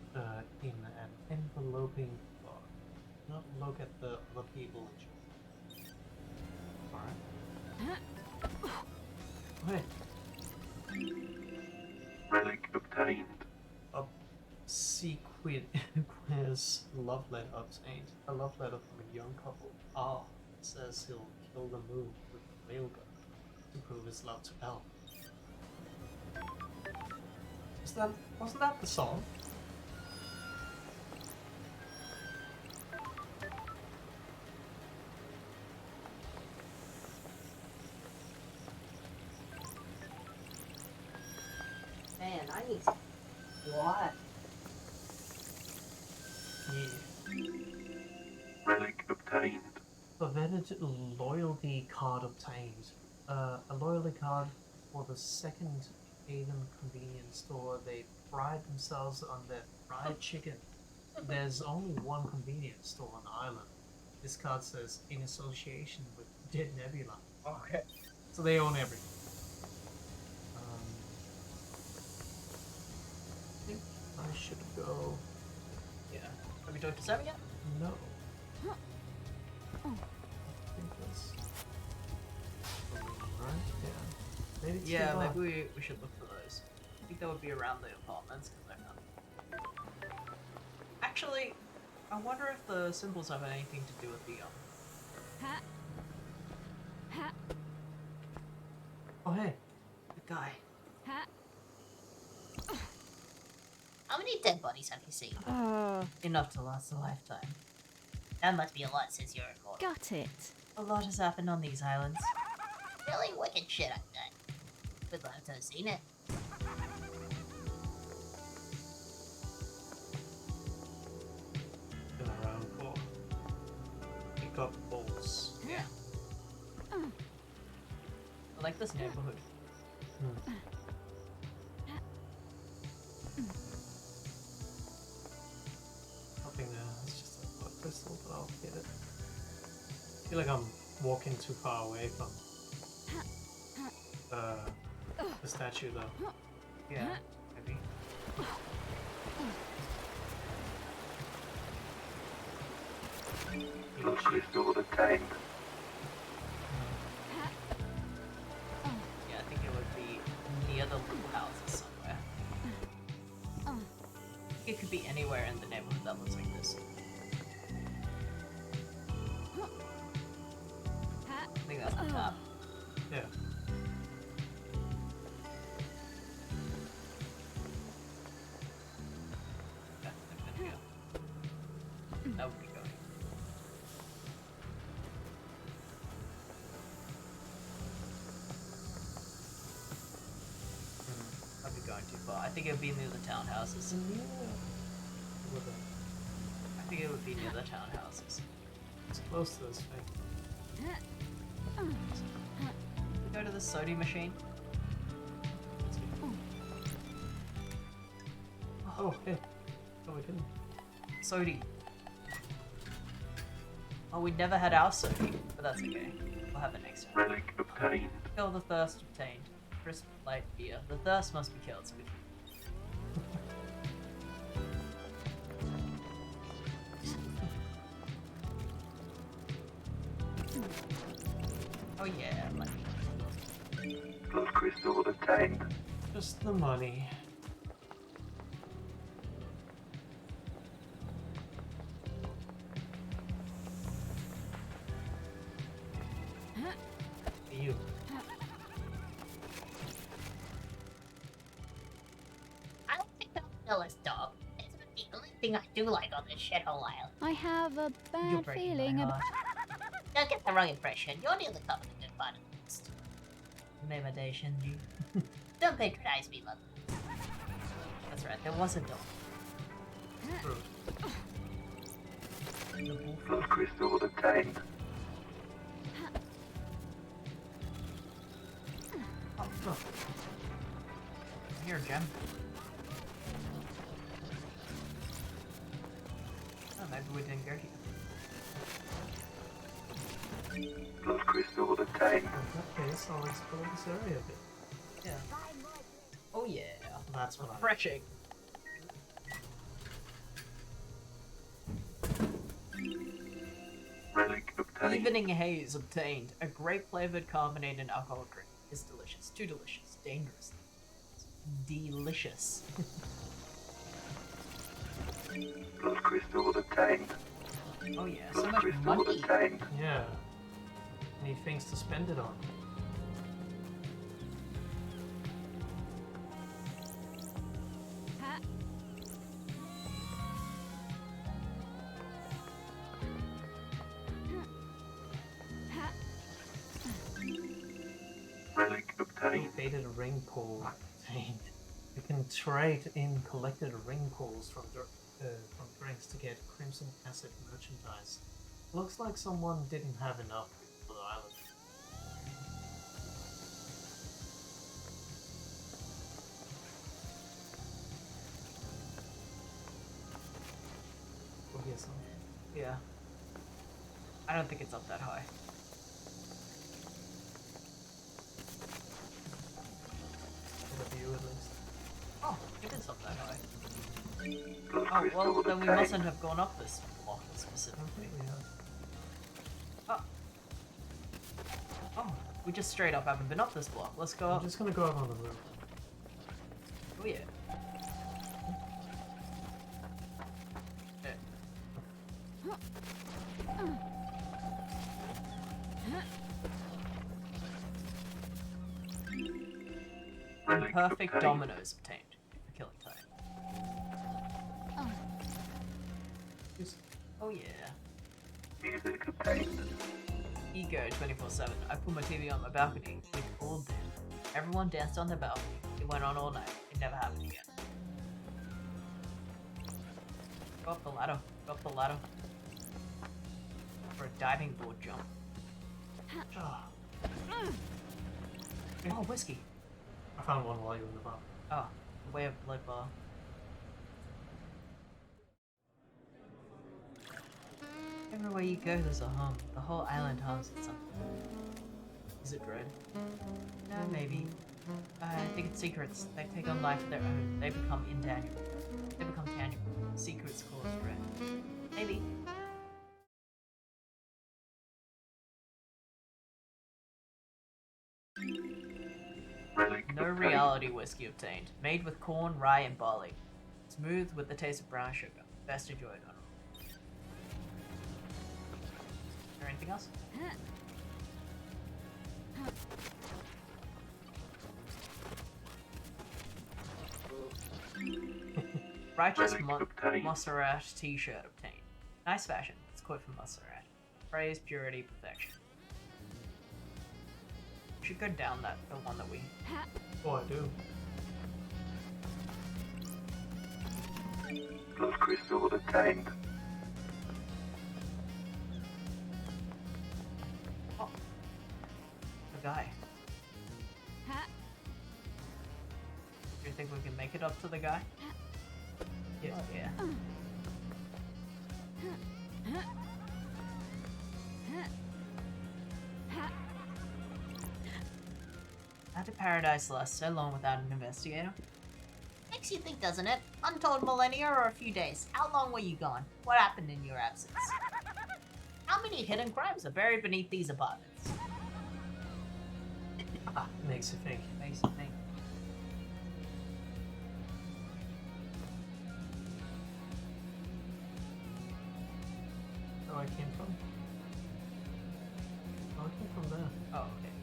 in an enveloping bar. Not look at the other people and alright. Wait. Relic obtained. Sequin's love letter obtained. A love letter from a young couple. R says he'll kill the moon with a railgun to prove his love to Elle. Wasn't that the song? crazy. What? Yeah. Relic obtained. Coveted loyalty card obtained. A loyalty card for the second Haven convenience store. They pride themselves on their fried chicken. There's only one convenience store on the island. This card says in association with Dead Nebula. Okay. So they own everything. I think I should go. Yeah. Have we talked to Sam yet? No. I think that's right. Yeah. Maybe it's Yeah, too far. maybe we should look for those. I think that would be around the apartments because I found. Actually, I wonder if the symbols have anything to do with the Ha. Ha. Oh hey. the guy. Ha. How many dead bodies have you seen? Enough to last a lifetime. That must be a lot since you're immortal. Got it. A lot has happened on these islands. Really wicked shit I've done. Would love to have seen it. Been around for. Pick up balls. Yeah. I like this neighborhood. Nothing there. It's just a blood crystal, but I'll get it. I feel like I'm walking too far away from the statue, though. Yeah, maybe. Blood crystal obtained. Yeah, I think it would be near the little houses somewhere. I think it could be anywhere in the neighborhood that looks like this. I think that's the top. Yeah. Yeah, I think that would be going. I'd be going too far. I think it would be near the townhouses. I think it would be near the townhouses. It's close to this thing. We go to the sody machine. Oh, hey. Oh, we didn't. Sody. Oh, we never had our sody, but that's okay. We'll have it next time. Relic obtained. Kill the thirst obtained. Crisp light beer. The thirst must be killed, so we can... Oh yeah, money. Blood crystal obtained. Just the money. You. I don't think I'll kill this dog. It's the only thing I do like on this shithole island. I have a You're bad breaking feeling my about. heart. Don't get the wrong impression. You're nearly covered in good fun. Made my day, Shinji. Don't patronize me, mother. That's right, there was a dog. True. The bullfrog. Blood crystal obtained. Oh, Here, gem. Oh, maybe we didn't go here. Blood crystal obtained. in that case, I'll explore this area a bit. Yeah. Oh yeah. That's what I. Refreshing. Relic obtained. Evening haze obtained. A grape flavored carbonated alcohol drink. Is delicious. Too delicious. Dangerous. Delicious. Blood crystal obtained. Oh yeah, so Blood much crystal money. obtained. Yeah. Need things to spend it on. Ha. Ha. Relic obtained. Faded ring pull obtained. We can trade in collected ring pulls from drinks to get Crimson Acid merchandise. Looks like someone didn't have enough for the island. We'll hear something. Yeah. I don't think it's up that high. For the view at least. Oh, it is up that high. Oh, well, then we mustn't have gone up this block specifically. Oh. Oh, we just straight up haven't been up this block. Let's go I'm up. just gonna go up on the roof. Oh, yeah. Perfect dominoes obtained for killing time. Oh yeah. Music obtained. Ego 24/7. I put my TV on my balcony. We all did. Everyone danced on their balcony. It went on all night. It never happened again. Go up the ladder. Go up the ladder. For a diving board jump. Oh, whiskey. I found one while you were in the bar. Oh, way up the bar. Everywhere you go, there's a hum. The whole island hums with something. Is it dread? No, maybe. I think it's secrets. They take on life of their own. They become intangible. They become tangible. Secrets cause dread. Maybe. No reality whiskey obtained. Made with corn, rye, and barley. Smooth with the taste of brown sugar. Best enjoyed on roll. Is there anything else? Righteous Montserrat t-shirt obtained. Nice fashion. It's quote from Montserrat. Praise, purity, perfection. We should go down the one that we... Oh, I do. Blood crystal obtained. Oh. The guy. Do you think we can make it up to the guy? Yeah, yeah. How did paradise last so long without an investigator? Makes you think, doesn't it? Untold millennia or a few days. How long were you gone? What happened in your absence? How many hidden crimes are buried beneath these apartments? Makes you think. Makes you think. Where I came from? Oh, I came from there. Oh, okay.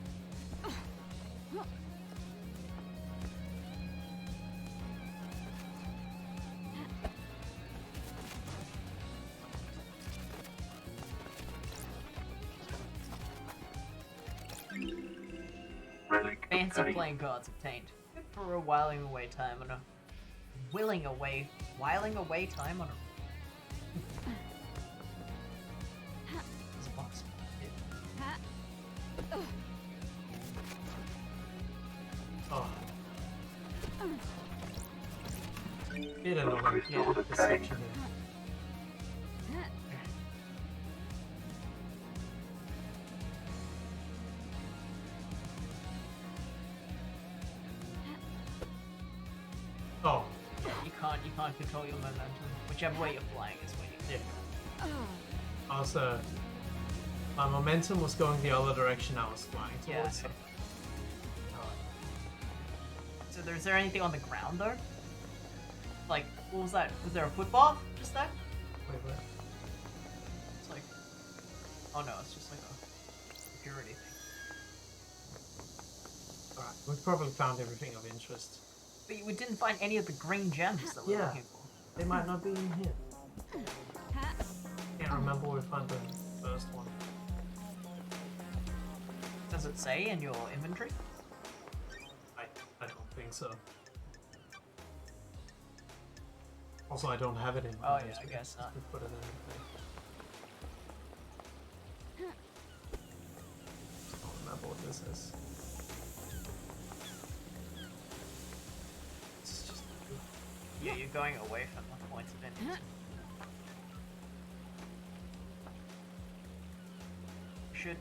Relic Fancy obtained. playing cards obtained. Good for a whiling away time on a... Whiling away time on a... There's a box. Oh. Bit annoying. Crystal Yeah, the obtained. section here. Oh, You can't control your momentum. Whichever way you're flying is where you... yeah. Also, my momentum was going the other direction I was flying Yeah. towards. So is there anything on the ground though? Like, what was that? Was there a football just there? Wait, what? It's like... Oh no, it's just like a security thing. Alright, we've probably found everything of interest. But we didn't find any of the green gems that we're Yeah. looking for. They might not be in here. Can't remember where we found the first one. Does it say in your inventory? I don't think so. Also, I don't have it in my Oh, yeah, inventory. I guess not. Just put it in there. I don't remember what this is. It's just Yeah, you're going away from the points of interest.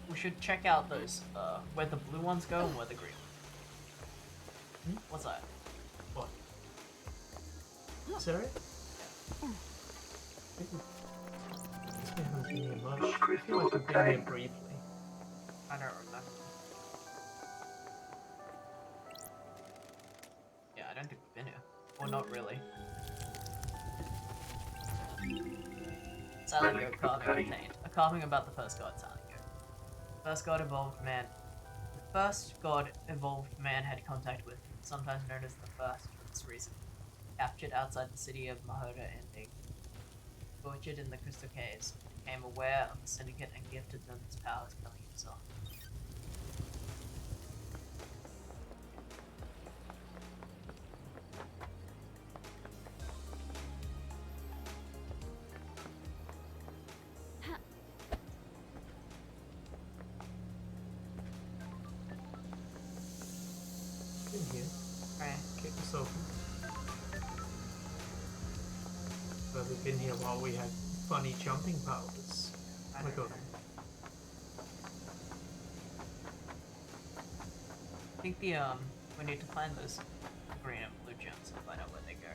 We should check out those, where the blue ones go and where the green ones. What's that? what? Sorry? We haven't been here much. I feel like we've been here briefly. I don't remember. Yeah, I don't think we've been here. Or not really. Silent Goat carving contained. A carving about the first god, Silent Goat. First god evolved man. The first god evolved man had contact with, sometimes known as the first for this reason. Captured outside the city of Mahoda and they tortured in the crystal caves, became aware of the syndicate and gifted them his powers, killing himself. In here. Right. Kick this open. But we've been here while we had funny jumping powers. I Look don't over. I think we need to find those green and blue gems and find out where they go.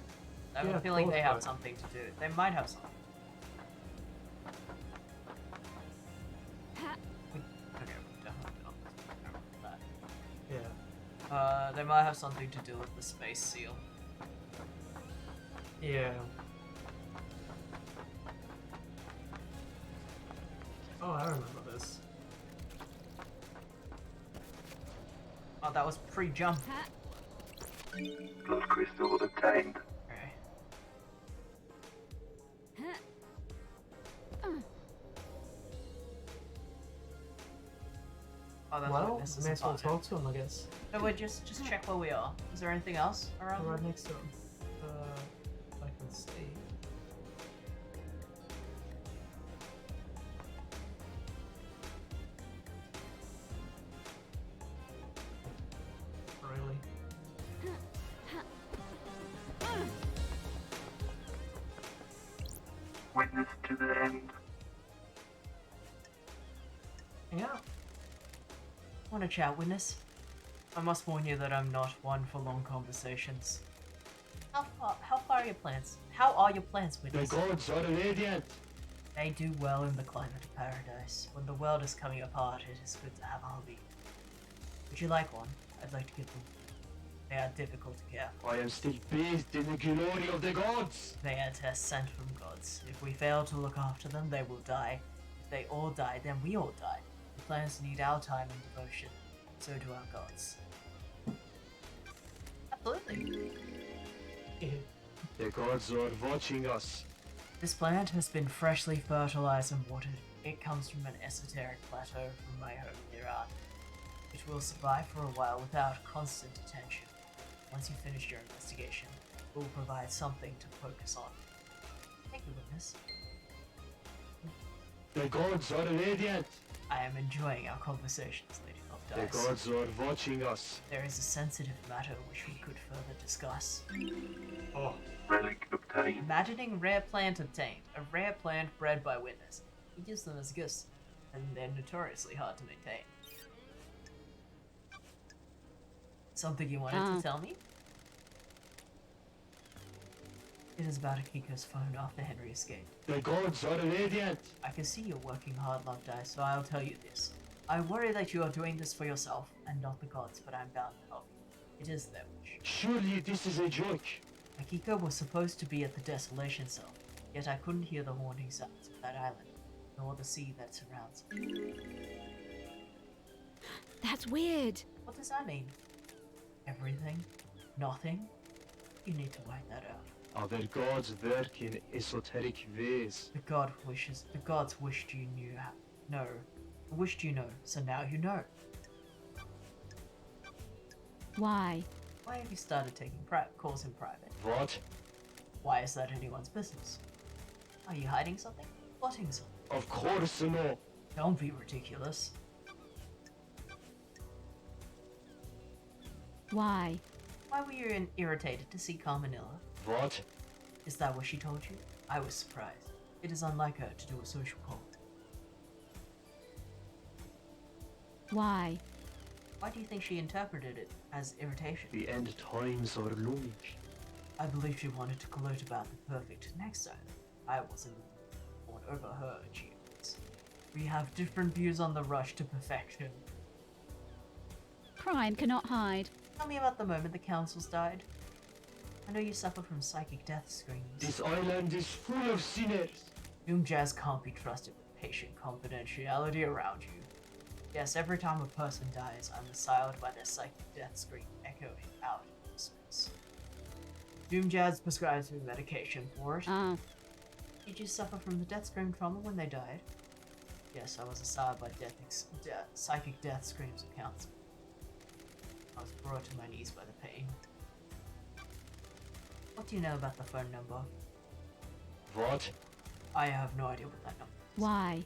I have Yeah, a feeling both they have right. something to do. They might have something. Okay, we definitely don't. I remember that. Yeah. They might have something to do with the space seal. Yeah. Oh, I remember this. Oh, that was pre-jump. Blood crystal obtained. Okay. Oh, that's Well, what this is may as well about. talk to him, I guess. No, wait, just check where we are. Is there anything else around? Right next to him. I can see. Really? Witness to the end. Yeah. Want to chat, witness? I must warn you that I'm not one for long conversations. How far are your plans? How are your plans, witness? gods are radiant. They do well in the climate of paradise. When the world is coming apart, it is good to have a hobby. Would you like one? I'd like to give them. They are difficult to care. I am still bathed in the glory of the gods. They are tests sent from gods. If we fail to look after them, they will die. If they all die, then we all die. The planets need our time and devotion. So do our gods. Absolutely. The gods are watching us. This plant has been freshly fertilized and watered. It comes from an esoteric plateau from my home near Art. It will survive for a while without constant attention. Once you finish your investigation, it will provide something to focus on. Thank you, witness. The gods are radiant. I am enjoying our conversations, Lady of The Dice. gods are watching us. There is a sensitive matter which we could further discuss. Oh, Relic obtained. Imagining rare plant obtained. A rare plant bred by witness. We use them as gifts, and they're notoriously hard to maintain. Something you wanted to tell me? It is about Akiko's phone after Henry escaped. The gods are radiant. I can see you're working hard, Love Dice, so I'll tell you this. I worry that you are doing this for yourself and not the gods, but I'm bound to help you. It is their wish. Surely this is a joke. Akiko was supposed to be at the Desolation Cell, yet I couldn't hear the haunting sounds of that island, nor the sea that surrounds it. That's weird. What does that mean? Everything? Nothing? You need to work that out. Other gods work in esoteric ways. The gods wished you knew. Wished you know, so now you know. Why? Why have you started taking calls in private? What? Why is that anyone's business? Are you hiding something? Plotting something? Of course not. Don't be ridiculous. Why? Why were you irritated to see Carmenilla? What? Is that what she told you? I was surprised. It is unlike her to do a social call. Why? Why do you think she interpreted it as irritation? The end times are looming. I believe she wanted to gloat about the perfect next time. I wasn't born over her achievements. We have different views on the rush to perfection. Crime cannot hide. Tell me about the moment the councils died. I know you suffer from psychic death screams. This island is full of sinners. Doom Jazz can't be trusted with patient confidentiality around you. Yes, every time a person dies, I'm assailed by their psychic death scream echoing out in the space. Doom Jazz prescribes me medication for it. Ah, Did you suffer from the death scream trauma when they died? Yes, I was assailed by psychic death screams of council. I was brought to my knees by the pain. What do you know about the phone number? What? I have no idea what that number is. why?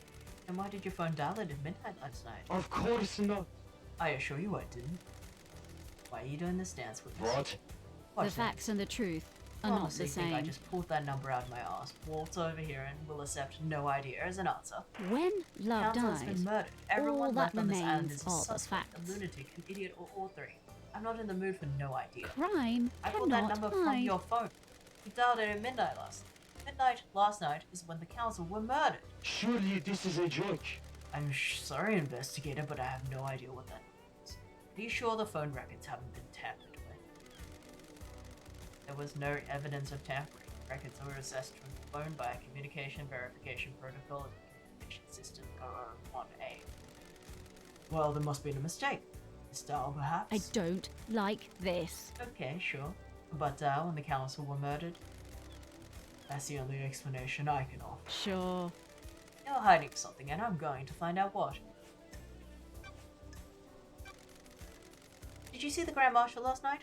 And why did your phone dial at midnight last night? Of course not. I assure you I didn't. Why are you doing this dance with us? What? What The facts and the truth are You not honestly the think I same. just pulled that number out of my ass, waltz over here, and will accept no idea as an answer? When love Council has dies, been murdered. Everyone all left that on this island remains is a are the suspect, facts. a lunatic, an idiot, or all three. I'm not in the mood for no idea. crime I pulled that cannot number from hide. your phone. You dialed it at midnight last night is when the council were murdered. Surely this is a joke. I'm sorry, investigator, but I have no idea what that means. Are you sure the phone records haven't been tampered with? There was no evidence of tampering. Records were assessed from the phone by a communication verification protocol of the communication system 001A. Well, there must be a mistake. Style, perhaps? I don't like this. Okay, sure. But when the council were murdered, that's the only explanation I can offer. Sure. You're hiding something, and I'm going to find out what. Did you see the Grand Marshal last night?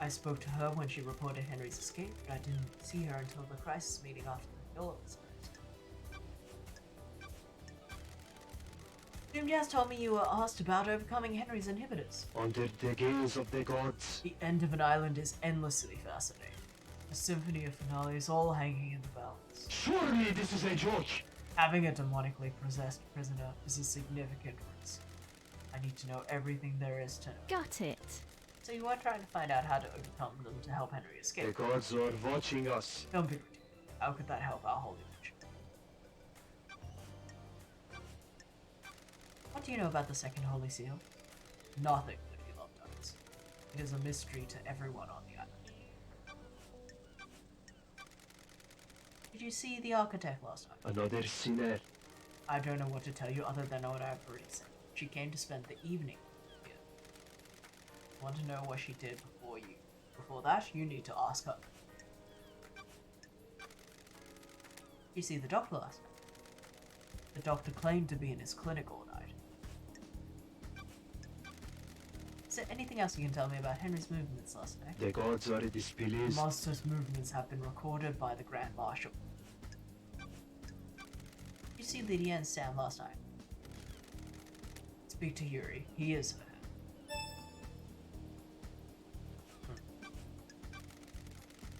I spoke to her when she reported Henry's escape, but I didn't see her until the crisis meeting after the hill was closed. Doom Jazz told me you were asked about overcoming Henry's inhibitors. Under the gaze of the gods. The end of an island is endlessly fascinating. A symphony of finales all hanging in the balance. Surely this is a joke. Having a demonically possessed prisoner is a significant risk. I need to know everything there is to know. Got it. So you are trying to find out how to overcome them to help Henry The escape. gods are watching us. Don't be ridiculous. How could that help our holy mission? What do you know about the second holy seal? Nothing that you love does. It is a mystery to everyone on the island. Did you see the architect last night? Another sinner. I don't know what to tell you other than what I've already said. She came to spend the evening here. Want to know what she did before you? Before that, you need to ask her. You see the doctor last night? The doctor claimed to be in his clinic all night. Is there anything else you can tell me about Henry's movements last night? The gods are displeased. Master's movements have been recorded by the Grand Marshal. Did you see Lydia and Sam last night? Speak to Yuri. He is her.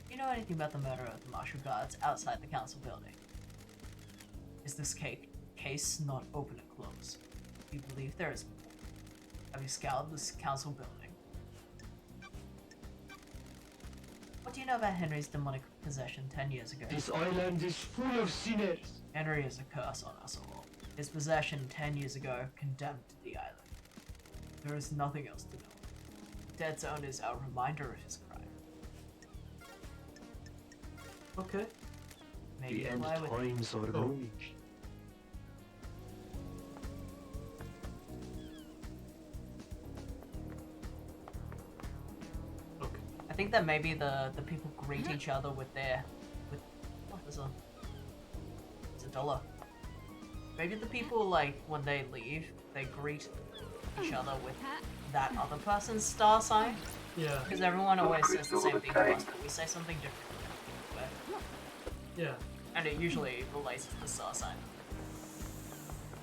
You know anything about the murder of the Marshal Guards outside the council building? Is this case not open and closed? Do you believe there is more? Have you scoured this council building? What do you know about Henry's demonic possession 10 years ago? This island is full of sinners. Henry is a curse on us all. His possession 10 years ago condemned the island. There is nothing else to know. Dead Zone is a reminder of his crime. Okay. Maybe The end fly with times are Oh. looming. Okay. I think that maybe the people greet each other with what is a it's $1. Maybe the people like when they leave they greet each other with that other person's star sign Yeah. because everyone always says the same thing to us but we say something different. Yeah. And it usually relates to the star sign.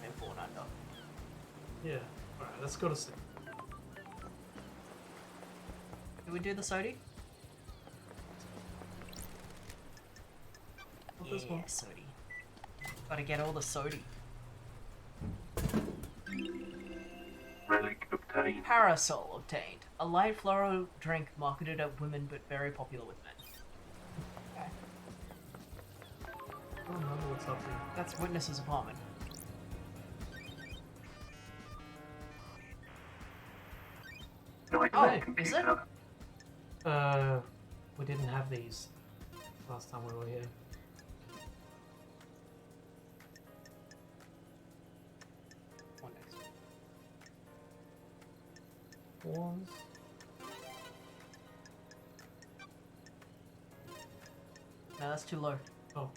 In Fortnite though. Yeah. Alright, let's go to sleep. Did we do the Sodi? Not this one. Sodi. Gotta get all the Sodi. Relic obtained. Parasol obtained. A light floral drink marketed at women but very popular with men. Okay. I don't remember what's up here. That's Witness's apartment. Night Oh, on is it? computer. We didn't have these last time we were here. What next? Forms. No, that's too low. Oh.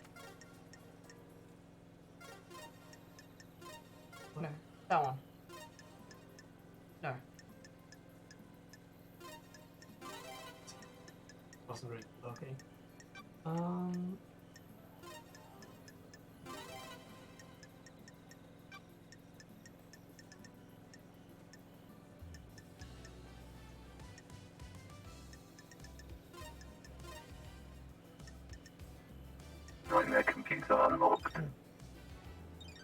No, that one. No. Wasn't really okay. Nightmare computer unlocked.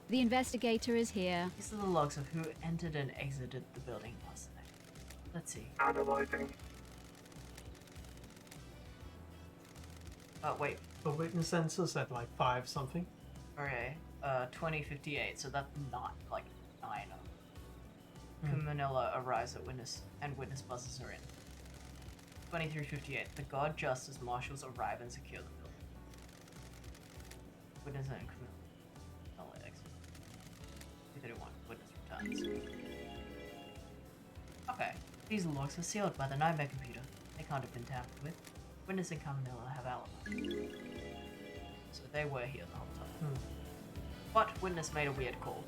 The investigator is here. These are the logs of who entered and exited the building last night. Let's see. Analyzing. Oh, wait. The witness census at like 5 something. Okay. 2058, so that's not like 9 of Hmm. Manila arrives at witness and witness buses are in. 2358. The God Justice Marshals arrive and secure the building. Witness and criminal. I'll exit. 231. Witness returns. Okay. These logs are sealed by the Nightmare computer. They can't have been tampered with. Witness and Carmenilla have alibi. So they were here the whole time. But Witness made a weird call.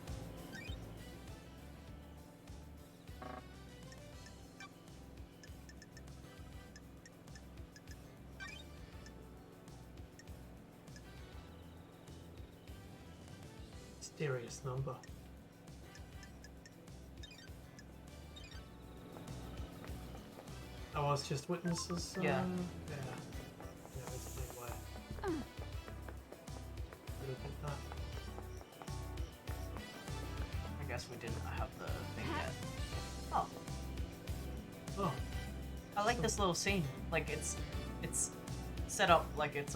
Mysterious number. That was just witnesses. Yeah. Yeah. Yeah, that's probably why. Look at that. I guess we didn't have the thing yet. Oh, Oh, I like this little scene. Like it's set up like it's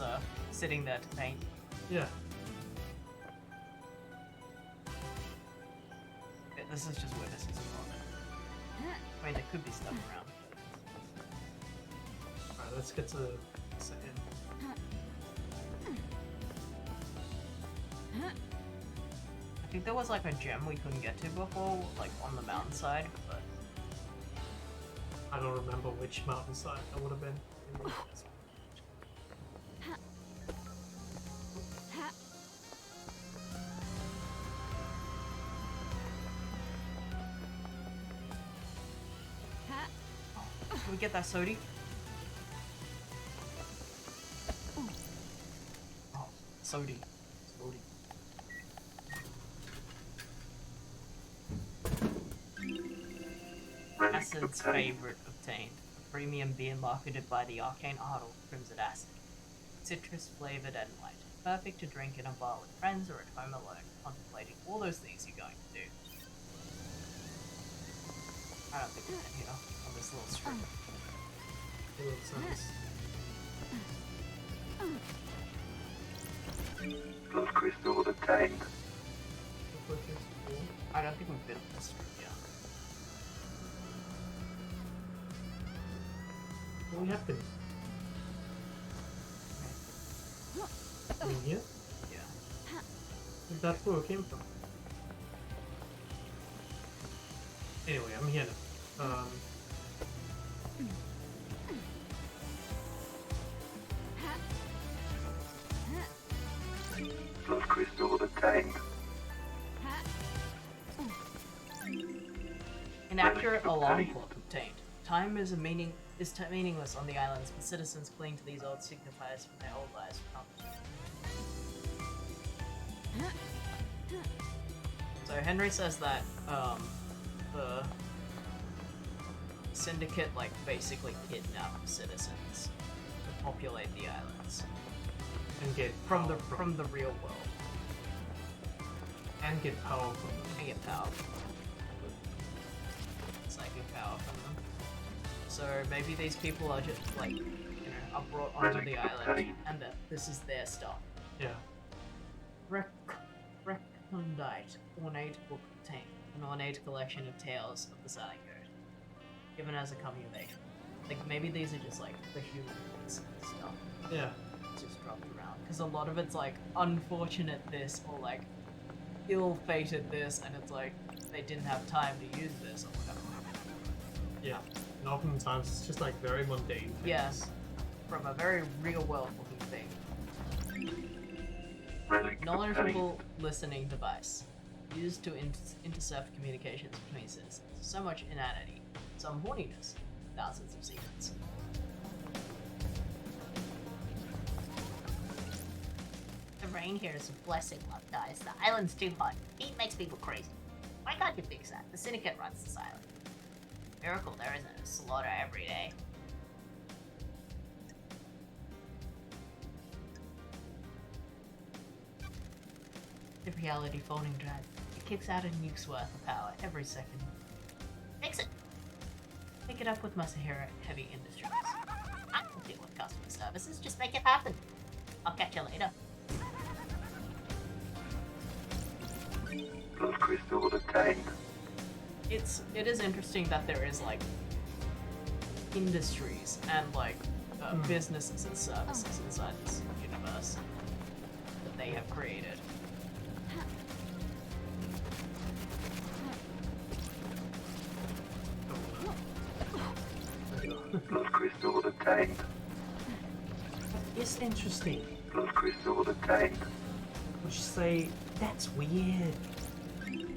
sitting there to paint. yeah. Okay, this is just Witness's apartment. I mean, there could be stuff around. Alright, let's get to the second. I think there was like a gem we couldn't get to before, like on the mountainside, but I don't remember which mountainside that would have been. can we get that Sodi? Oh, Sodi. Sodi. Relic Acid's obtained. favorite obtained. A premium beer marketed by the arcane idol Crimson Acid. Citrus flavored and light. Perfect to drink in a bar with friends or at home alone, contemplating all those things you're going to do. I don't think we can here on this little strip. A little sense. Blood crystal obtained. I don't think we've been on this strip yet. What happened? In here? Yeah. I think that's where it came from. Anyway, I'm here now. Blood crystal obtained. Inaccurate alarm clock obtained. Time is meaningless on the islands, but citizens cling to these old signifiers from their old lives. So Henry says that the syndicate like basically kidnap citizens to populate the islands And get from power the real world. and get power from them. I get power. Psychic power from them. So maybe these people are just like, you know, are brought onto the island and that this is their stuff. Yeah. Recondite ornate book contain an ornate collection of tales of the Silent Code, given as a coming of age. Like maybe these are just like the human stuff Yeah. just dropped around. Because a lot of it's like unfortunate this or like ill-fated this, and it's like they didn't have time to use this or whatever. Yeah. And oftentimes it's just like very mundane things. Yes, from a very real-world looking thing. Relic Knowledgeable listening device used to intercept communications between citizens. So much inanity, some horniness, thousands of secrets. The rain here is a blessing, love guys. The island's too hot. Heat makes people crazy. Why can't you fix that? The syndicate runs this island. Miracle there isn't a slaughter every day. The reality folding drive. It kicks out a nuke's worth of power every second. Fix it. Pick it up with Masahiro Heavy Industries. I can deal with customer services. Just make it happen. I'll catch you later. blood crystal obtained. It is interesting that there is like industries and like businesses and services inside this universe that they have created. Blood crystal obtained. It's interesting. Blood crystal obtained. Would you say that's weird? A bit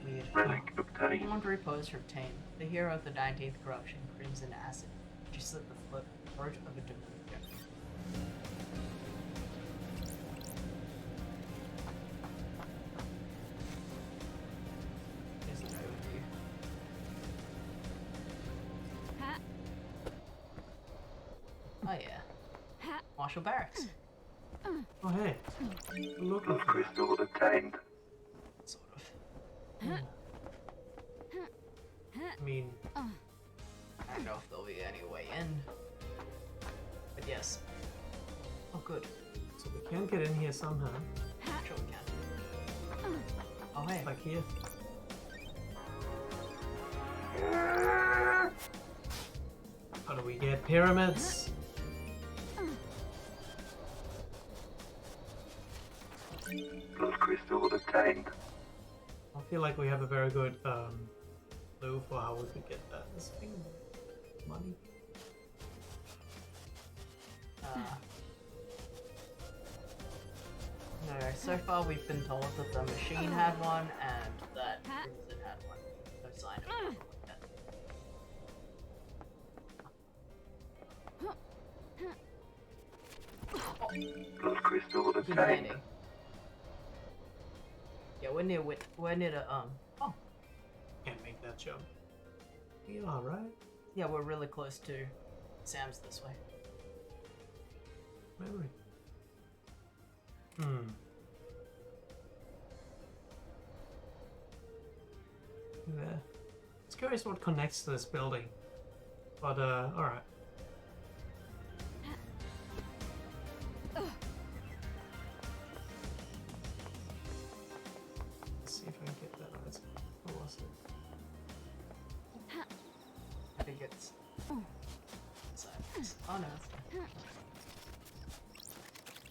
weird. Relic obtained. Laundry pose for obtained. The hero of the 19th corruption, Crimson Acid, which is at the throat of a demonio. Here's an overview. Oh yeah. Marshall Barracks. Oh hey, look Blood at that. crystal obtained. Sort of. I mean, I don't know if there'll be any way in. But yes. Oh good. so we can get in here somehow. Sure we can. Oh hey. Like here. How do we get pyramids? Blood crystal obtained. I feel like we have a very good clue for how we could get that. This thing, money. No, so far we've been told that the machine had one and that Crimson had one. No sign of anything like that. Blood crystal Good obtained. landing. Yeah, we're near the oh Can't make that jump. We are, right? yeah, we're really close to Sam's this way. Memory. Yeah. It's curious what connects to this building. But alright. Let's see if I can get that right. What was it? I think it's sideways. Oh no,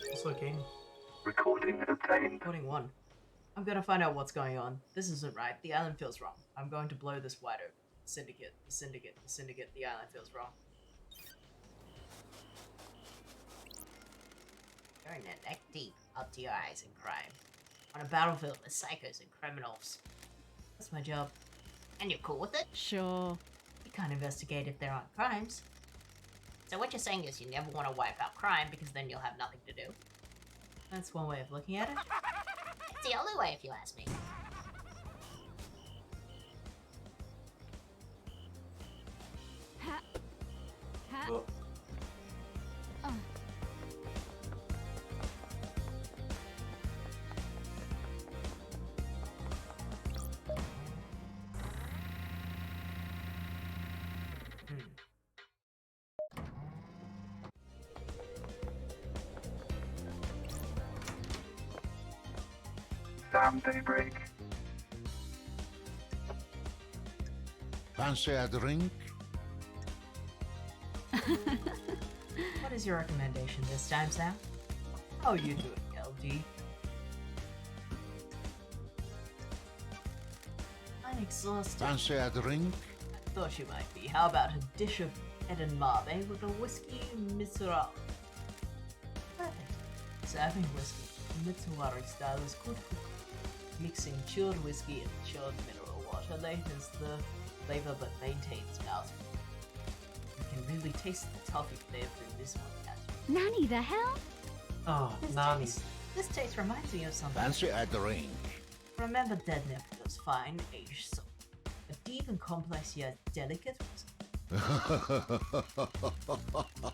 it's Also a game. Recording obtained. recording one. I'm gonna find out what's going on. This isn't right. The island feels wrong. I'm going to blow this wide open. Syndicate, the syndicate, the syndicate, the island feels wrong. You're in a neck deep, up to your eyes in crime. On a battlefield with psychos and criminals. That's my job. And you're cool with it? Sure. You can't investigate if there aren't crimes. So what you're saying is you never want to wipe out crime because then you'll have nothing to do. That's one way of looking at it. It's the only way, if you ask me. Ha. Ha. Oh, Damn daybreak. Fancy a drink? What is your recommendation this time, Sam? How are you doing, LD? I'm exhausted. Fancy a drink? I thought you might be. How about a dish of edamame with a whiskey mitsuari? Perfect. Serving whiskey mitsuari style is good for mixing chilled whiskey and chilled mineral water lightens the flavor but maintains mouthfeel. You can really taste the toffee flavor in this one, Cat. Nanny the hell? oh, This Nani. this taste reminds me of something. Fancy a drink? Remember Dead Nebula's fine aged salt. A deep and complex yet delicate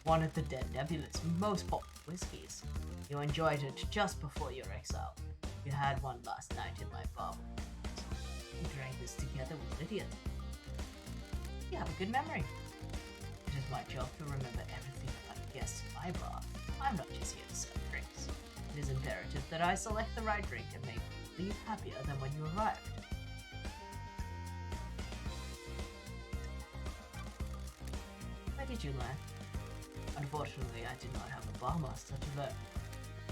one of the Dead Nebula's most popular whiskies. You enjoyed it just before your exile. You had one last night in my bar. You drank this together with Lydia. You have a good memory. It is my job to remember everything about guests in my bar. I'm not just here to sell drinks. It is imperative that I select the right drink and make you leave happier than when you arrived. Where did you learn? Unfortunately, I did not have a bar master to learn.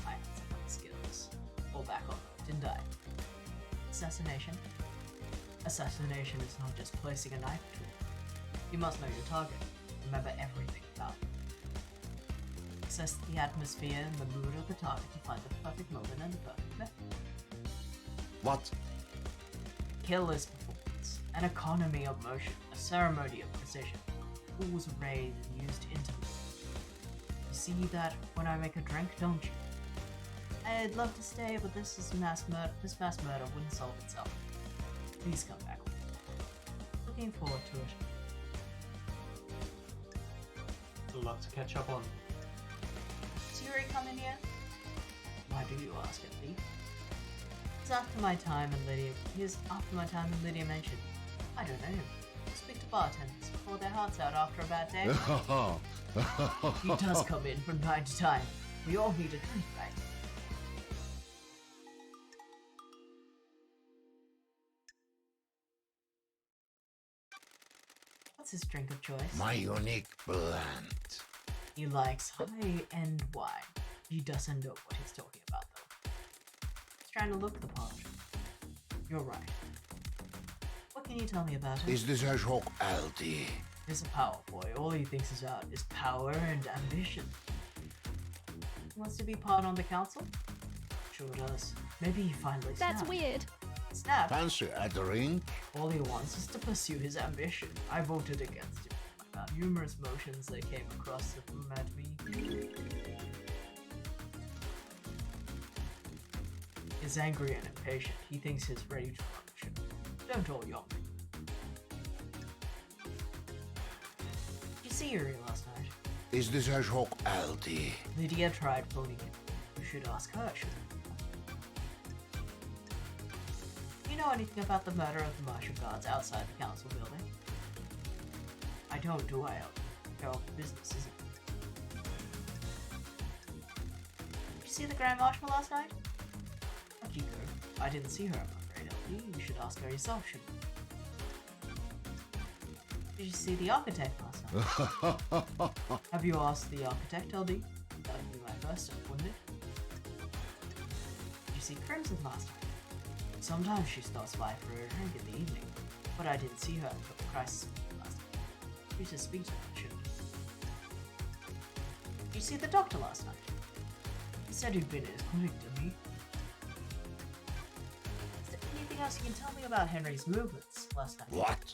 I had some other skills. Fall back on them, didn't I? Assassination? Assassination is not just placing a knife to it. You must know your target. Remember everything about it. Assess the atmosphere and the mood of the target to find the perfect moment and the perfect method. What? Kill is performance, an economy of motion, a ceremony of precision. Tools raised and used intimately. You see that when I make a drink, don't you? I'd love to stay, but this mass murder wouldn't solve itself. Please come back with me. Looking forward to it. A lot to catch up on. Is Yuri coming here? Why do you ask, Andy? He's after my time in Lydia mentioned. I don't know him. Speak to bartenders pour their hearts out after a bad day. He does come in from time to time. We all need a drink, right? What's his drink of choice? My unique blend. He likes high-end wine. He doesn't know what he's talking about, though. He's trying to look the part. You're right. What can you tell me about him? Is this a shock, LD? He's a power boy. All he thinks is out is power and ambition. He wants to be part on the council? Sure does. Maybe he finally That's snapped. weird. Snap? Fancy a drink? All he wants is to pursue his ambition. I voted against him. Numerous motions that came across the room at me. He's angry and impatient. He thinks he's ready to function. Don't all young. Did you see Yuri last night? Is this a shock, LD? Lydia tried phoning him. You should ask her, shouldn't you? Do you know anything about the murder of the martial guards outside the council building? I don't, do I? Your business, is it? Did you see the Grand Marshal last night? Akiko. I didn't see her, I'm afraid, LD. You should ask her yourself, shouldn't you? Did you see the architect last night? Have you asked the architect, LD? That would be my first step, wouldn't it? Did you see Crimson last night? Sometimes she stops by for a drink in the evening, but I didn't see her until the crisis last night. You should speak to her, shouldn't you? Did you see the doctor last night? He said he'd been in his clinic, didn't he? Is there anything else you can tell me about Henry's movements last night? What?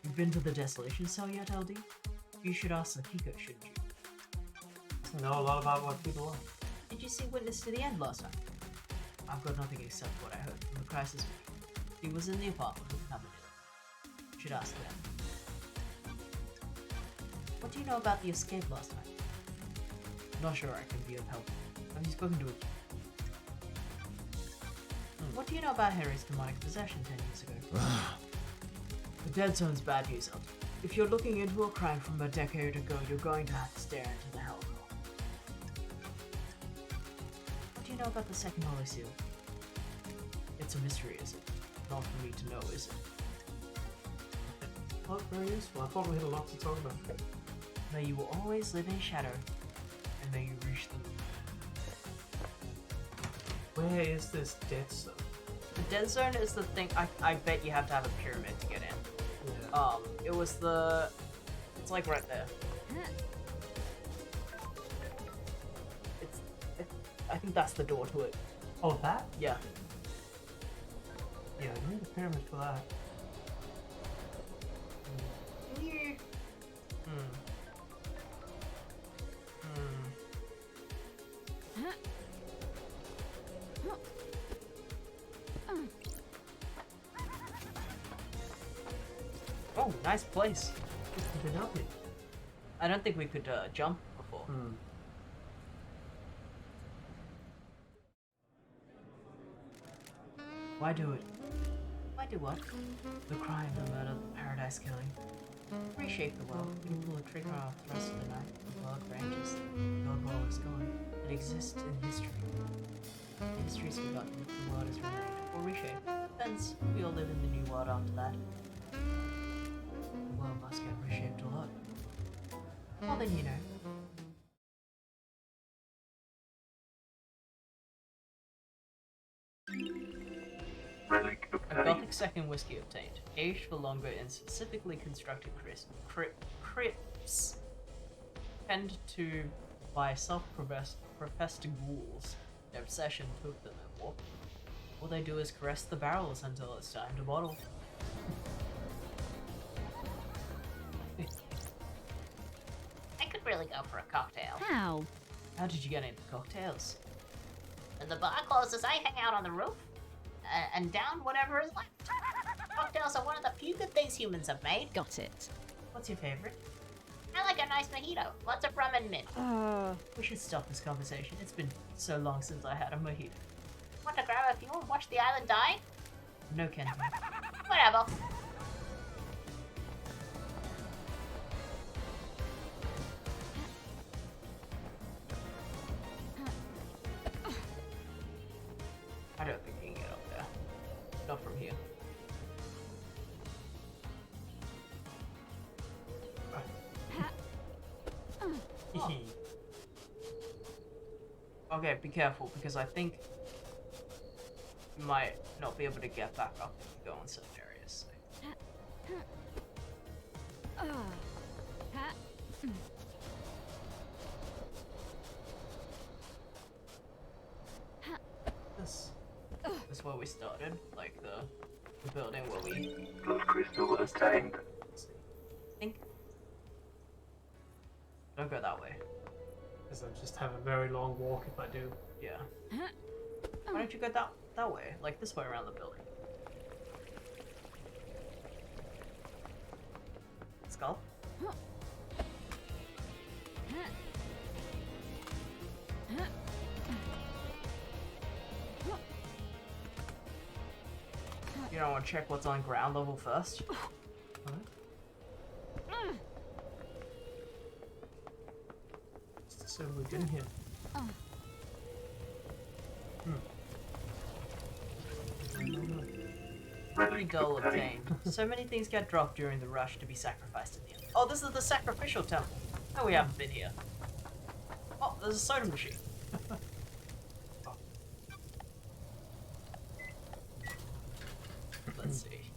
You've been to the desolation cell yet, LD? You should ask Akiko, shouldn't you? I know a lot about what people are. Did you see Witness to the End last night? I've got nothing except what I heard from the crisis meeting. He was in the apartment with Cabinet. Should ask them. What do you know about the escape last night? I'm not sure I can be of help. Have you spoken to it? What do you know about Harry's demonic possession 10 years ago? The Dead Zone's bad news, Elton. If you're looking into a crime from a decade ago, you're going to have to stare into the hellhole. What do you know about the second Holy Seal? It's a mystery, is it? Not for me to know, is it? Not very useful. I thought we had a lot to talk about. May you always live in shadow, and may you reach the moon. Where is this dead zone? The Dead Zone is the thing. I bet you have to have a pyramid to get in. Yeah. It was the. It's like right there. I think that's the door to it. Oh, that? Yeah. Yeah, you need a pyramid for that. Oh, nice place. You've been up here. I don't think we could jump before. Why do it? Why do what? The crime, the murder, the paradise killing. Reshape the world. You pull a trigger off the rest of the night. The world ranges. The old world is gone. It exists in history. The history is forgotten. The world is remade or reshaped. Depends. We all live in the new world after that. The world must get reshaped a lot. Well then, you know. A Gothic second whiskey obtained, aged for longer in specifically constructed crypts, penned to by self-professed ghouls. Their obsession took them and walked. All they do is caress the barrels until it's time to bottle. I could really go for a cocktail. How? How did you get into cocktails? When the bar closes, I hang out on the roof and down whatever is left. Cocktails are one of the few good things humans have made. Got it. What's your favorite? I like a nice mojito. Lots of rum and mint. We should stop this conversation. It's been so long since I had a mojito. Want to grab a few and watch the island die? No, Ken. Whatever. I don't think you can get up there. Not from here. Okay, be careful, because I think you might not be able to get back up if you go in certain areas. This is where we started, like the building where we Blood crystal attained. think. Don't go that way. Because I'll just have a very long walk if I do. Yeah. Why don't you go that way? Like this way around the building. Skull? You don't want to check what's on ground level first? Just assume we've been here. Pretty dull obtained. So many things get dropped during the rush to be sacrificed in the end. Oh, this is the sacrificial temple. No, we haven't been here. Oh, there's a soda machine. Let's see.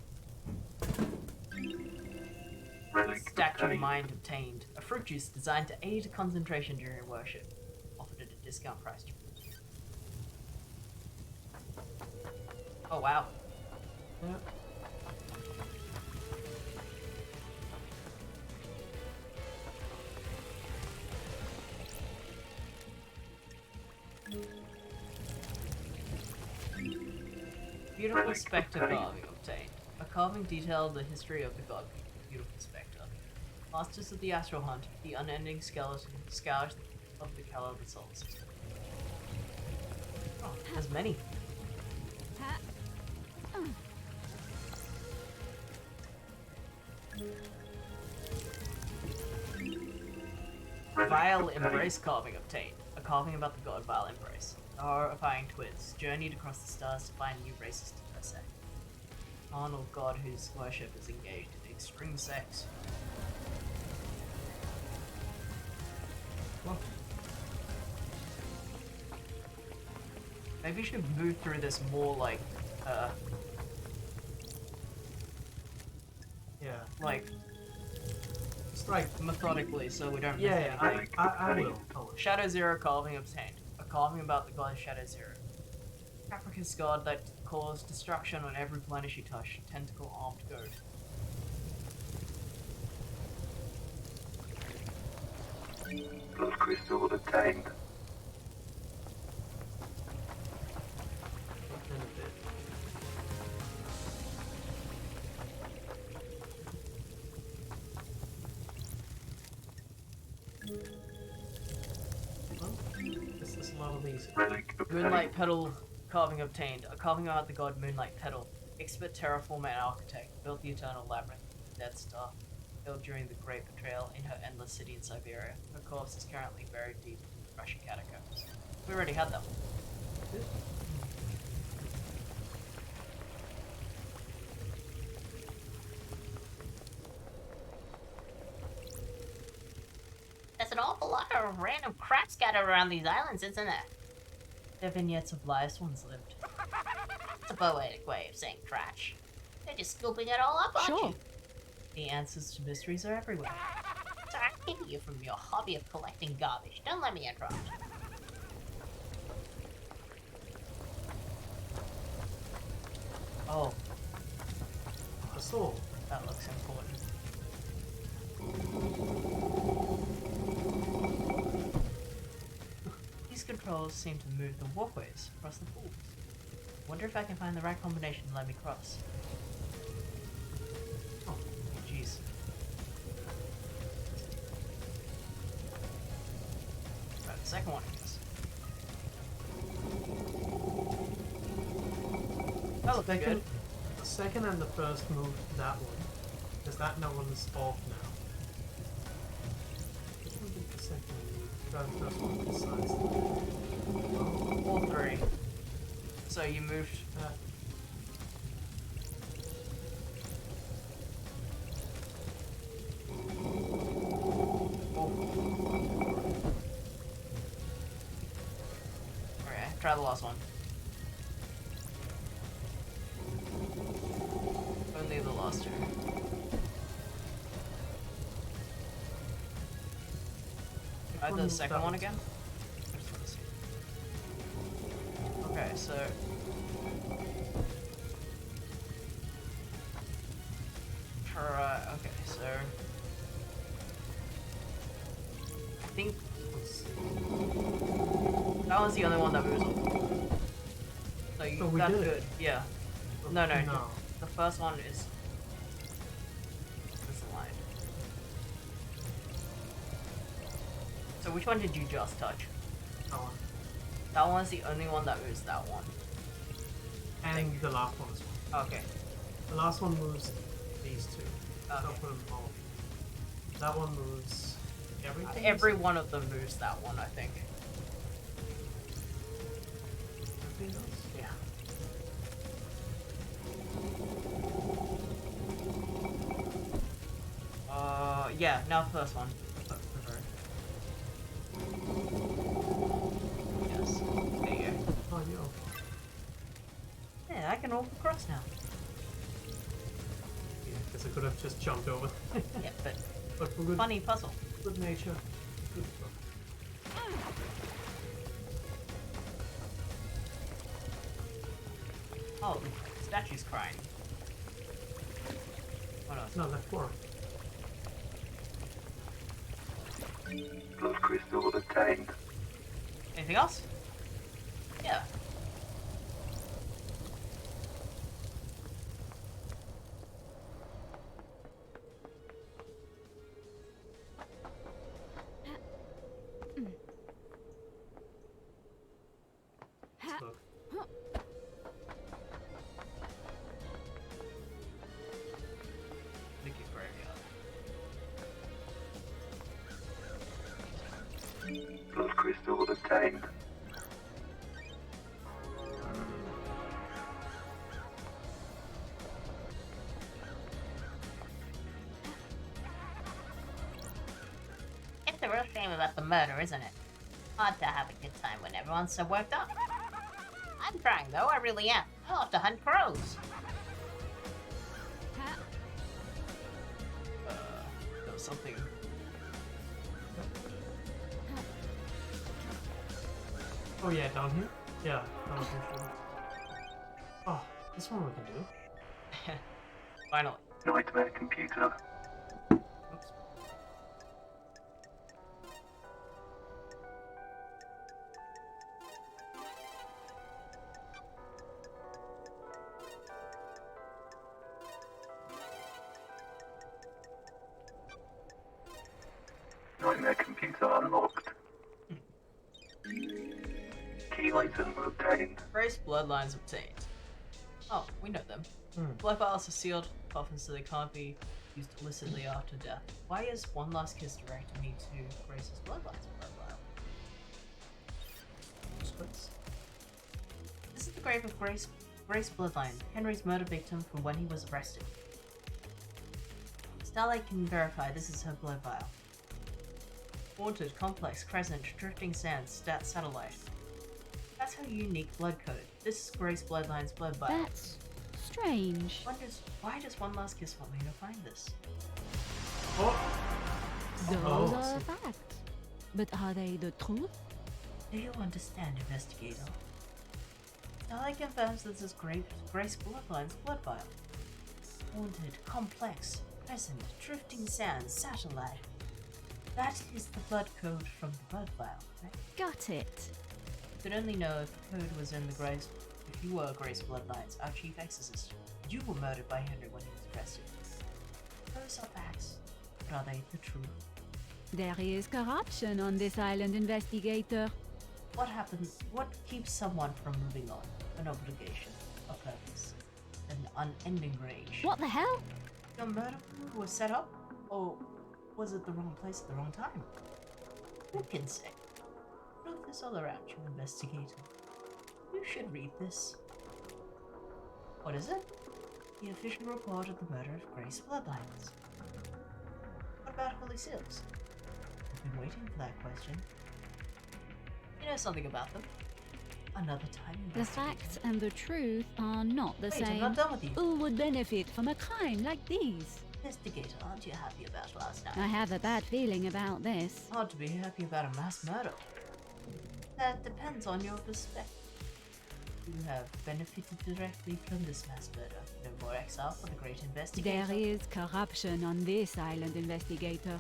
Statue mind obtained. A fruit juice designed to aid concentration during worship. Offered at a discount price. Oh wow. Yeah. Beautiful Spectre carving obtained. A carving detailed the history of the god Beautiful Spectre. Masters of the Astral Hunt, the unending skeleton scourge of the Kala of the Souls. Oh, there's many. Vile Embrace carving obtained. A carving about the god Vile Embrace. The horrifying twins journeyed across the stars to find new races to dissect. Carnal god whose worship is engaged in extreme sex. What? Maybe we should move through this more like, Yeah. like Strike. methodically, so we don't miss Yeah, anything. I will. Shadow Zero carving obtained. A carving about the god Shadow Zero. Africa's god that caused destruction on every planet she touched. Tentacle armed goat. Blood crystal obtained. This is a lot of these. Relic obtained. Moonlight Petal carving obtained. A carving about the god Moonlight Petal. Expert terraformer and architect. Built the eternal labyrinth of the Dead Star. Built during the Great Betrayal in her endless city in Siberia. Her corpse is currently buried deep in the Russian catacombs. We already had that one. There's an awful lot of random crap scattered around these islands, isn't there? Their vignettes of lives once lived. It's a poetic way of saying trash. They're just scooping it all up, aren't Sure. you? The answers to mysteries are everywhere. So I pity you from your hobby of collecting garbage. Don't let me interrupt. Oh, A soul. that looks important. These controls seem to move the walkways across the pools. Wonder if I can find the right combination to let me cross. Oh, jeez. Try the second one, I guess. That looks good. The second and the first move that one. Because that no one is off now. Which one did the second move? Try the first one besides. All three. So you moved. Okay, try the last one. Only the last two. Try the second one again? I just wanna see. Okay, so. Okay, so. I think. That one's the only one that moves on. So, So we that's did it. good. Yeah. No, no. No. The first one is misaligned. So which one did you just touch? That one. That one's the only one that moves that one. And the last one as well. Okay. The last one moves these two. So I'll Okay. put them all. That one moves everything. Every one of them moves that one, I think. Everything else? Yeah. Yeah, now first one. Yes. There you go. Oh, yo. Yeah, I can walk across now. Yeah, because I could have just jumped over. Yeah, but But for good, funny puzzle. good nature. Good stuff. Oh, the statue's crying. Oh no. No, that's four. Blood crystal obtained. Anything else? Yeah. crystal obtained. It's a real shame about the murder, isn't it? Hard to have a good time when everyone's so worked up. I'm trying though, I really am. I'll have to hunt crows. There was something. Oh yeah, down here? Yeah, down here. Oh, this one we can do. Finally. Nightmare computer. Oops. Nightmare computer unlocked. Key item obtained. Grace bloodlines obtained. Oh, we know them. Blood vials are sealed, often so they can't be used illicitly after death. Why is One Last Kiss directing me to Grace's bloodlines profile? This is the grave of Grace Bloodline, Henry's murder victim from when he was arrested. Starlight can verify this is her blood vial. Haunted, complex, crescent, drifting sands, satellite. That's her unique blood code. This is Grace Bloodline's blood vial. That's strange. Why does One Last Kiss want me to find this? Those are facts. But are they the truth? Do you understand, investigator? Starlight confirms this is Grace Bloodline's blood vial. Haunted, complex, crescent, drifting sands, satellite. That is the blood code from the blood vial, right? Got it. You could only know if the code was in the Grace. If you were Grace Bloodlines, our chief exorcist, you were murdered by Henry when he was arrested. Those are facts, but are they the truth? There is corruption on this island, investigator. What happens? What keeps someone from moving on? An obligation, a purpose, an unending rage. What the hell? Your murder was set up, or was it the wrong place at the wrong time? Who can say? Look this all around you, investigator. You should read this. What is it? The official report of the murder of Grace Bloodlines. What about Holy Seals? I've been waiting for that question. You know something about them? Another time, The investigator. facts and the truth are not the Wait, I'm same. not done with you. Who would benefit from a crime like these? Investigator, aren't you happy about last night? I have a bad feeling about this. Hard to be happy about a mass murder. That depends on your perspective. You have benefited directly from this mass murder. No more exile for the great investigator. There is corruption on this island, investigator.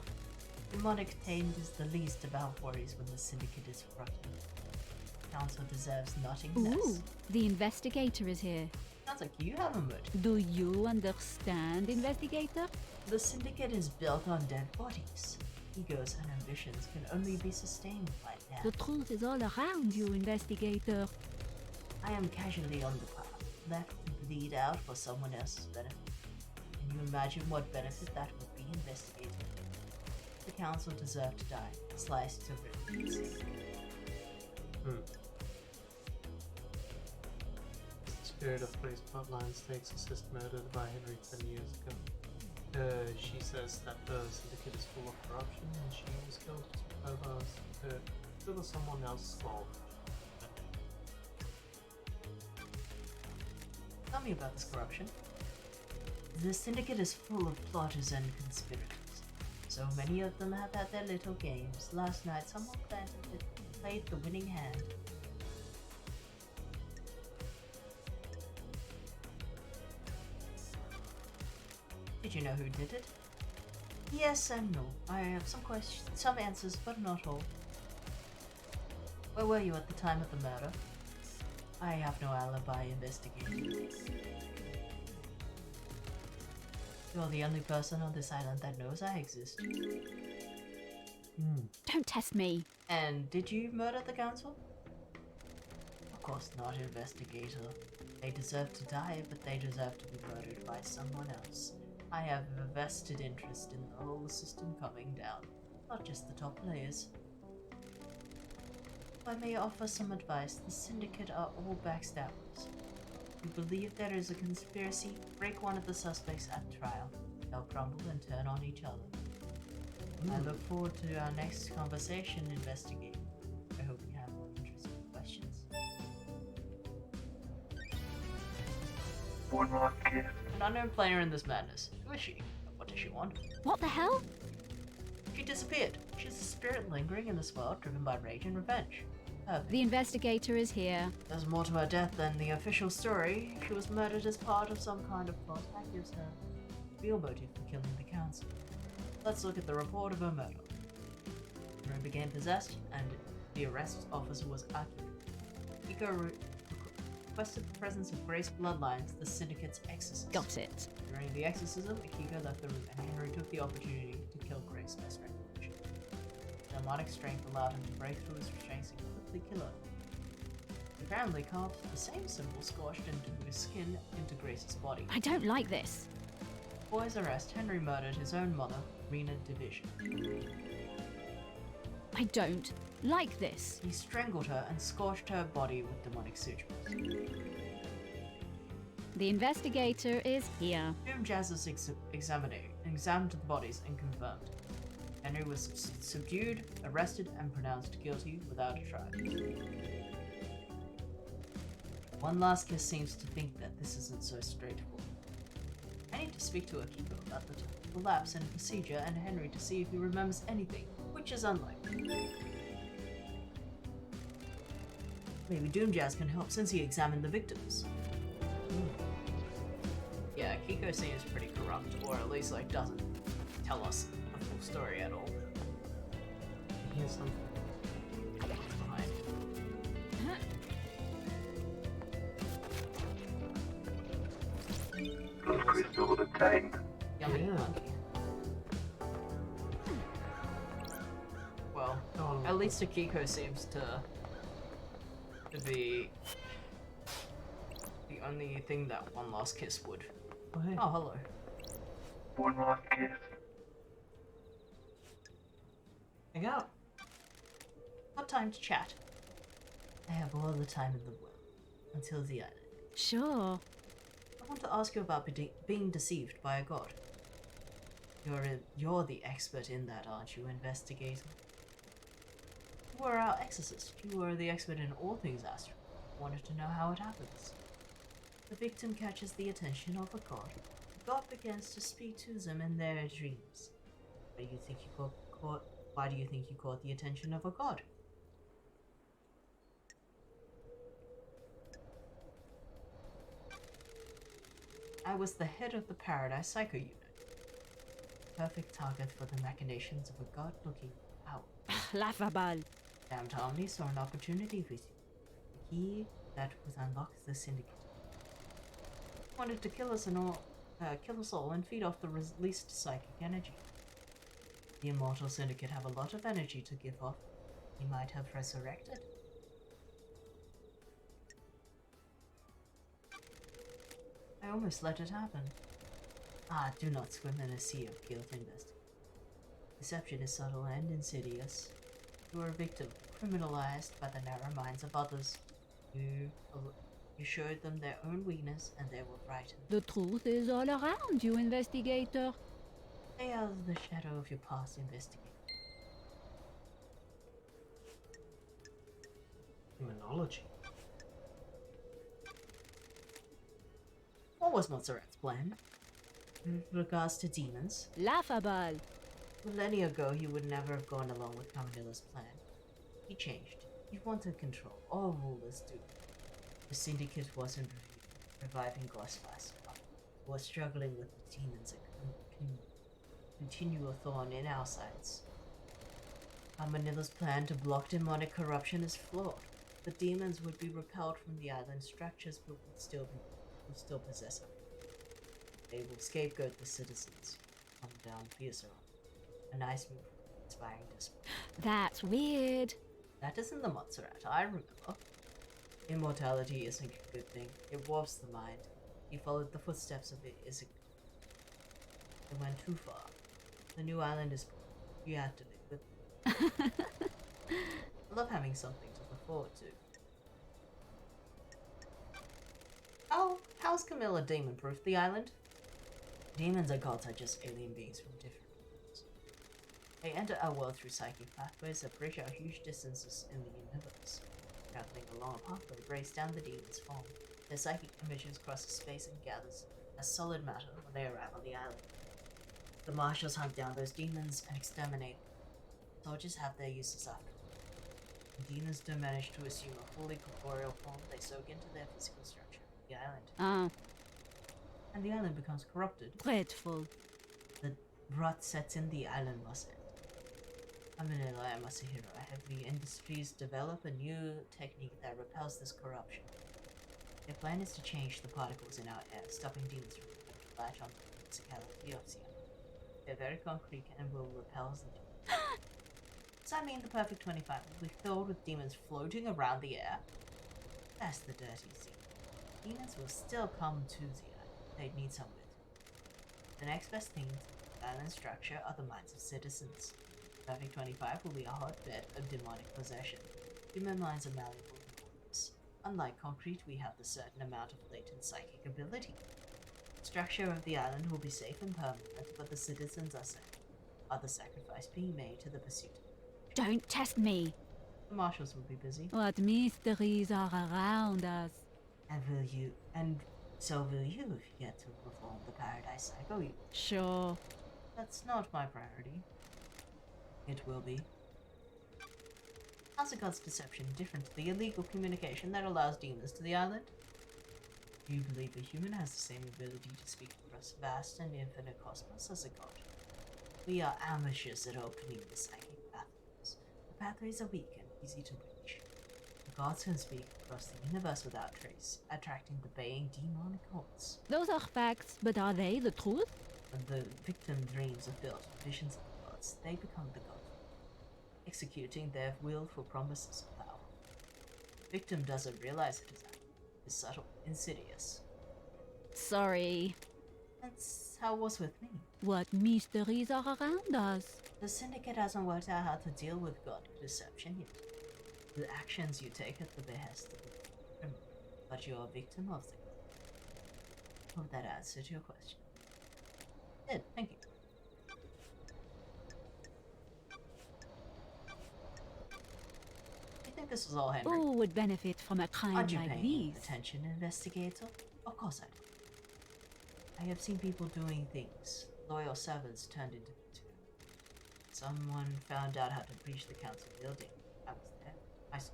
Demonic tamed is the least of our worries when the syndicate is corrupted. Council deserves nothing Ooh, less. the investigator is here. Sounds like you have a motive. Do you understand, investigator? The syndicate is built on dead bodies. Egos and ambitions can only be sustained by The death. truth is all around you, investigator. I am casually on the path, left to bleed out for someone else's benefit. Can you imagine what benefit that would be, investigator? The council deserved to die, sliced to ribbons. The spirit of Grace Bloodlines takes assist murdered by Henry 10 years ago. She says that the syndicate is full of corruption and she was killed to fill someone else's role. Tell me about this corruption. The syndicate is full of plotters and conspirators. So many of them have had their little games. Last night, someone played the winning hand. Did you know who did it? Yes and no. I have some questions, some answers, but not all. Where were you at the time of the murder? I have no alibi, investigator. You're the only person on this island that knows I exist. Don't test me. And did you murder the council? Of course not, investigator. They deserve to die, but they deserve to be murdered by someone else. I have a vested interest in the whole system coming down, not just the top players. If I may offer some advice, the Syndicate are all backstabbers. If you believe there is a conspiracy, break one of the suspects at trial. They'll crumble and turn on each other. I look forward to our next conversation, investigator. I hope you have more interesting questions. One last kiss. An unknown player in this madness. Who is she? What does she want? What the hell? She disappeared. She's a spirit lingering in this world, driven by rage and revenge. The investigator is here. There's more to her death than the official story. She was murdered as part of some kind of plot that gives her real motive for killing the council. Let's look at the report of her murder. Her became possessed, and the arrest officer was accurate. Iko requested the presence of Grace bloodlines, the Syndicate's exorcist. Got it. During the exorcism, Akiko left the room, and Henry took the opportunity to kill Grace by strangulation. Demonic strength allowed him to break through his restraints and quickly kill her. He apparently carved the same symbol scorched into his skin into Grace's body. I don't like this. Before his arrest, Henry murdered his own mother, Rena Division. I don't like this. He strangled her and scorched her body with demonic sutures. The investigator is here. Doom Jazz's examined the bodies and confirmed. Henry was subdued, arrested, and pronounced guilty without a trial. One Last Kiss seems to think that this isn't so straightforward. I need to speak to Akiko about the time of the lapse and procedure and Henry to see if he remembers anything, which is unlikely. Maybe Doomjazz can help since he examined the victims. Yeah, Kiko seems pretty corrupt, or at least like doesn't tell us the full story at all. Here's something. Behind. Those crystals obtained. Yummy Yeah. monkey. Well, Oh, at least Akiko seems to be the only thing that One Last Kiss would. oh, hey. Oh, hello. One last kiss. Hang out. Got time to chat. I have all the time in the world. Until the island. Sure. I want to ask you about being deceived by a god. You're the expert in that, aren't you, investigator? You were our exorcist. You were the expert in all things astral. Wanted to know how it happens. The victim catches the attention of a god. The god begins to speak to them in their dreams. Why do you think you caught the attention of a god? I was the head of the Paradise Psycho Unit. Perfect target for the machinations of a god looking out. Laughable. Damned Harmony saw an opportunity with you. The key that would unlock the Syndicate. Wanted to kill us all and feed off the released psychic energy. The Immortal Syndicate have a lot of energy to give off. He might have resurrected. I almost let it happen. Do not swim in a sea of guilt, investigate. Deception is subtle and insidious. You are a victim, criminalized by the narrow minds of others. You showed them their own weakness and they were frightened. The truth is all around you, investigator. Stay out of the shadow of your past, investigate. Demonology. What was Montserrat's plan? In regards to demons, Laughable. millennia ago he would never have gone along with Camilla's plan. He changed. He wanted control. All rulers do. The Syndicate wasn't reviving Ghostface. He was struggling with the demons that continue a thorn in our sides. Manila's plan to block demonic corruption is flawed. The demons would be repelled from the island structures but would still possess it. They will scapegoat the citizens. Come down fiercer. A nice move, inspiring discipline. That's weird. That isn't the Montserrat, I remember. Immortality isn't a good thing. It warps the mind. He followed the footsteps of it. It went too far. The new island is born. You have to live with it. I love having something to look forward to. How's Camilla demon-proof the island? Demons and gods are just alien beings from different worlds. They enter our world through psychic pathways that bridge our huge distances in the universe. Traveling along a pathway breaks down the demon's form. Their psychic images crosses space and gathers as solid matter when they arrive on the island. The marshals hunt down those demons and exterminate them. Soldiers have their uses after all. When demons do manage to assume a fully corporeal form, they soak into their physical structure of the island. Ah, And the island becomes corrupted. dreadful. The rot sets in, the island must end. Aminilla and Masahiro Heavy Industries develop a new technique that repels this corruption. Their plan is to change the particles in our air, stopping demons from able to latch on to the physicality of Siam. They're very concrete and will repel them. Does that mean the perfect 25 will be filled with demons floating around the air? That's the dirty secret. Demons will still come to the island. They'd need some with. The next best thing to the island structure are the minds of citizens. Perfect 25 will be a hotbed of demonic possession. Human minds are malleable and porous. Unlike concrete, we have the certain amount of latent psychic ability. The structure of the island will be safe and permanent, but the citizens are the sacrifice being made to the pursuit. Don't test me. The marshals will be busy. What mysteries are around us? And so will you if you get to perform the Paradise Psycho. Sure. That's not my priority. It will be. How's a god's deception different to the illegal communication that allows demons to the island? Do you believe a human has the same ability to speak across vast and infinite cosmos as a god? We are amateurs at opening the psychic pathways. The pathways are weak and easy to reach. The gods can speak across the universe without trace, attracting the baying demonic hordes. Those are facts, but are they the truth? When the victim dreams of built visions of the gods, they become the god, executing their will for promises of power. The victim doesn't realize it is subtle, insidious. Sorry. That's how it was with me. What mysteries are around us? The Syndicate hasn't worked out how to deal with god deception yet. The actions you take at the behest of the criminal, but you're a victim of the god. Hope that answered your question. Good, thank you. You think this was all Henry? Who would benefit from a crime Aren't you like paying this? attention, investigator? Of course I do. I have seen people doing things loyal servants turned into victims. Someone found out how to breach the council building. I was there. I saw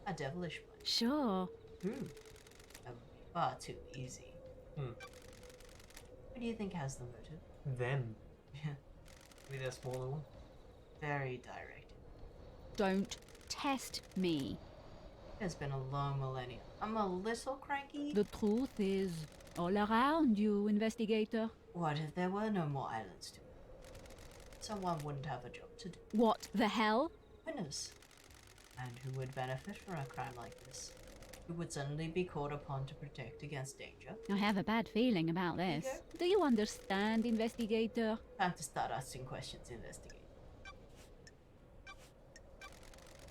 a devilish plan. Sure. That would be far too easy. Who do you think has the motive? Them. Yeah, Maybe they're smaller one. very directed. Don't test me. It's been a long millennium. I'm a little cranky. The truth is all around you, investigator. What if there were no more islands to it? Someone wouldn't have a job to do. What the hell? Winners. And who would benefit from a crime like this? Who would suddenly be called upon to protect against danger? I have a bad feeling about this. Okay. Do you understand, investigator? Time to start asking questions, investigate.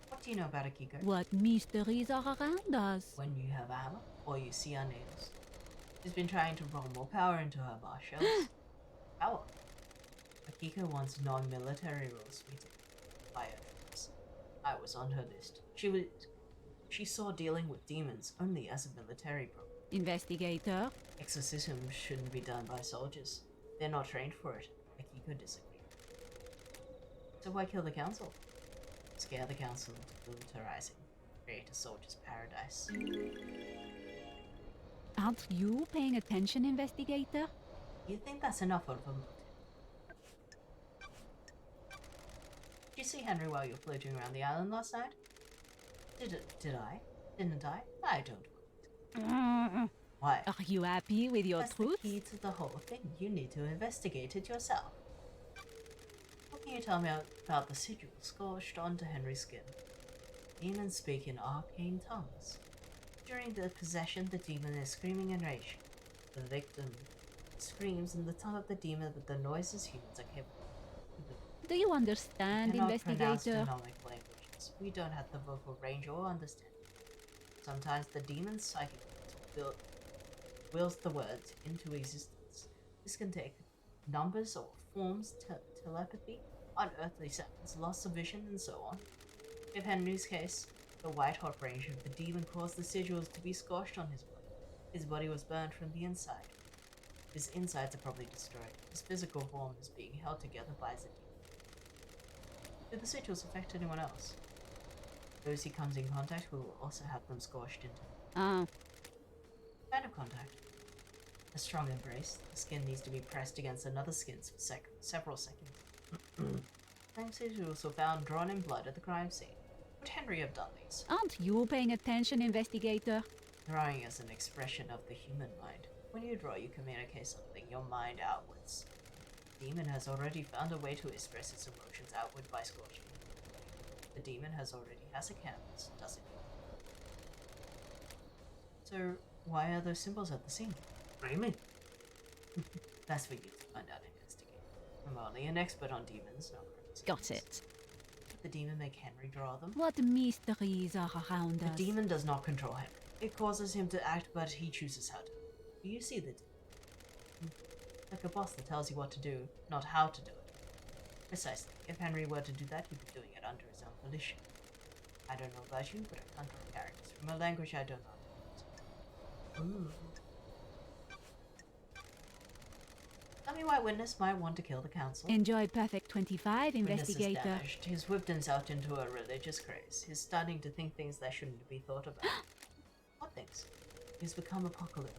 What do you know about Akiko? What mysteries are around us? When you have a hammer, or you see our nails. She's been trying to roll more power into her marshals. Power. Akiko wants non-military roles to be taken by her troops. I was on her list. She saw dealing with demons only as a military problem. Investigator? Exorcism shouldn't be done by soldiers. They're not trained for it. Akiko disagreed. So why kill the council? Scare the council into militarizing. Create a soldier's paradise. Aren't you paying attention, investigator? You think that's enough of a motive? Did you see Henry while you were floating around the island last night? Did I? Didn't I? I don't. Why? Are you happy with your That's truth? the key to the whole thing. You need to investigate it yourself. What can you tell me about the sigil scorched onto Henry's skin? Demons speak in arcane tongues. During the possession, the demon is screaming in rage. The victim screams in the tongue of the demon with the noises humans are capable of. Do you understand, Cannot pronounce investigator? demonic languages. we don't have the vocal range or understanding. Sometimes the demon's psychic wills the words into existence. This can take numbers or forms, telepathy, unearthly sounds, loss of vision, and so on. In Henry's case, the white-hot range of the demon caused the sigils to be scorched on his body. His body was burned from the inside. His insides are probably destroyed. His physical form is being held together by the demon. Do the sigils affect anyone else? Those he comes in contact with will also have them scorched into. Ah, Kind of contact. A strong embrace. The skin needs to be pressed against another skin for several seconds. Same sigils were found drawn in blood at the crime scene. Would Henry have done these? aren't you paying attention, investigator? Drawing is an expression of the human mind. When you draw, you communicate something, your mind outwards. The demon has already found a way to express its emotions outward by scorching. The demon has a canvas, does it? So, why are those symbols at the scene? What do you mean? That's for you to find out and investigate. I'm only an expert on demons, not criminals. Got it. Did the demon make Henry draw them? What mysteries are around The us? demon does not control Henry. It causes him to act, but he chooses how to. Do you see the demon? Like a boss that tells you what to do, not how to do it. Precisely. If Henry were to do that, he'd be doing it under his own volition. I don't know about you, but I can't draw characters from a language I don't know. Ooh. Tell me why Witness might want to kill the council. Enjoy Perfect 25, Witness is investigator. damaged. He's whipped himself into a religious craze. He's starting to think things that shouldn't be thought about. What things? He's become apocalyptic,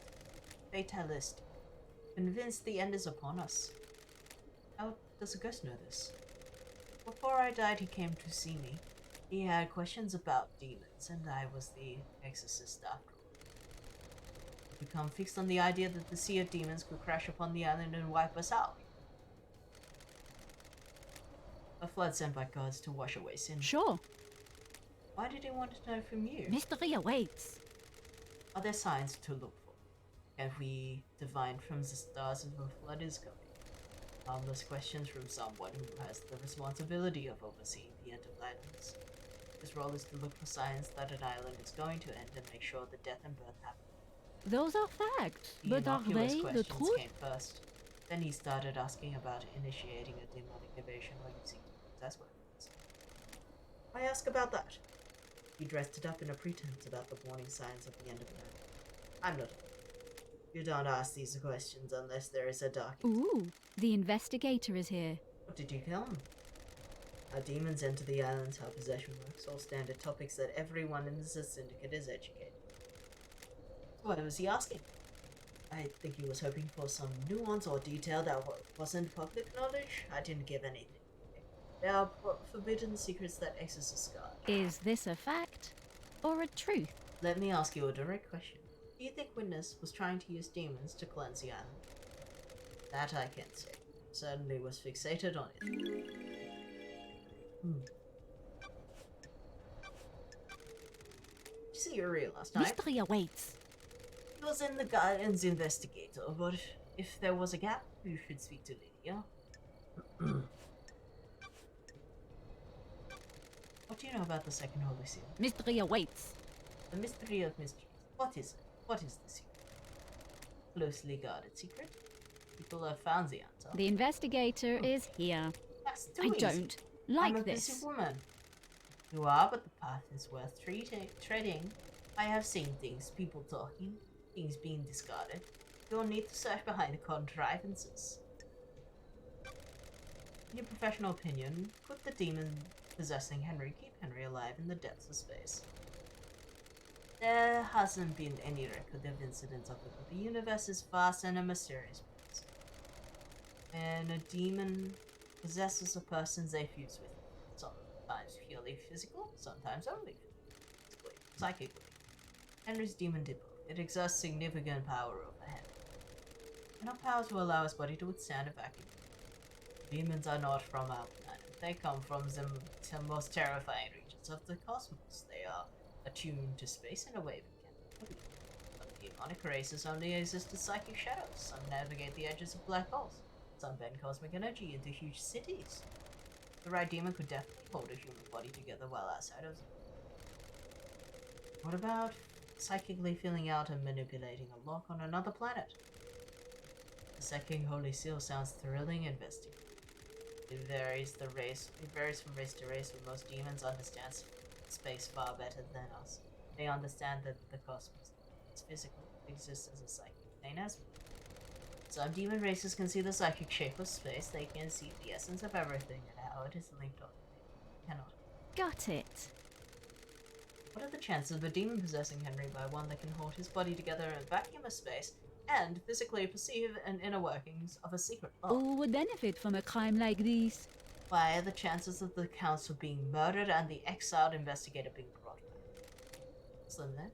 fatalist, convinced the end is upon us. How does a ghost know this? Before I died, he came to see me. He had questions about demons, and I was the exorcist after all. I've become fixed on the idea that the sea of demons could crash upon the island and wipe us out. A flood sent by gods to wash away sin. Sure. Why did he want to know from you? Mystery awaits. Are there signs to look for? Can we divine from the stars if a flood is coming? Harmless questions from someone who has the responsibility of overseeing the end of islands. His role is to look for signs that an island is going to end and make sure the death and birth happen. Those are facts, The but are innocuous they the questions truth? came first. Then he started asking about initiating a demonic invasion or using demons as weapons. I ask about that. He dressed it up in a pretense about the warning signs of the end of the night. I'm not. You don't ask these questions unless there is a dark. Ooh, the investigator is here. What did you tell him? How demons enter the islands, how possession works, all standard topics that everyone in the syndicate is educated. What was he asking? I think he was hoping for some nuance or detail that wasn't public knowledge. I didn't give anything. There are forbidden secrets that exorcists guard. Is this a fact or a truth? Let me ask you a direct question. Do you think Witness was trying to use demons to cleanse the island? That I can't say. Certainly was fixated on it. Did you see Uriel last night? Mystery awaits. He was in the Guardian's investigator, but if there was a gap, you should speak to Lydia. What do you know about the second Holy Seal? Mystery awaits. The mystery of mysteries. What is it? What is the secret? Closely guarded secret? People have found the answer. The investigator is here. That's too I easy. don't I'm like a this. busy woman. You are, but the path is worth treading. I have seen things, people talking, things being discarded. You'll need to search behind the contrivances. In your professional opinion, could the demon possessing Henry keep Henry alive in the depths of space? There hasn't been any record of incidents of it, but the universe is vast and a mysterious place. And a demon possesses a person they fuse with. Sometimes purely physical, sometimes only physically, psychically. Henry's demon did both. It exerts significant power over Henry. Enough power to allow his body to withstand a vacuum. Demons are not from our planet. They come from the most terrifying regions of the cosmos. They are attuned to space in a way we can't believe. Some demonic races only exist as psychic shadows. Some navigate the edges of black holes. Some bend cosmic energy into huge cities. The right demon could definitely hold a human body together while outside of. What about psychically filling out and manipulating a lock on another planet? The second Holy Seal sounds thrilling and investigating. It varies from race to race, but most demons understand space far better than us. They understand that the cosmos is physical, exists as a psychic plane as well. Some demon races can see the psychic shape of space, they can see the essence of everything and how it is linked up. Cannot. Got it. What are the chances of a demon possessing Henry by one that can hold his body together in a vacuum of space and physically perceive an inner workings of a secret lock? Who would benefit from a crime like this? Why are the chances of the council being murdered and the exiled investigator being brought back? Slim then.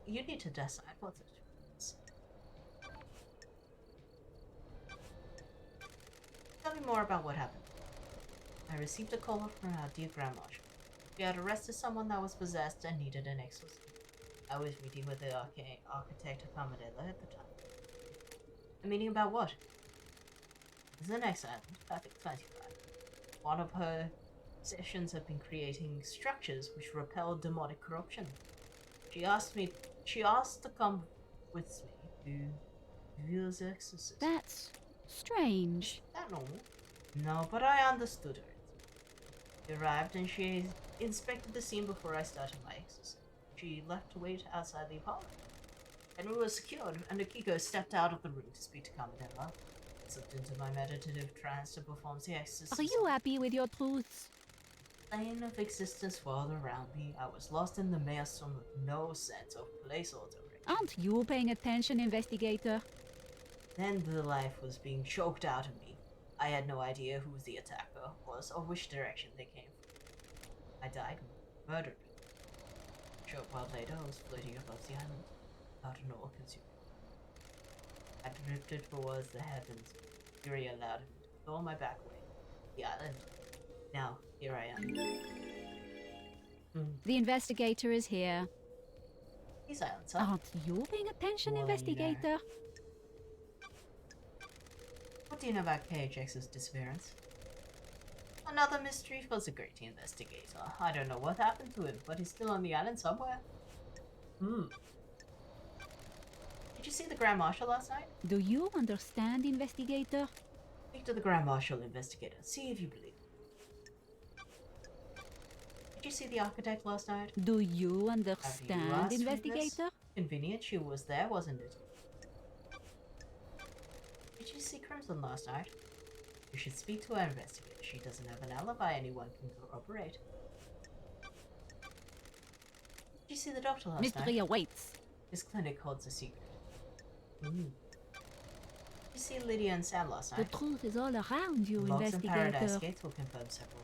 You need to decide what it is. Tell me more about what happened. I received a call from our dear Grand Marshal. We had arrested someone that was possessed and needed an exorcism. I was meeting with the architect Akamedela at the time. A meeting about what? It was an island, perfect 25. One of her sessions had been creating structures which repelled demonic corruption. She asked to come with me to view the exorcism. That's strange. Is that normal? No, but I understood her. She arrived and she inspected the scene before I started my exorcism. She left to wait outside the apartment. Henry was secured, and Akiko stepped out of the room to speak to Kamedela. I slipped into my meditative trance to perform the exorcism. Are you happy with your truths? The plane of existence swirled around me. I was lost in the maelstrom with no sense of place or direction. Aren't you paying attention, investigator? Then the life was being choked out of me. I had no idea who the attacker was or which direction they came from. I died, murdered. A short while later, I was floating above the island, without an oar consuming. I drifted towards the heavens. Fury allowed me to throw my back away. The island. Now, here I am. The investigator is here. These islands, huh? Aren't you paying attention, Well, investigator? What do you know about KHX's disappearance? Another mystery for the great investigator. I don't know what happened to him, but he's still on the island somewhere. Did you see the Grand Marshal last night? Do you understand, investigator? Speak to the Grand Marshal, investigator. See if you believe. Did you see the architect last night? Do you Have understand, you asked for this? investigator? Convenient, she was there, wasn't it? Did you see Crimson last night? You should speak to her, investigator. She doesn't have an alibi anyone can corroborate. Did you see the doctor last Mystery night? awaits. His clinic holds a secret. Did you see Lydia and Sam last The night? truth is all around you, Logs and Paradise investigator. Gates will confirm several.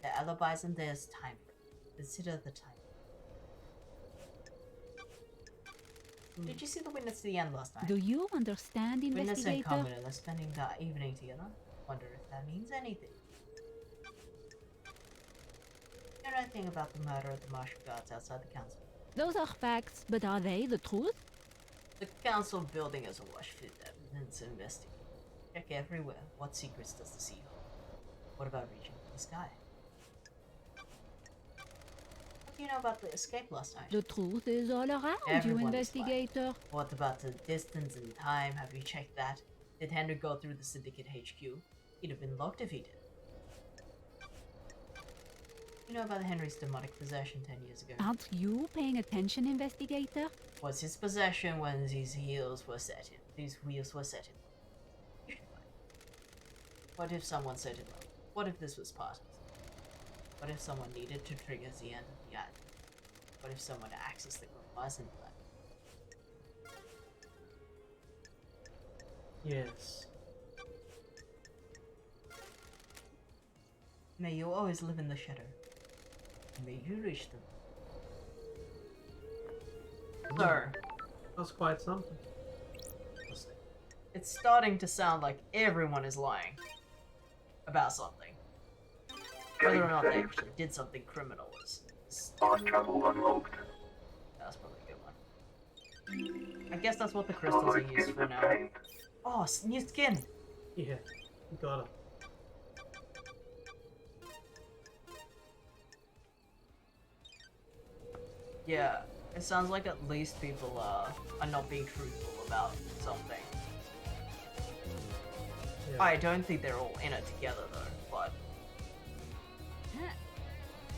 Their alibis and there's time. Consider the time. Did you see the witness to the end last night? Do you understand, Witness and investigator? Kamedela spending the evening together. Wonder if that means anything. You know anything about the murder of the martial guards outside the council? Those are facts, but are they the truth? The council building is awash with evidence to investigate. Check everywhere. What secrets does the sea hold? What about reaching for the sky? What do you know about the escape last night? The truth is all around Everyone you, is lying. investigator. What about the distance and time? Have you checked that? Did Henry go through the Syndicate HQ? He'd have been locked if he did. You know about Henry's demonic possession 10 years ago? Aren't you paying attention, investigator? Was his possession when these wheels were set in? These wheels were set in. You should find. What if someone set it up? What if this was part of it? What if someone needed to trigger the end of the island? What if someone accessed the wasn't black? Yes. May you always live in the shadow. May you reach them. Sir, That's quite something. Let's see. it's starting to sound like everyone is lying about something. Whether or not they actually did something criminal is Fast travel unlocked. that's probably a good one. I guess that's what the crystals are used for now. Oh, new skin! Yeah, you got it. Yeah, it sounds like at least people are not being truthful about something. Yeah. I don't think they're all in it together though, but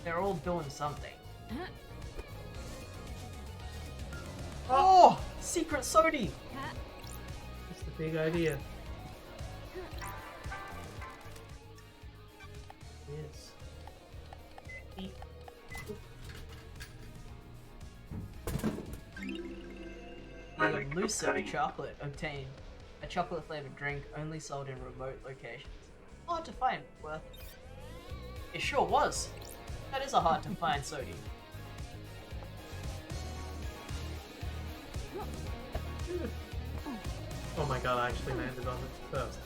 they're all doing something. Oh! Secret Sodi! That's the big idea. Yes. The elusive chocolate obtained. A chocolate flavored drink only sold in remote locations. Hard to find, worth. It sure was. That is a hard to find Sodi. Oh my god, I actually landed on it first.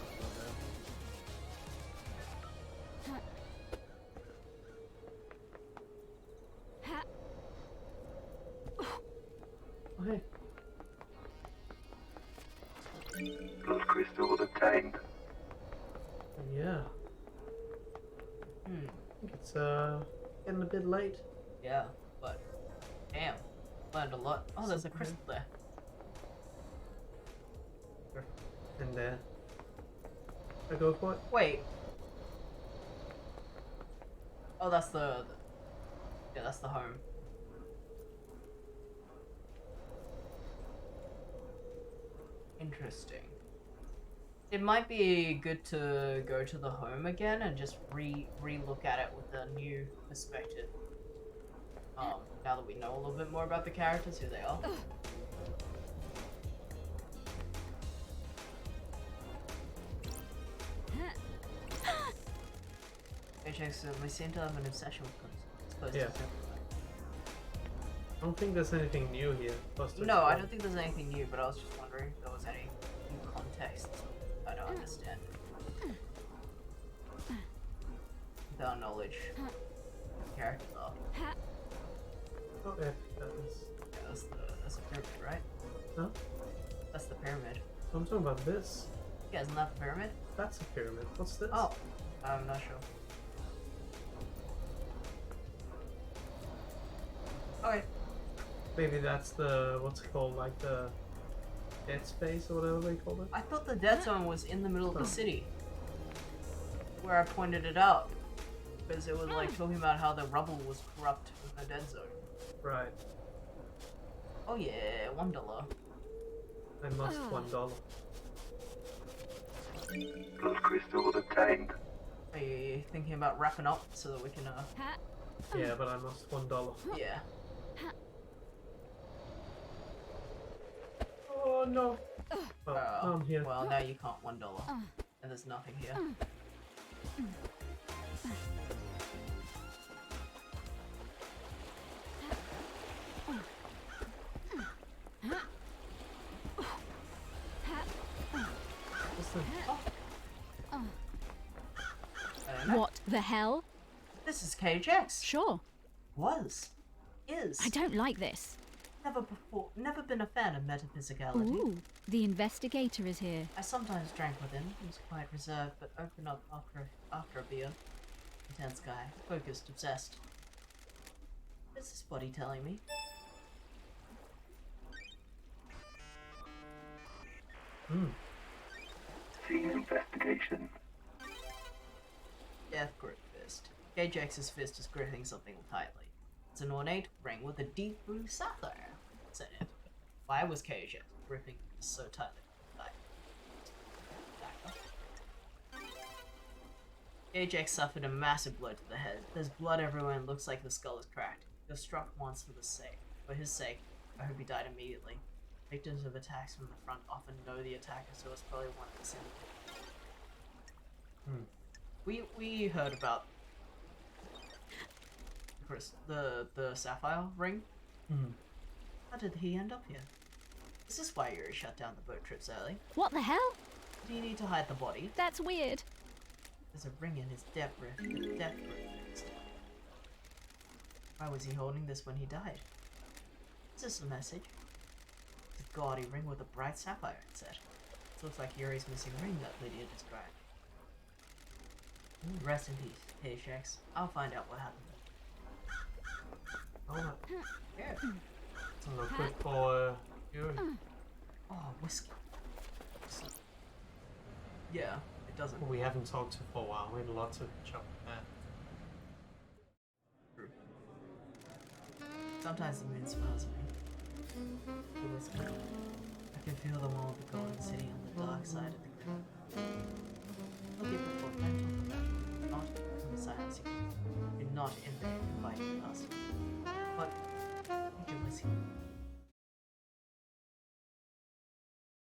Oh, hey. Blood crystal obtained. Yeah. I think it's getting a bit late. Yeah, but damn, learned a lot. Oh, there's a crystal there. And there. I go for it. Wait. Oh, that's yeah, that's the home. Interesting. It might be good to go to the home again and just re-look at it with a new perspective. Now that we know a little bit more about the characters, who they are. Ajax certainly seem to have an obsession with guns. Yeah. I don't think there's anything new here. No, I don't think there's anything new, but I was just wondering if there was any new context I don't understand. With our knowledge, characters are. Oh, yeah, that is. Yeah, that's the pyramid, right? Huh? That's the pyramid. I'm talking about this. Yeah, isn't that the pyramid? That's a pyramid. What's this? Oh, I'm not sure. Okay. Maybe that's the, what's it called, like the dead space or whatever they call it? I thought the dead zone was in the middle of the city. Where I pointed it out. Because it was like talking about how the rubble was corrupt with the dead zone. Right. Oh yeah, $1. I must $1. Blood crystal obtained. Are you thinking about wrapping up so that we can Yeah, but I must $1. yeah. Oh no. Oh, I'm here. Well, now you can't $1. And there's nothing here. What's the... What the hell? This is KHX. Sure. Was. Is. I don't like this. Never been a fan of metaphysicality. Ooh, the investigator is here. I sometimes drank with him. He was quite reserved, but opened up after a beer. Intense guy. Focused, obsessed. This is what he telling me. Team investigation. Death grip fist. KJX's fist is gripping something tightly. It's an ornate ring with a deep blue sapphire. Said it. Why was KJX gripping so tightly? KJX suffered a massive blow to the head. There's blood everywhere and looks like the skull is cracked. He was struck once for his sake. I hope he died immediately. Victims of attacks from the front often know the attacker, so it's probably one of the same. We heard about Chris, the sapphire ring. How did he end up here? Is this why Yuri shut down the boat trips early? What the hell? Do you need to hide the body? That's weird. There's a ring in his death grip. Why was he holding this when he died? Is this a message? It's a gaudy ring with a bright sapphire, it said. This looks like Yuri's missing ring that Lydia described. Rest in peace, KHX. I'll find out what happened. Alright. Yeah. Doesn't look good for you. Oh, whiskey. Yeah, it doesn't. We haven't talked to for a while. We had a lot to chop at. Sometimes the moon smiles at me. For whiskey. I can feel the wall of the golden city on the dark side of the ground. Look at the portmanteau of that. Not in the silence you do not invite us. But take your whiskey.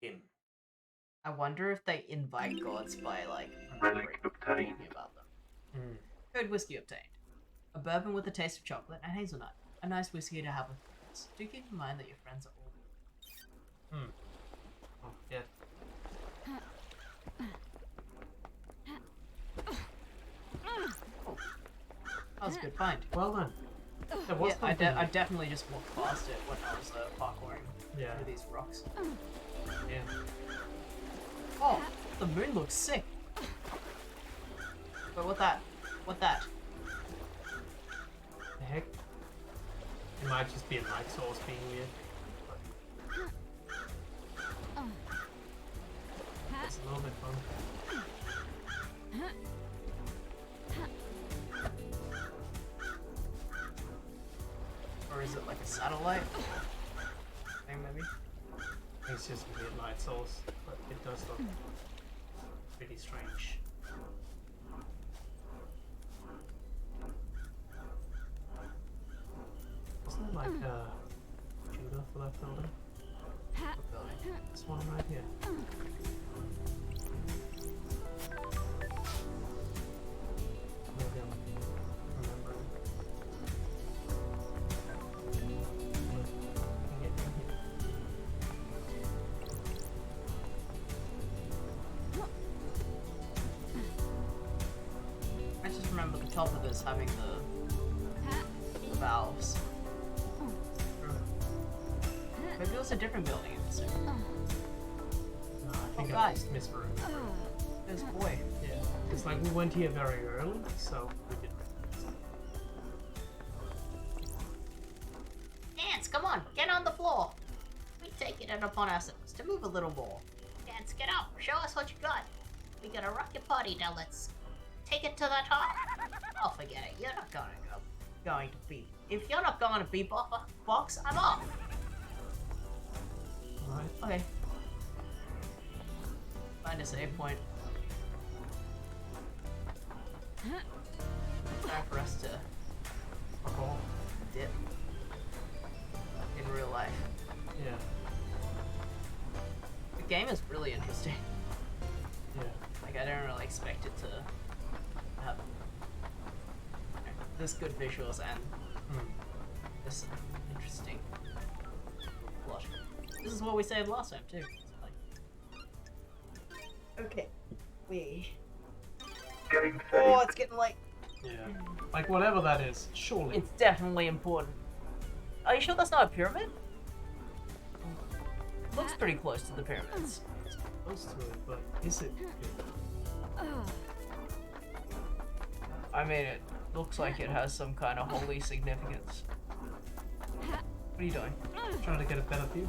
Him. I wonder if they invite gods by like Relic obtained. thinking about them. Code whiskey obtained. A bourbon with a taste of chocolate and hazelnut. A nice whiskey to have with friends. Do keep in mind that your friends are all. Oh, yeah. That was a good find. Well done. There was Yeah, something I definitely just walked past it when I was parkouring Yeah. through these rocks. Yeah. Oh, the moon looks sick. But what that? What that? The heck? It might just be a light source being weird. But it's a little bit fun. Or is it like a satellite thing maybe? It's just a weird light source, but it does look pretty strange. Wasn't there like a Judah for that building? What building? This one right here. Maybe I'm remembering. Get in here. I just remember the top of this having the valves. Maybe it was a different building in this area. No, I think I guys. just misremembered. This boy. Yeah, it's like we went here very early, so we didn't. Dance, come on, get on the floor. We take it upon ourselves to move a little more. Dance, get up, show us what you got. We got a rocket party, now let's take it to the top. Oh, forget it, you're not going to be. If you're not going to be box, I'm off. Alright. Okay. Find a save point. Time for us to Oh, dip in real life. yeah, The game is really interesting. yeah. Like I didn't really expect it to have this good visuals and this interesting plot. This is what we saved last time too. Okay, we. Game Oh, saved. it's getting late. Yeah. Like whatever that is, surely. It's definitely important. Are you sure that's not a pyramid? Looks pretty close to the pyramids. It's close to it, but is it? I mean, it looks like it has some kind of holy significance. What are you doing? Trying to get a better view.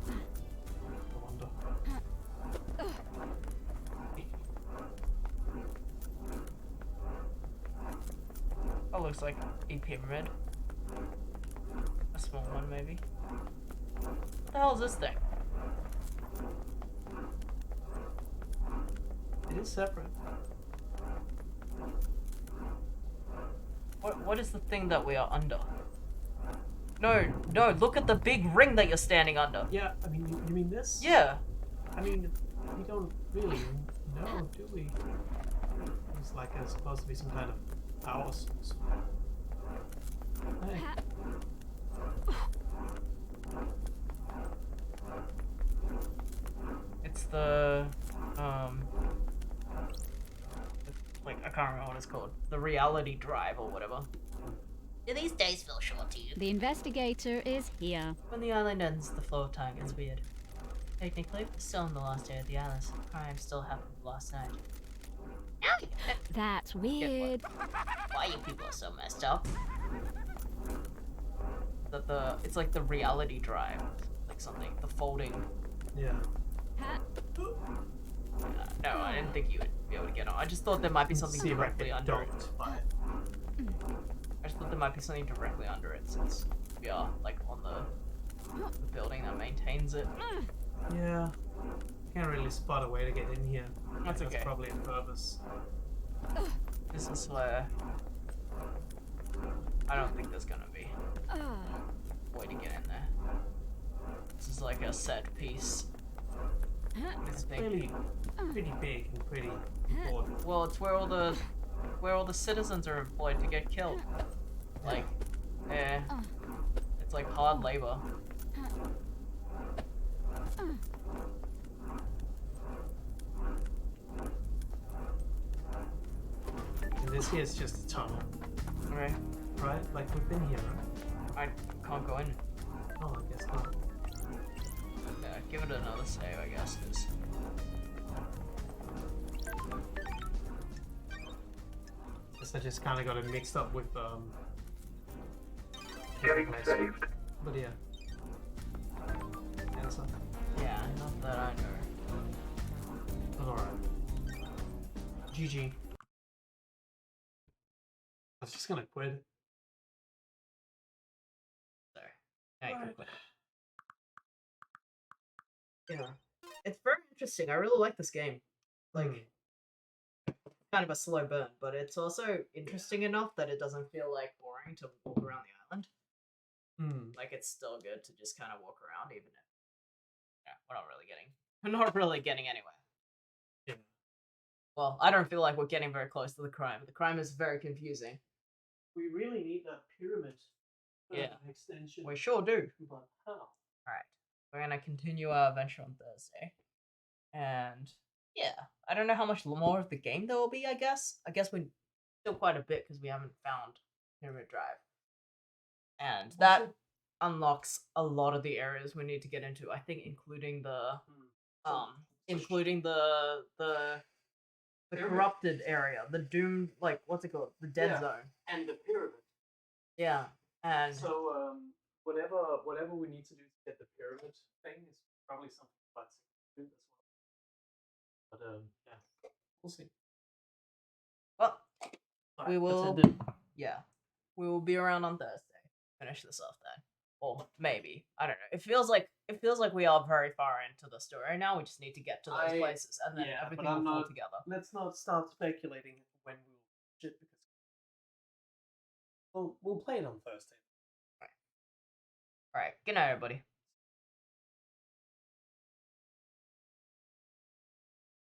I wonder. That looks like a pyramid. A small one, maybe. What the hell is this thing? It is separate. What is the thing that we are under? No, look at the big ring that you're standing under. Yeah, I mean, you mean this? Yeah. I mean, we don't really know, do we? It's like it's supposed to be some kind of power source. Hey. It's the, like, I can't remember what it's called. The reality drive or whatever. Do these days feel short to you? The investigator is here. When the island ends, the flow of time gets weird. Technically, we're still in the last day of the island, so the crime still happened last night. That's weird. Why you people are so messed up? It's like the reality drive, like something, the folding. Yeah. No, I didn't think you would be able to get on. I just thought there might be something See if I directly get under it. docked by it. I just thought there might be something directly under it, since we are like on the building that maintains it. Yeah. Can't really spot a way to get in here. That's okay. That's probably on purpose. This is where I don't think there's gonna be a way to get in there. This is like a set piece. It's really pretty big and pretty important. Well, it's where all the citizens are employed to get killed. Like, it's like hard labor. And this here is just a tunnel, Okay. right? Like we've been here, right? I can't go in. Oh, I guess not. Yeah, give it another save, I guess, because Guess I just kind of got it mixed up with Getting saved. But yeah. Answer. yeah, not that I know. But alright. GG. I was just gonna quit. Sorry. Now you can Right. quit it. Yeah, it's very interesting. I really like this game. Like, kind of a slow burn, but it's also interesting enough that it doesn't feel like boring to walk around the island. Like, it's still good to just kind of walk around, even if we're not really getting anywhere. Yeah. Well, I don't feel like we're getting very close to the crime. The crime is very confusing. We really need that pyramid. Yeah. Extension. We sure do. But how? Alright. We're gonna continue our adventure on Thursday. And yeah, I don't know how much more of the game there will be, I guess. I guess we still quite a bit because we haven't found Pyramid Drive. And that unlocks a lot of the areas we need to get into. I think including the corrupted area, the doomed, like, what's it called? The dead zone. And the pyramid. Yeah. And So whatever we need to do to get the pyramid thing is probably something quite simple to do as well. But yeah, we'll see. well, Alright, we that's will ended. yeah. We will be around on Thursday. Finish this off then. Or maybe. I don't know. It feels like we are very far into the story now. We just need to get to those places and then yeah, everything but will I'm fall not- together. Let's not start speculating when we'll shit because we'll play it on Thursday. Alright. Good night, everybody.